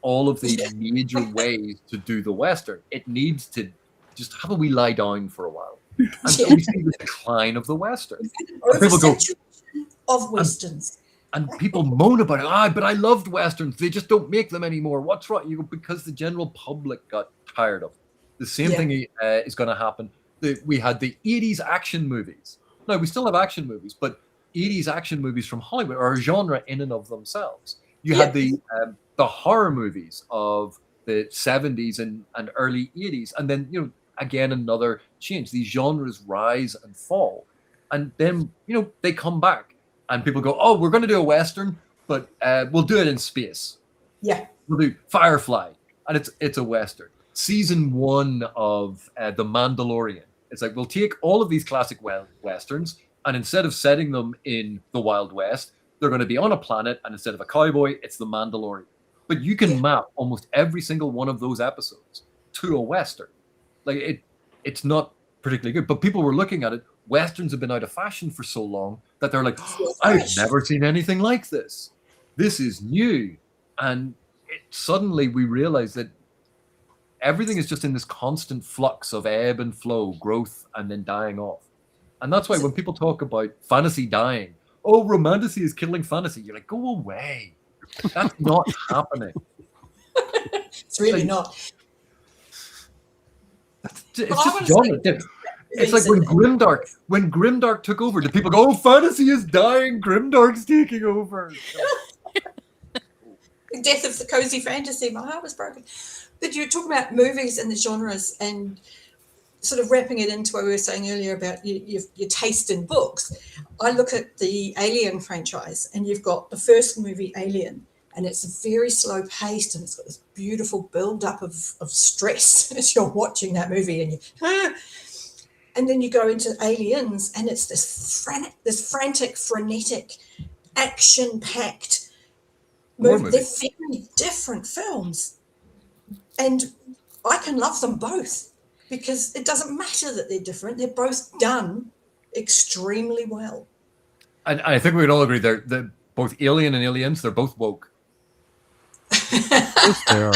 all of the major ways to do the Western. It needs to just, how about we lie down for a while? And so we see the decline of the Western. And people go, of Westerns. And people moan about it. But I loved Westerns. They just don't make them anymore. What's wrong? You go, because the general public got tired of them. The same thing is going to happen. We had the 80s action movies. No, we still have action movies, but 80s action movies from Hollywood are a genre in and of themselves. You had the horror movies of the 70s and early 80s. And then, again, another change. These genres rise and fall. And then, they come back. And people go, oh, we're going to do a Western, but we'll do it in space. Yeah. We'll do Firefly. And it's a Western. Season 1 of The Mandalorian. It's like, we'll take all of these classic Westerns, and instead of setting them in the Wild West, they're going to be on a planet, and instead of a cowboy, it's the Mandalorian. But you can map almost every single one of those episodes to a Western. Like, it's not particularly good, but people were looking at it. Westerns have been out of fashion for so long that they're like, I've never seen anything like this. This is new. And suddenly we realize that everything is just in this constant flux of ebb and flow, growth, and then dying off. And that's why when people talk about fantasy dying, oh, romantasy is killing fantasy, you're like, go away. That's not happening. It's really not. It's just genre. It's like when Grimdark took over, the people go, oh, fantasy is dying, Grimdark's taking over. The death of the cozy fantasy, my heart was broken. But you're talking about movies and the genres and sort of wrapping it into what we were saying earlier about your taste in books. I look at the Alien franchise, and you've got the first movie, Alien, and it's very slow paced, and it's got this beautiful build up of stress as you're watching that movie, and then you go into Aliens, and it's this frantic, frenetic, action-packed movie. They're very different films, and I can love them both because it doesn't matter that they're different. They're both done extremely well. And I think we would all agree they're both Alien and Aliens. They're both woke. Yes, they are.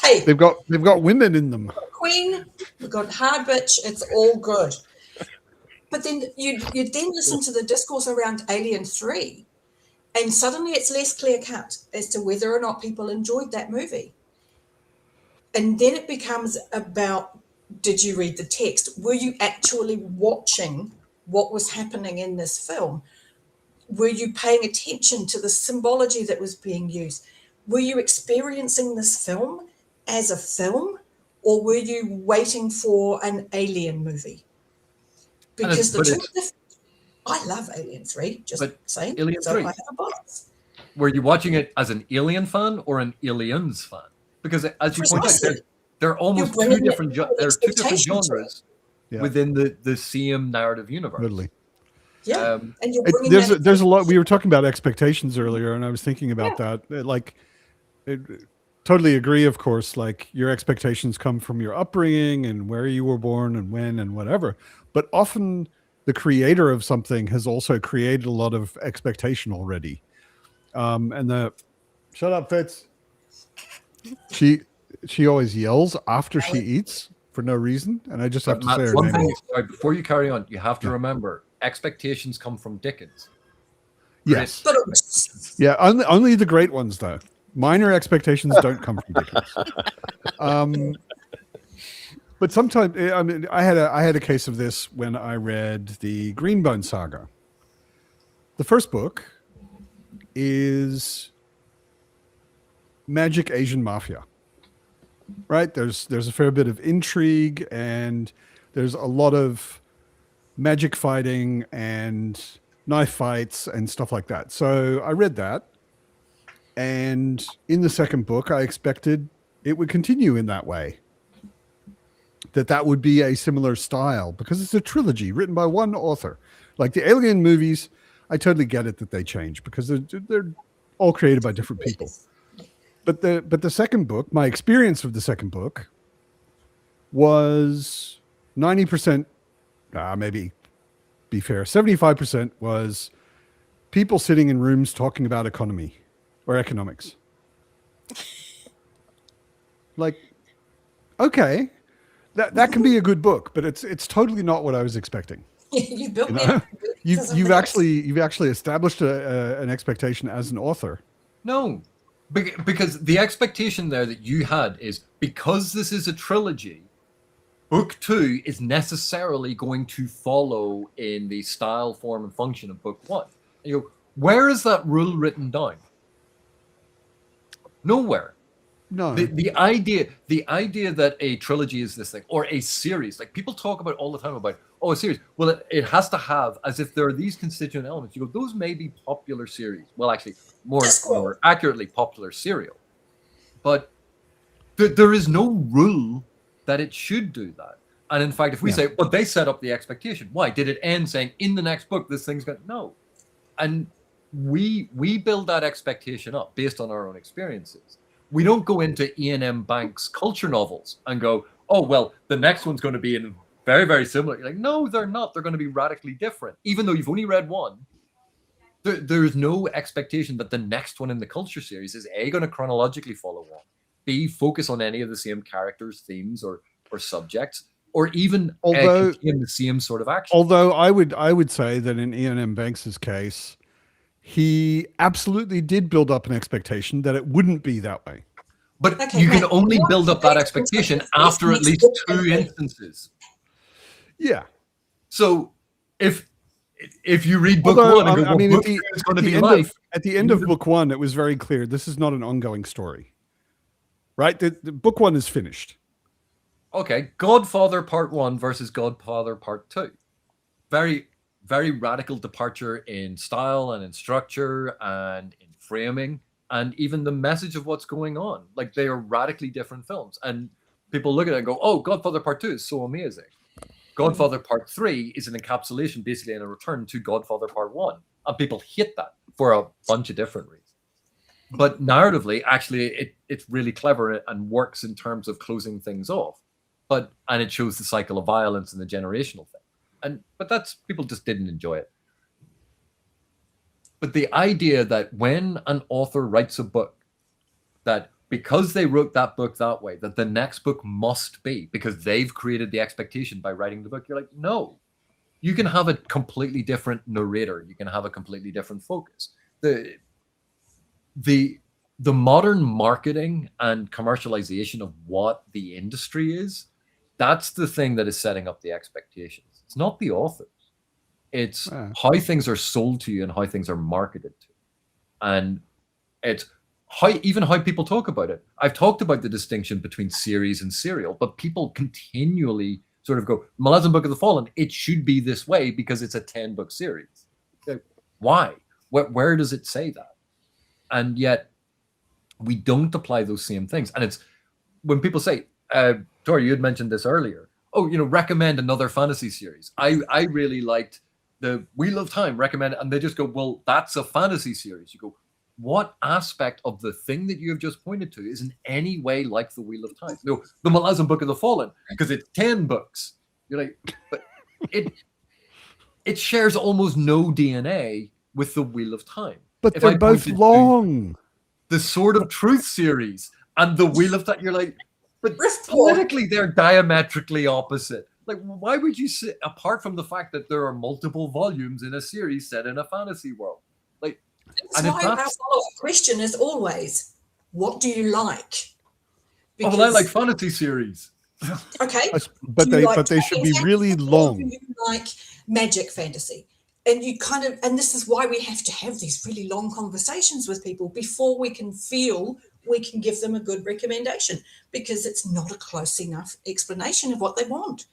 Hey, They've got women in them. Queen, we've got hard bitch. It's all good. But then you then listen to the discourse around Alien 3, and suddenly it's less clear cut as to whether or not people enjoyed that movie. And then it becomes about, did you read the text? Were you actually watching what was happening in this film? Were you paying attention to the symbology that was being used? Were you experiencing this film as a film, or were you waiting for an Alien movie? Because the two of them, I love Alien 3, just saying. Alien 3. I have a box. Were you watching it as an Alien fan or an Aliens fan? Because as you point out, They're almost two bringing it different. with They're two different expectations, right? genres Yeah. within the same narrative universe. Totally. Yeah, and you're It, bringing there's a lot. We were talking about expectations earlier, and I was thinking about that. Totally agree. Of course, like your expectations come from your upbringing and where you were born and when and whatever. But often, the creator of something has also created a lot of expectation already. Shut up, Fitz. She always yells after she eats for no reason, and I just have to Matt, say her one name. thing, sorry, before you carry on, you have to remember expectations come from Dickens. Yes. But Yeah, only the great ones though. Minor expectations don't come from Dickens. But sometimes, I mean, I had a case of this when I read the Greenbone saga. The first book is magic Asian mafia, right? There's a fair bit of intrigue and there's a lot of magic fighting and knife fights and stuff like that. So I read that. And in the second book, I expected it would continue in that way. That would be a similar style because it's a trilogy written by one author. Like the Alien movies, I totally get it that they change because they're all created by different people. But the second book, my experience of the second book was 90%, maybe be fair, 75% was people sitting in rooms talking about economy or economics. Like, okay, that can be a good book, but it's totally not what I was expecting. you built You me know? up. You've actually established an expectation as an author. No, because the expectation there that you had is because this is a trilogy, book 2 is necessarily going to follow in the style, form, and function of book 1. And you go, where is that rule written down? Nowhere. No. The idea that a trilogy is this thing or a series, like people talk about all the time about, oh, a series. Well, it has to have, as if there are these constituent elements. You go, those may be popular series. Well, actually, more accurately, popular serial. But there is no rule that it should do that. And in fact, if we say, well, they set up the expectation. Why? Did it end saying, in the next book, this thing's going to... No. And we build that expectation up based on our own experiences. We don't go into Ian M. Banks' culture novels and go, oh, well, the next one's going to be in very, very similar. You're like, no, they're not. They're going to be radically different. Even though you've only read one, there's no expectation that the next one in the culture series is A, going to chronologically follow one, B, focus on any of the same characters, themes, or subjects, or even contain the same sort of action. Although I would say that in Ian M. Banks's case, he absolutely did build up an expectation that it wouldn't be that way. But you can only build up that expectation after at least 2 instances. Yeah. So if you read book 1 and go, I mean, book 2 is going to be life. At the end of book 1, it was very clear this is not an ongoing story. Right? The book 1 is finished. Okay. Godfather Part 1 versus Godfather Part 2. Very, very radical departure in style and in structure and in framing and even the message of what's going on. Like, they are radically different films. And people look at it and go, oh, Godfather Part 2 is so amazing. Godfather Part 3 is an encapsulation, basically, and a return to Godfather Part 1. And people hate that for a bunch of different reasons. But narratively, actually, it's really clever and works in terms of closing things off. And it shows the cycle of violence and the generational thing. But that's, people just didn't enjoy it. But the idea that when an author writes a book, that because they wrote that book that way, that the next book must be, because they've created the expectation by writing the book, you're like, no. You can have a completely different narrator. You can have a completely different focus. The modern marketing and commercialization of what the industry is, that's the thing that is setting up the expectations. It's not the authors. It's how things are sold to you and how things are marketed to. And it's even how people talk about it. I've talked about the distinction between series and serial, but people continually sort of go, Malevolent Book of the Fallen, it should be this way because it's a 10-book series. Why? Where does it say that? And yet we don't apply those same things. And it's when people say, Tori, you had mentioned this earlier. Oh, recommend another fantasy series. I really liked the Wheel of Time. Recommend it, and they just go, well, that's a fantasy series. You go, what aspect of the thing that you have just pointed to is in any way like the Wheel of Time? No, the Malazan Book of the Fallen, because it's 10 books. You're like, but it shares almost no DNA with the Wheel of Time. But they're both long. The Sword of Truth series and the Wheel of Time, you're like, but politically they're diametrically opposite. Like, why would you say, apart from the fact that there are multiple volumes in a series set in a fantasy world? Like, that's why our follow-up question is always, what do you like? Well, I like fantasy series. Okay, but they should be really long. Do you like magic fantasy? And you and this is why we have to have these really long conversations with people before we can feel we can give them a good recommendation, because it's not a close enough explanation of what they want.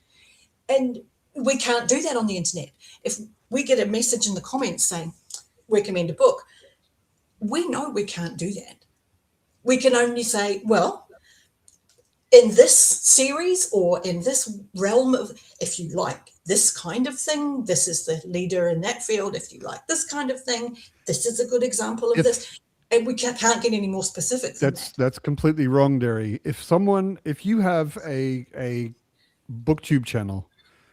And we can't do that on the internet. If we get a message in the comments saying, recommend a book, we know we can't do that. We can only say, well, in this series or in this realm of, if you like this kind of thing, this is the leader in that field. If you like this kind of thing, this is a good example of this. And we can't get any more specific than that. That's completely wrong, Derry. If you have a booktube channel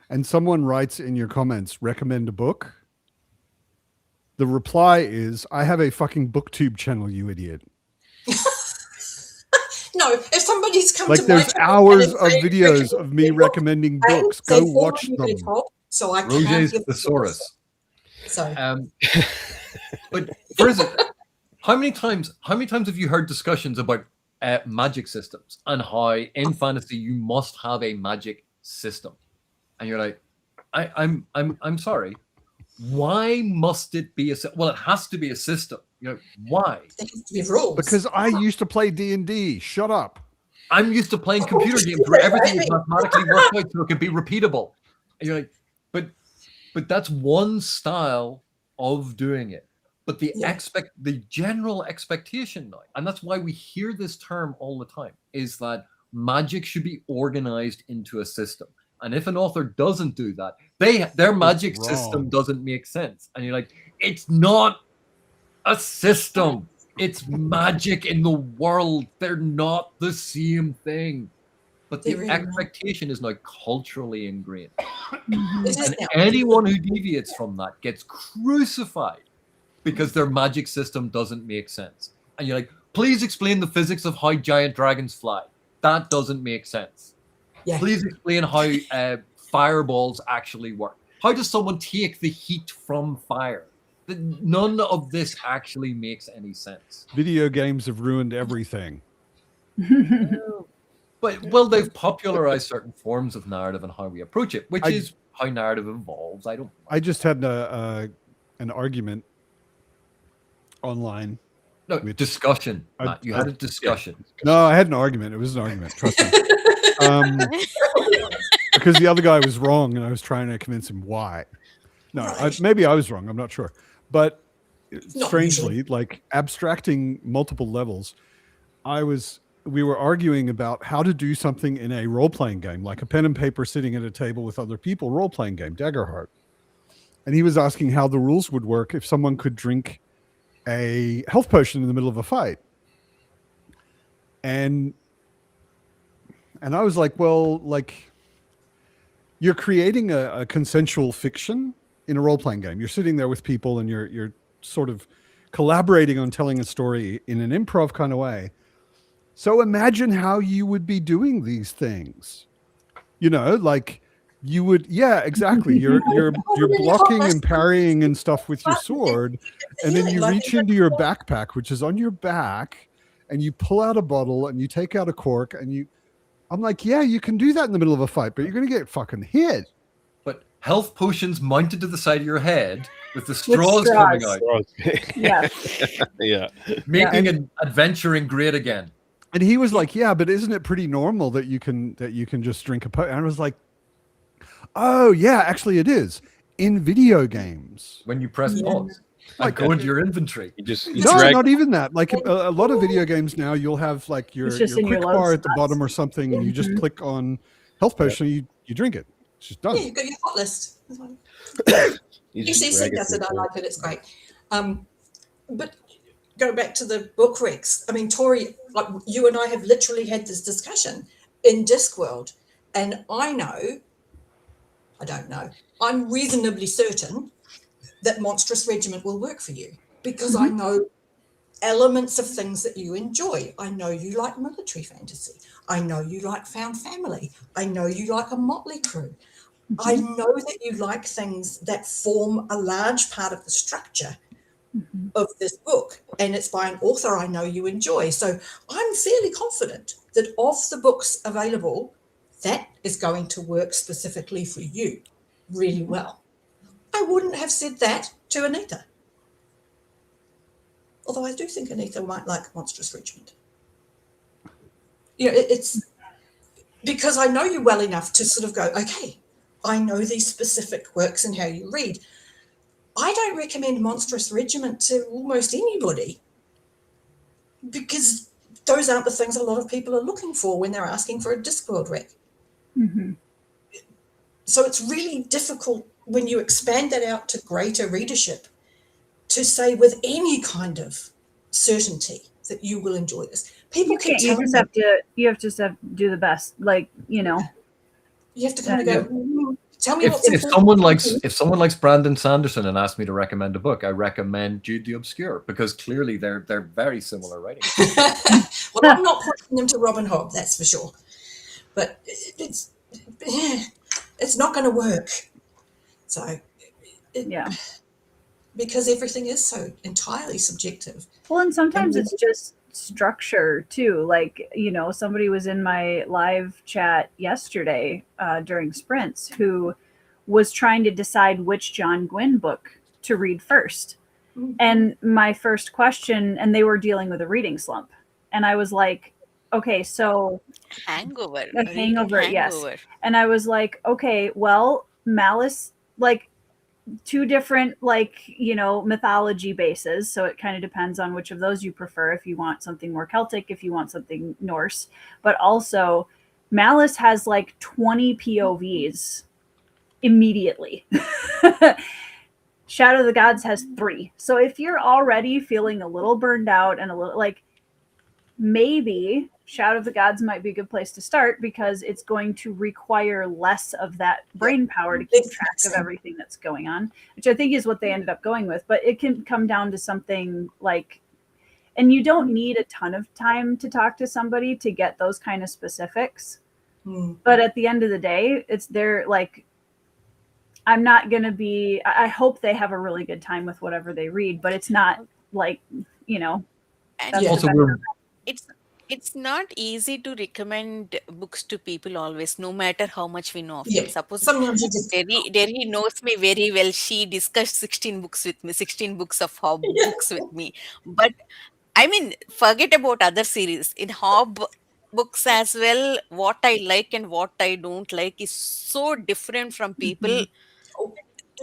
and someone writes in your comments, recommend a book, the reply is, I have a fucking booktube channel, you idiot. No, if somebody's come like to there's hours of videos of me recommending books. Go watch them. So I Roger's can't thesaurus. So, but for instance, how many times have you heard discussions about magic systems and how in fantasy you must have a magic system? And you're like, I'm sorry. Why must it be well, it has to be a system. Why? There has to be rules. Because I used to play D&D. Shut up. I'm used to playing computer games where everything is mathematically worked out so it can be repeatable. And you're like, but that's one style of doing it. But the general expectation now, and that's why we hear this term all the time, is that magic should be organized into a system. And if an author doesn't do that, their magic system doesn't make sense. And you're like, it's not a system. It's magic in the world. They're not the same thing. But the expectation is now culturally ingrained. And anyone who deviates from that gets crucified because their magic system doesn't make sense. And you're like, please explain the physics of how giant dragons fly. That doesn't make sense. Yeah. Please explain how fireballs actually work. How does someone take the heat from fire? None of this actually makes any sense. Video games have ruined everything. But, they've popularized certain forms of narrative and how we approach it, which is how narrative evolves. I just had an argument online. No, discussion. Matt, you had a discussion. No, I had an argument. It was an argument. Trust me. Because the other guy was wrong, and I was trying to convince him why. No, maybe I was wrong. I'm not sure. But strangely, like abstracting multiple levels, we were arguing about how to do something in a role-playing game, like a pen and paper sitting at a table with other people, role-playing game, Daggerheart. And he was asking how the rules would work if someone could drink a health potion in the middle of a fight. And I was like, well, like, you're creating a consensual fiction in a role-playing game. You're sitting there with people and you're sort of collaborating on telling a story in an improv kind of way. So imagine how you would be doing these things. Like you would, yeah, exactly. You're blocking and parrying and stuff with your sword, and then you reach into your backpack, which is on your back, and you pull out a bottle and you take out a cork and I'm like, yeah, you can do that in the middle of a fight, but you're going to get fucking hit. But health potions mounted to the side of your head with the straws coming out. Yeah. Making adventuring great again. And he was like, yeah, but isn't it pretty normal that you can just drink a potion? And I was like, oh, yeah, actually it is. In video games. When you press pause. and go into your inventory. You just No, drag. not even that. Like a lot of video games now, you'll have like your just in your quick load bar at the spots. bottom or something, and you just click on health potion, you drink it. It's just done. Yeah, you've got your hot list. You just UCC drag it does it. I through. like it. It's great. But go back to the book recs. I mean, Tori, like you and I have literally had this discussion in Discworld, and I don't know. I'm reasonably certain that Monstrous Regiment will work for you because I know elements of things that you enjoy. I know you like military fantasy. I know you like found family. I know you like a motley crew. I know that you like things that form a large part of the structure of this book, and it's by an author I know you enjoy. So I'm fairly confident that of the books available, that is going to work specifically for you really well. I wouldn't have said that to Anita. Although I do think Anita might like Monstrous Regiment. You know, it's because I know you well enough to sort of go, okay, I know these specific works and how you read. I don't recommend Monstrous Regiment to almost anybody because those aren't the things a lot of people are looking for when they're asking for a Discworld rec. So it's really difficult when you expand that out to greater readership to say with any kind of certainty that you will enjoy this. People You keep can't. You telling just me, have to. You have to just have to do the best. Like, you know. you have to kind of go, tell me If, what's if important. someone likes Brandon Sanderson and asks me to recommend a book, I recommend Jude the Obscure because clearly they're very similar writing. Well, I'm not pushing them to Robin Hood, that's for sure. But it's not going to work. So, Yeah. because everything is so entirely subjective. Well, and sometimes it's just structure too. Like, you know, somebody was in my live chat yesterday during sprints who was trying to decide which John Gwynne book to read first. And my first question, and they were dealing with a reading slump. And I was like, okay, so Hangover. The reading Hangover, yes. Hangover. And I was like, okay, well, Malice, like two different, like, you know, mythology bases. So it kind of depends on which of those you prefer. If you want something more Celtic, if you want something Norse, but also Malice has like 20 POVs immediately. Shadow of the Gods has 3. So if you're already feeling a little burned out and a little like, maybe Shadow of the Gods might be a good place to start because it's going to require less of that brain power to keep track of everything that's going on, which I think is what they ended up going with. But it can come down to something like, and you don't need a ton of time to talk to somebody to get those kind of specifics. But at the end of the day, it's their, like, I'm not going to be, I hope they have a really good time with whatever they read, but it's not like, you know, And that's Also, the it's not easy to recommend books to people always, no matter how much we know of Yeah. them. Suppose Sometimes you just Derry knows me very well. She discussed 16 books with me, 16 books of Hob books with me. But I mean, forget about other series. In Hob books as well, what I like and what I don't like is so different from people.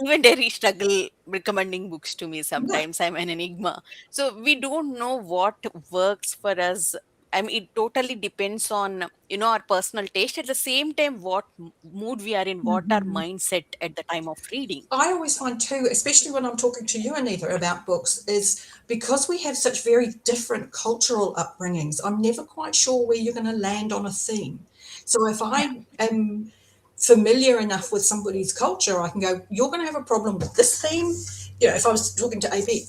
Even Derry struggle recommending books to me sometimes. I'm an enigma. So we don't know what works for us. I mean, it totally depends on, you know, our personal taste. At the same time, what mood we are in, what our mindset at the time of reading. I always find too, especially when I'm talking to you, Anita, about books, is because we have such very different cultural upbringings, I'm never quite sure where you're going to land on a theme. So if I am familiar enough with somebody's culture, I can go, you're going to have a problem with this theme. You know, if I was talking to AB,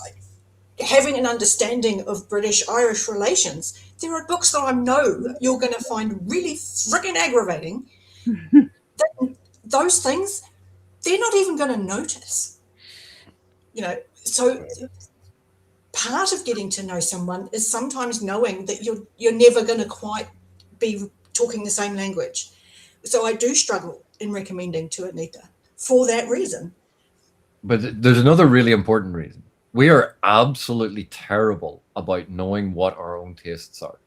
having an understanding of British-Irish relations, there are books that I know you're going to find really freaking aggravating. Those things, they're not even going to notice. You know, so part of getting to know someone is sometimes knowing that you're never going to quite be talking the same language. So I do struggle in recommending to Anita for that reason. But there's another really important reason. We are absolutely terrible about knowing what our own tastes are.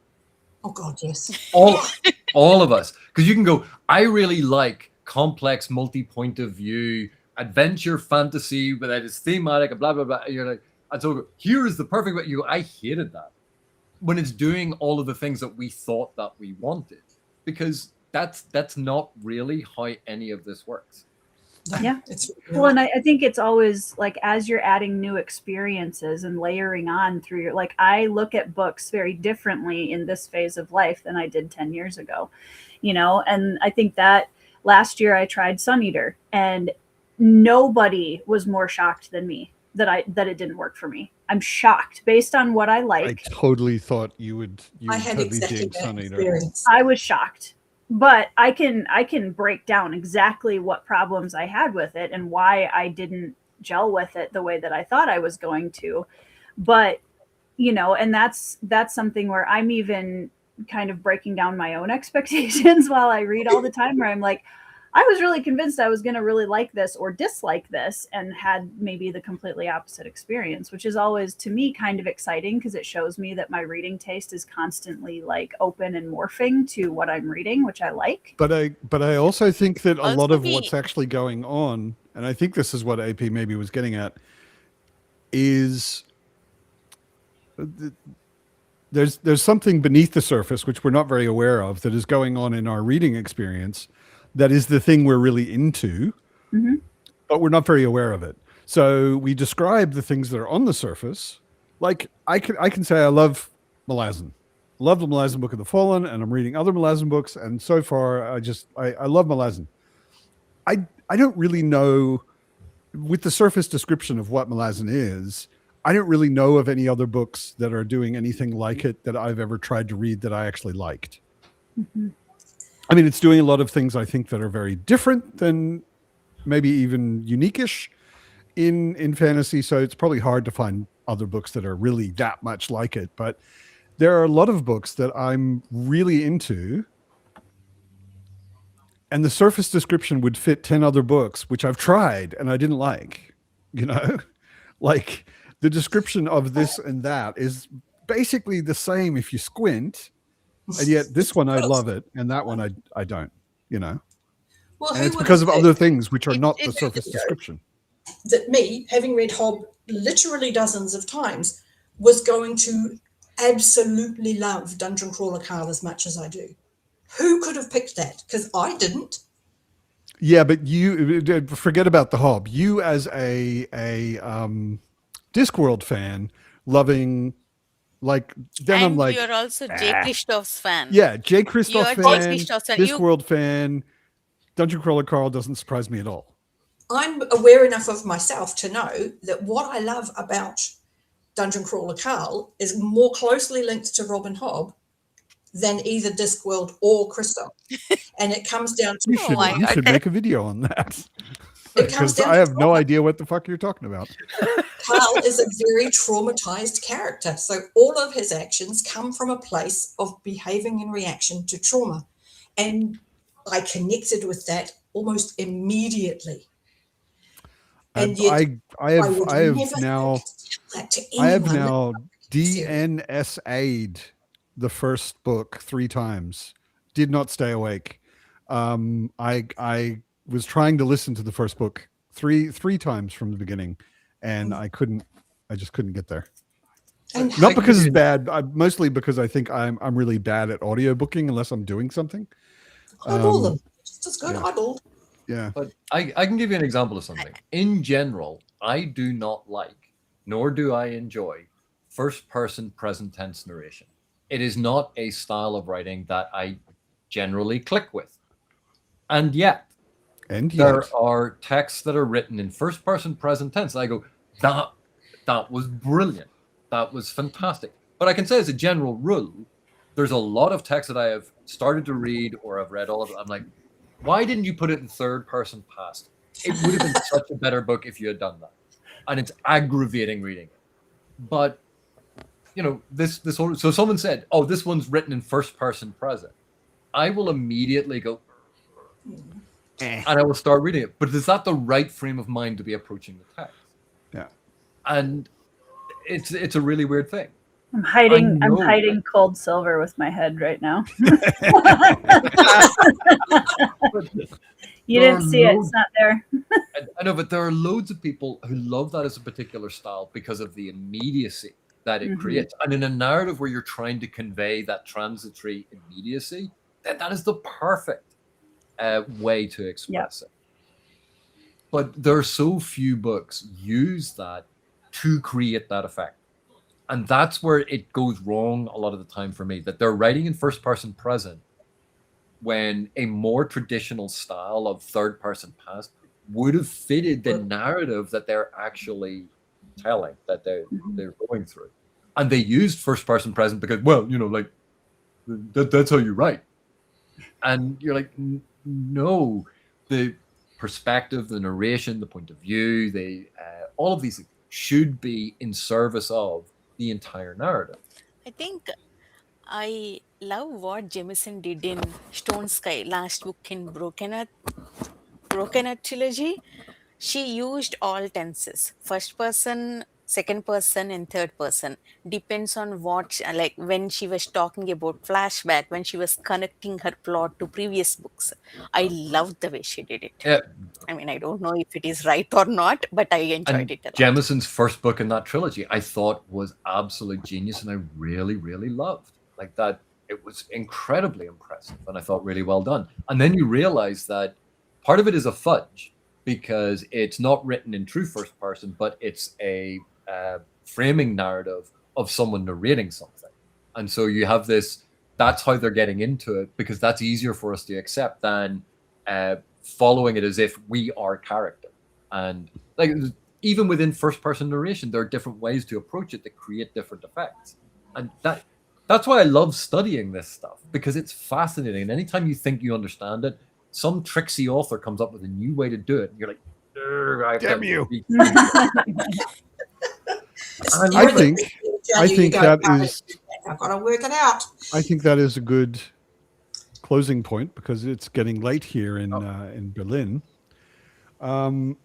Oh God, yes. All of us. Because you can go, I really like complex, multi-point of view, adventure fantasy, but that is thematic, and blah, blah, blah. You're like, And so here is the perfect way. I hated that when it's doing all of the things that we thought that we wanted, because that's not really how any of this works. Yeah. It's Well, and I think it's always like as you're adding new experiences and layering on through your, like, I look at books very differently in this phase of life than I did 10 years ago, you know? And I think that last year I tried Sun Eater, and nobody was more shocked than me that it didn't work for me. I'm shocked based on what I I like. totally thought you would I had totally exactly dig that Sun Eater. experience. I was shocked. But I can break down exactly what problems I had with it and why I didn't gel with it the way that I thought I was going to. But, you know, and that's something where I'm even kind of breaking down my own expectations while I read all the time, where I'm like, I was really convinced I was going to really like this or dislike this, and had maybe the completely opposite experience, which is always, to me, kind of exciting, because it shows me that my reading taste is constantly like open and morphing to what I'm reading, which I like. But I also think that a lot Also of what's actually going on, and I think this is what AP maybe was getting at, is there's something beneath the surface which we're not very aware of that is going on in our reading experience. That is the thing we're really into, but we're not very aware of it. So we describe the things that are on the surface. Like I can say I love Malazan. Love the Malazan Book of the Fallen, and I'm reading other Malazan books, and so far I love Malazan. I don't really know, with the surface description of what Malazan is, I don't really know of any other books that are doing anything like it that I've ever tried to read that I actually liked. I mean, it's doing a lot of things I think that are very different than, maybe even unique-ish in fantasy. So it's probably hard to find other books that are really that much like it. But there are a lot of books that I'm really into, and the surface description would fit 10 other books, which I've tried and I didn't like, you know, like the description of this and that is basically the same if you squint. And yet this one I love it, and that one I don't, you know. Well, And who it's would because have of picked other things which are not the it- surface description. that me, having read Hob literally dozens of times, was going to absolutely love Dungeon Crawler Carl as much as I do? Who could have picked that? Because I didn't. Yeah, but you forget about the Hob. You as a Discworld fan, loving, like, then And I'm like, you're also Jay Kristoff's fan. yeah, Jay Kristoff You're Jay fan, Kristoff's fan. Discworld fan, Dungeon Crawler Carl doesn't surprise me at all. I'm aware enough of myself to know that what I love about Dungeon Crawler Carl is more closely linked to Robin Hobb than either Discworld or Christoph. And it comes down to You should, my you God. should make a video on that. It comes Because down I to have no trauma. idea what the fuck you're talking about. Carl is a very traumatized character. So all of his actions come from a place of behaving in reaction to trauma. And I connected with that almost immediately. And yet I have would I have never now tell that to I have anyone. now DNSA'd the first book 3 times. Did not stay awake. I was trying to listen to the first book three times from the beginning, and I just couldn't get there. And Not because it's bad, mostly because I think I'm really bad at audiobooking unless I'm doing something. eyeball them. Just as good, yeah. eyeball. Yeah. But I can give you an example of something. In general, I do not like, nor do I enjoy, first-person present tense narration. It is not a style of writing that I generally click with. And yet, there are texts that are written in first-person present tense. I go, that was brilliant. That was fantastic. But I can say as a general rule, there's a lot of text that I have started to read or I've read all of it. I'm like, why didn't you put it in third person past? It would have been such a better book if you had done that. And it's aggravating reading it. But, you know, so someone said, oh, this one's written in first person present. I will immediately go, and I will start reading it. But is that the right frame of mind to be approaching the text? Yeah. And it's a really weird thing. I'm hiding cold silver with my head right now. You didn't see it. It's not there. I know, but there are loads of people who love that as a particular style because of the immediacy that it creates. And in a narrative where you're trying to convey that transitory immediacy, that is the perfect way to express it. But there are so few books use that to create that effect. And that's where it goes wrong a lot of the time for me, that they're writing in first person present when a more traditional style of third person past would have fitted the narrative that they're actually telling, that they're going through. And they used first person present because, well, you know, like that's how you write. And you're like, no, the perspective, the narration, the point of view, all of these things should be in service of the entire narrative. I think I love what Jemison did in Stone Sky, last book in Broken Earth trilogy. She used all tenses, first person, second person, and third person. Depends on what, like when she was talking about flashback, when she was connecting her plot to previous books. I loved the way she did it. Yeah. I mean, I don't know if it is right or not, but I enjoyed it a lot. Jemison's first book in that trilogy, I thought was absolute genius, and I really, really loved. Like that, it was incredibly impressive, and I thought really well done. And then you realize that part of it is a fudge because it's not written in true first person, but it's a framing narrative of someone narrating something. And so you have this, that's how they're getting into it, because that's easier for us to accept than following it as if we are character. And like even within first person narration, there are different ways to approach it that create different effects. And that's why I love studying this stuff, because it's fascinating. And anytime you think you understand it, some tricksy author comes up with a new way to do it, and you're like, damn you. I think that is, I've got to work it out. I think that is a good closing point because it's getting late here in Berlin.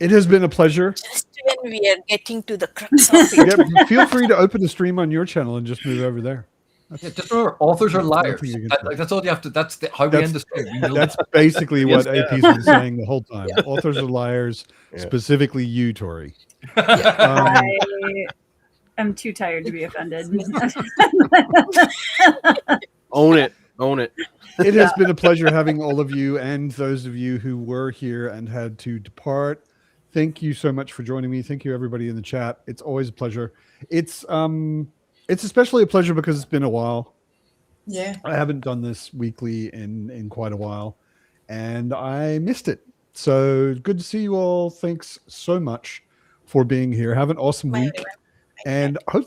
It has been a pleasure. Just when we are getting to the crux of it. Yeah, feel free to open a stream on your channel and just move over there. Yeah, just remember, authors are liars. That's all you have to. That's how we end the story. That's basically what AP's been saying the whole time. Authors are liars, specifically you, Tori. I am too tired to be offended. Own it. Own it. It has been a pleasure having all of you and those of you who were here and had to depart. Thank you so much for joining me. Thank you, everybody in the chat. It's always a pleasure. It's especially a pleasure because it's been a while. Yeah. I haven't done this weekly in quite a while, and I missed it. So good to see you all. Thanks so much for being here. Have an awesome week. And hopefully